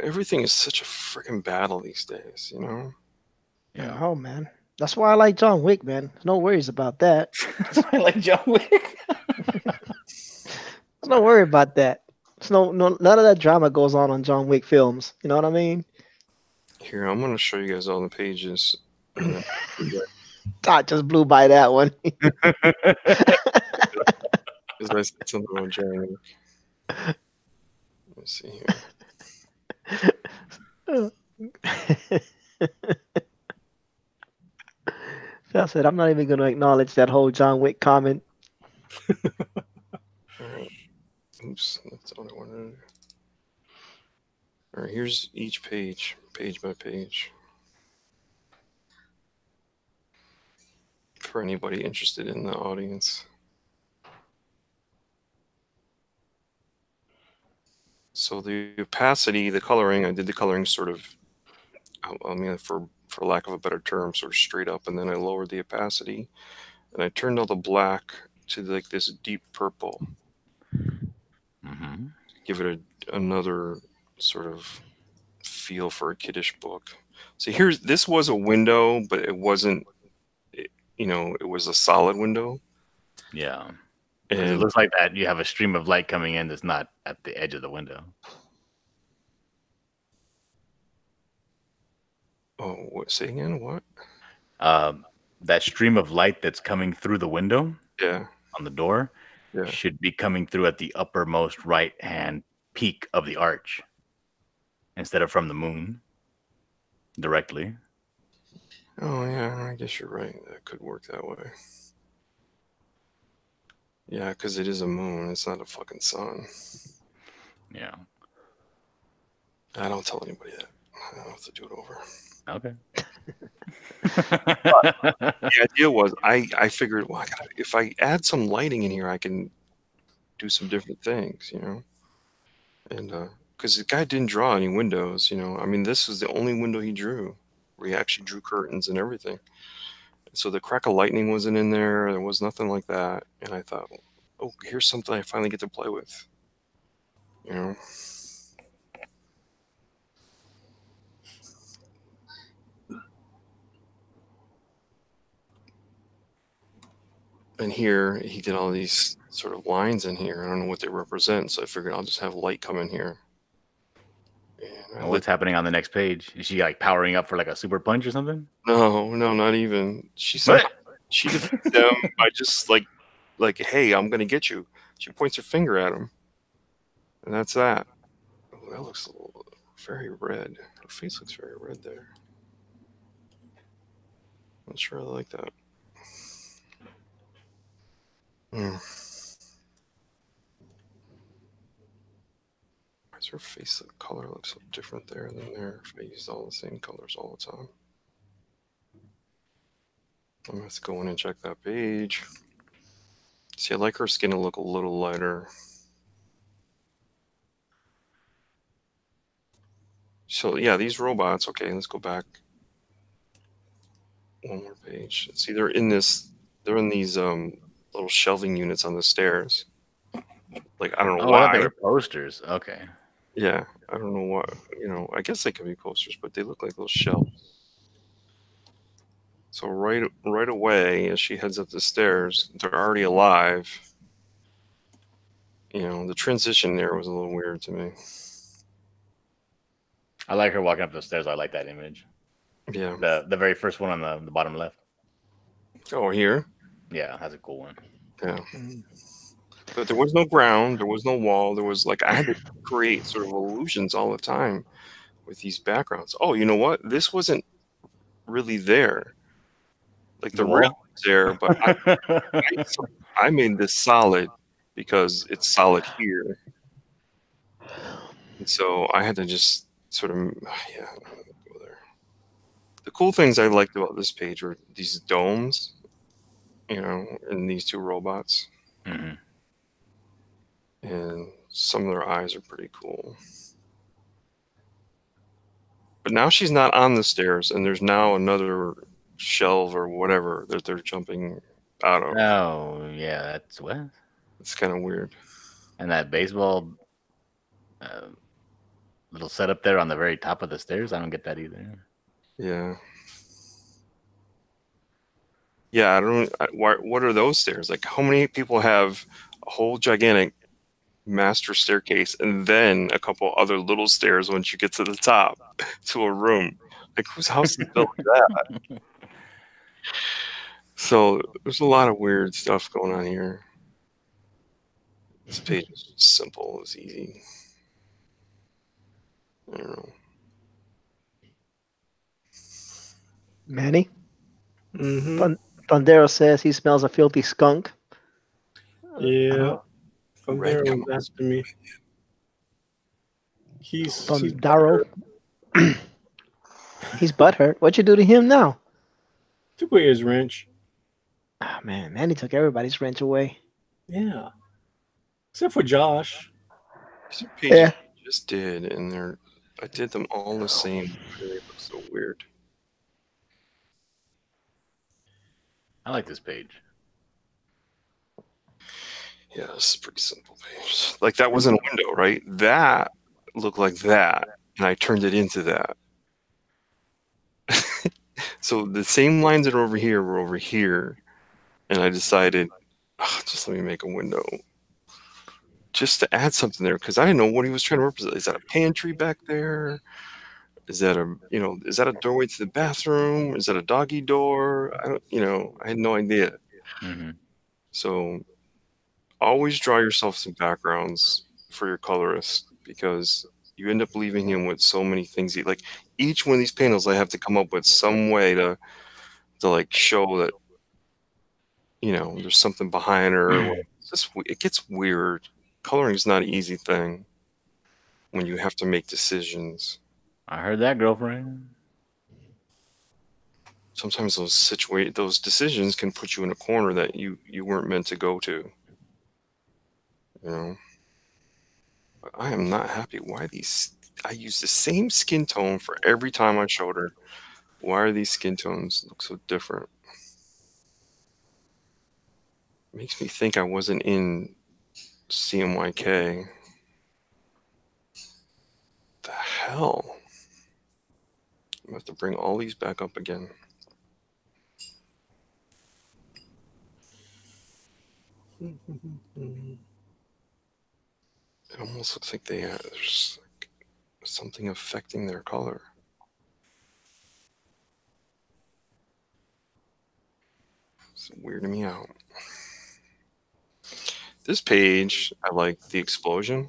Everything is such a freaking battle these days. Yeah. Oh man, that's why I like John Wick, man. No worries about that. I like John Wick. No worry about that. It's no, none of that drama goes on John Wick films. You know what I mean? Here, I'm gonna show you guys all the pages. Todd just blew by that one. Because I said something about John Wick. Let's see here. I said I'm not even going to acknowledge that whole John Wick comment. All right. Oops, that's all I wanted to do. All right, here's each page by page. For anybody interested in the audience. So the opacity, the coloring, I did the coloring sort of, I mean, for lack of a better term, sort of straight up, and then I lowered the opacity, and I turned all the black to like this deep purple. Mm-hmm. Give it another sort of feel for a kiddish book. So this was a window, but it wasn't, it was a solid window. Yeah. And it looks like that you have a stream of light coming in that's not at the edge of the window. Oh, what? Say again? What? That stream of light that's coming through the window, on the door, should be coming through at the uppermost right-hand peak of the arch instead of from the moon directly. Oh yeah, I guess you're right. That could work that way. Yeah, because it is a moon. It's not a fucking sun. Yeah. I don't tell anybody that. I don't have to do it over. Okay. The idea was I figured, well, if I add some lighting in here, I can do some different things, and because the guy didn't draw any windows, I mean, this was the only window he drew, We actually drew curtains and everything. So the crack of lightning wasn't in there. There was nothing like that. And I thought, oh, here's something I finally get to play with. You know. And here he did all these sort of lines in here. I don't know what they represent, so I figured I'll just have light come in here. And what's happening on the next page? Is she like powering up for like a super punch or something? No, not even. She somehow she defeats them by just like, hey, I'm gonna get you. She points her finger at him, and that's that. Oh, that looks a little, very red. Her face looks very red there. Not sure I like that. Hmm. Why does her face, the color looks so different there than their face? All the same colors all the time. I'm gonna have to go in and check that page. See, I like her skin to look a little lighter. So yeah, these robots. Okay, let's go back one more page. See, they're in this. They're in these little shelving units on the stairs. Like, I don't know Oh, I thought they why. were posters. Okay. Yeah, I don't know what. I guess they could be posters, but they look like little shelves. So right away, as she heads up the stairs, they're already alive. The transition there was a little weird to me. I like her walking up the stairs. I like that image. Yeah. The very first one on the bottom left. Oh, here? Yeah, that's a cool one. Yeah. But there was no ground, there was no wall, there was I had to create sort of illusions all the time with these backgrounds. Oh, you know what? This wasn't really there. Like the rail wall? was there, but I made this solid because it's solid here. And so I had to just sort of, yeah, I'm not gonna go there. The cool things I liked about this page were these domes, and these two robots. Mm-hmm. And some of their eyes are pretty cool. But now she's not on the stairs, and there's now another shelf or whatever that they're jumping out of. Oh, yeah, that's what? It's kind of weird. And that baseball little setup there on the very top of the stairs, I don't get that either. Yeah. Yeah, I don't. What are those stairs? Like, how many people have a whole gigantic master staircase and then a couple other little stairs once you get to the top to a room? Like, whose house is built like that? So there's a lot of weird stuff going on here. This page is simple, it's easy. I don't know. Manny? Mm-hmm. Thundero says he smells a filthy skunk. Yeah. From Red there come was after me. He's Thundero. He's butthurt. What you do to him now? took away his wrench. Oh, man, Manny took everybody's wrench away. Yeah. Except for Josh. These are pages Yeah. I just did, and I did them all the same. They look so weird. I like this page. Yeah, this is a pretty simple page. Like, that wasn't a window, right? That looked like that, and I turned it into that. So the same lines that are over here were over here, and I decided, just let me make a window. Just to add something there, because I didn't know what he was trying to represent. Is that a pantry back there? Is that a doorway to the bathroom? Is that a doggy door? I had no idea. Mm-hmm. So always draw yourself some backgrounds for your colorist, because you end up leaving him with so many things. Like, each one of these panels, I have to come up with some way to show that there's something behind her. It gets weird. Coloring is not an easy thing when you have to make decisions. I heard that, girlfriend. Sometimes those decisions can put you in a corner that you weren't meant to go to. But I am not happy. Why I use the same skin tone for every time I showed her. Why are these skin tones look so different? Makes me think I wasn't in CMYK. The hell? I'm gonna have to bring all these back up again. It almost looks like there's like something affecting their color. It's weirding me out. This page, I like the explosion.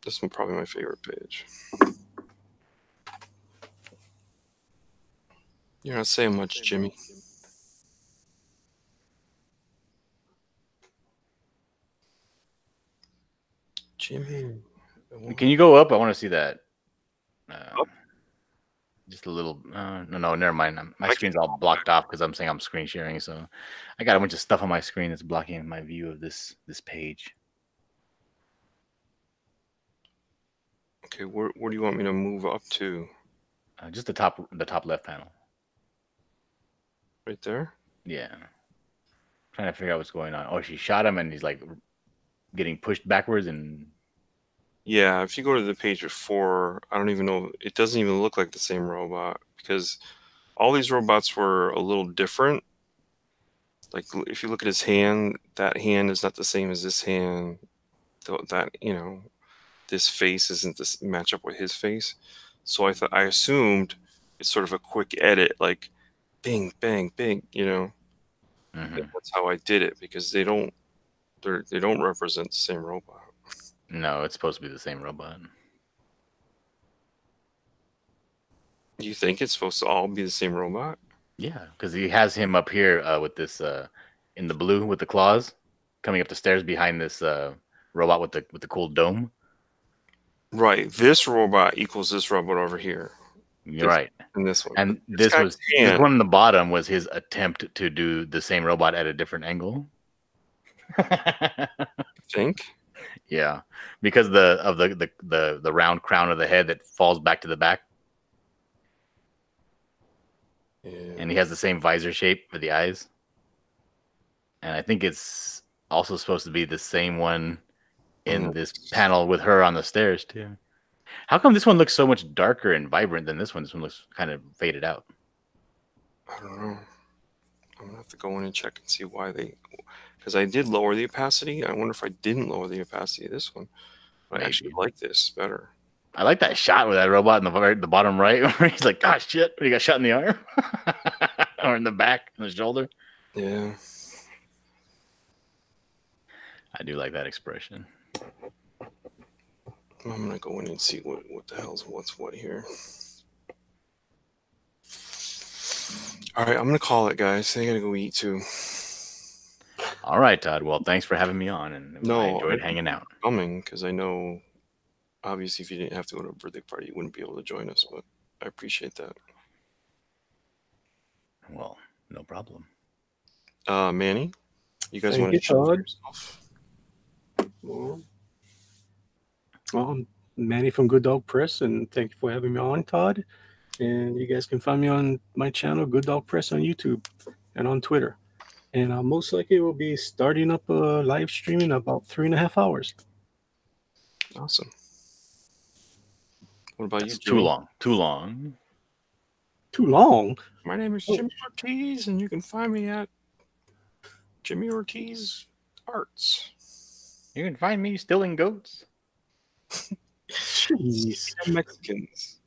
This one probably my favorite page. You're not saying much, Jimmy. Jimmy. Can you go up? I want to see that. Up? Just a little. No, never mind. My screen's all blocked off because I'm saying I'm screen sharing. So I got a bunch of stuff on my screen that's blocking my view of this page. Okay, where do you want me to move up to? Just the top left panel. Right there? Yeah. Trying to figure out what's going on. Oh, she shot him and he's like getting pushed backwards and. Yeah, if you go to the page before, I don't even know. It doesn't even look like the same robot because all these robots were a little different. Like if you look at his hand, that hand is not the same as this hand. This face isn't this match up with his face. So I assumed it's sort of a quick edit, like bing, bang, bing. That's how I did it because they don't represent the same robot. No, it's supposed to be the same robot. You think it's supposed to all be the same robot? Yeah, because he has him up here with this in the blue with the claws coming up the stairs behind this robot with the cool dome. Right. This robot equals this robot over here. You're right. And this one. And this one on the bottom was his attempt to do the same robot at a different angle. Think? Yeah, because the round crown of the head that falls back to the back. Yeah. And he has the same visor shape for the eyes. And I think it's also supposed to be the same one in this panel with her on the stairs too. How come this one looks so much darker and vibrant than this one? This one looks kind of faded out. I don't know. I'm gonna have to go in and check and see why because I did lower the opacity. I wonder if I didn't lower the opacity of this one. I actually like this better. I like that shot with that robot in the bottom right where he's like, "Gosh, shit!" He got shot in the arm or in the back, in the shoulder. Yeah, I do like that expression. I'm gonna go in and see what the hell's what's what here. All right, I'm gonna call it, guys. I gotta go eat too. All right, Todd. Well, thanks for having me on, and I enjoyed hanging out. Coming because I know, obviously, if you didn't have to go to a birthday party, you wouldn't be able to join us. But I appreciate that. Well, no problem. Manny, you guys want to show yourself? Well, I'm Manny from Good Dog Press, and thank you for having me on, Todd. And you guys can find me on my channel, Good Dog Press, on YouTube and on Twitter. And most likely will be starting up a live stream in about 3.5 hours. Awesome. What about you, Jimmy? Too long? My name is Jimmy Ortiz, and you can find me at Jimmy Ortiz Arts. You can find me stealing goats. Jeez. Mexicans.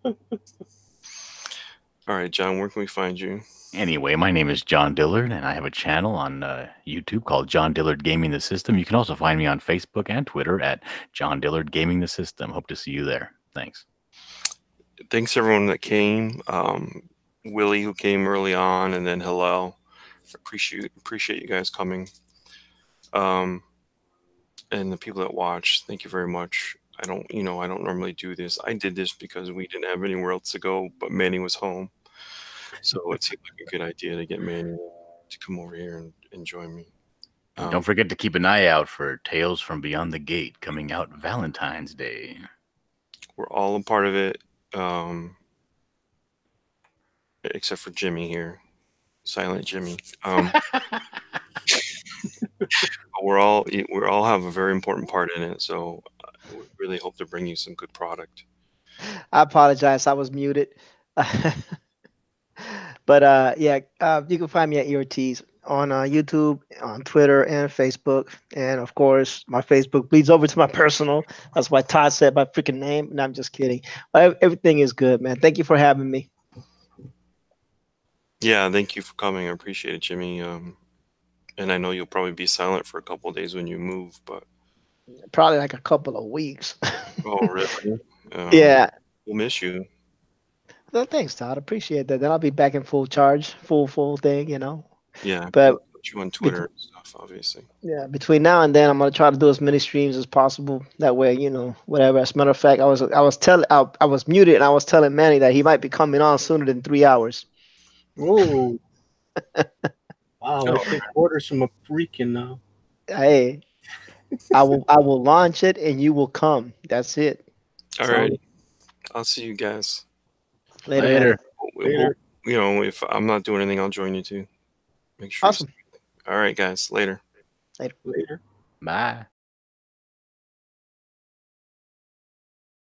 All right, John, where can we find you? Anyway, my name is John Dillard, and I have a channel on YouTube called John Dillard Gaming the System. You can also find me on Facebook and Twitter at John Dillard Gaming the System. Hope to see you there. Thanks. Thanks, everyone that came. Willie, who came early on, and then Hillel. Appreciate you guys coming. And the people that watch, thank you very much. I don't normally do this. I did this because we didn't have anywhere else to go, but Manny was home. So it seemed like a good idea to get Manny to come over here and join me. Don't forget to keep an eye out for Tales from Beyond the Gate coming out Valentine's Day. We're all a part of it. except for Jimmy here, Silent Jimmy. we're all have a very important part in it, so we really hope to bring you some good product. I apologize. I was muted. But yeah, you can find me at EOTs on YouTube, on Twitter, and Facebook. And of course, my Facebook bleeds over to my personal. That's why Todd said my freaking name. And I'm just kidding. But everything is good, man. Thank you for having me. Yeah, thank you for coming. I appreciate it, Jimmy. And I know you'll probably be silent for a couple of days when you move, but Probably like a couple of weeks. oh, really? Yeah. We'll miss you. Well, thanks, Todd. Appreciate that. Then I'll be back in full charge, full thing, Yeah, But we'll put you on bet- Twitter and stuff, obviously. yeah, between now and then, I'm gonna try to do as many streams as possible. That way, whatever. As a matter of fact, I was muted, and I was telling Manny that he might be coming on sooner than 3 hours. Whoa. Wow, I Oh, take orders from a freaking now. Hey, I will launch it, and you will come. That's it. all right. I'll see you guys. Later, Later. Manny. Later. If I'm not doing anything, I'll join you too. Make sure. Awesome. All right, guys. Later. Later. Later. Bye.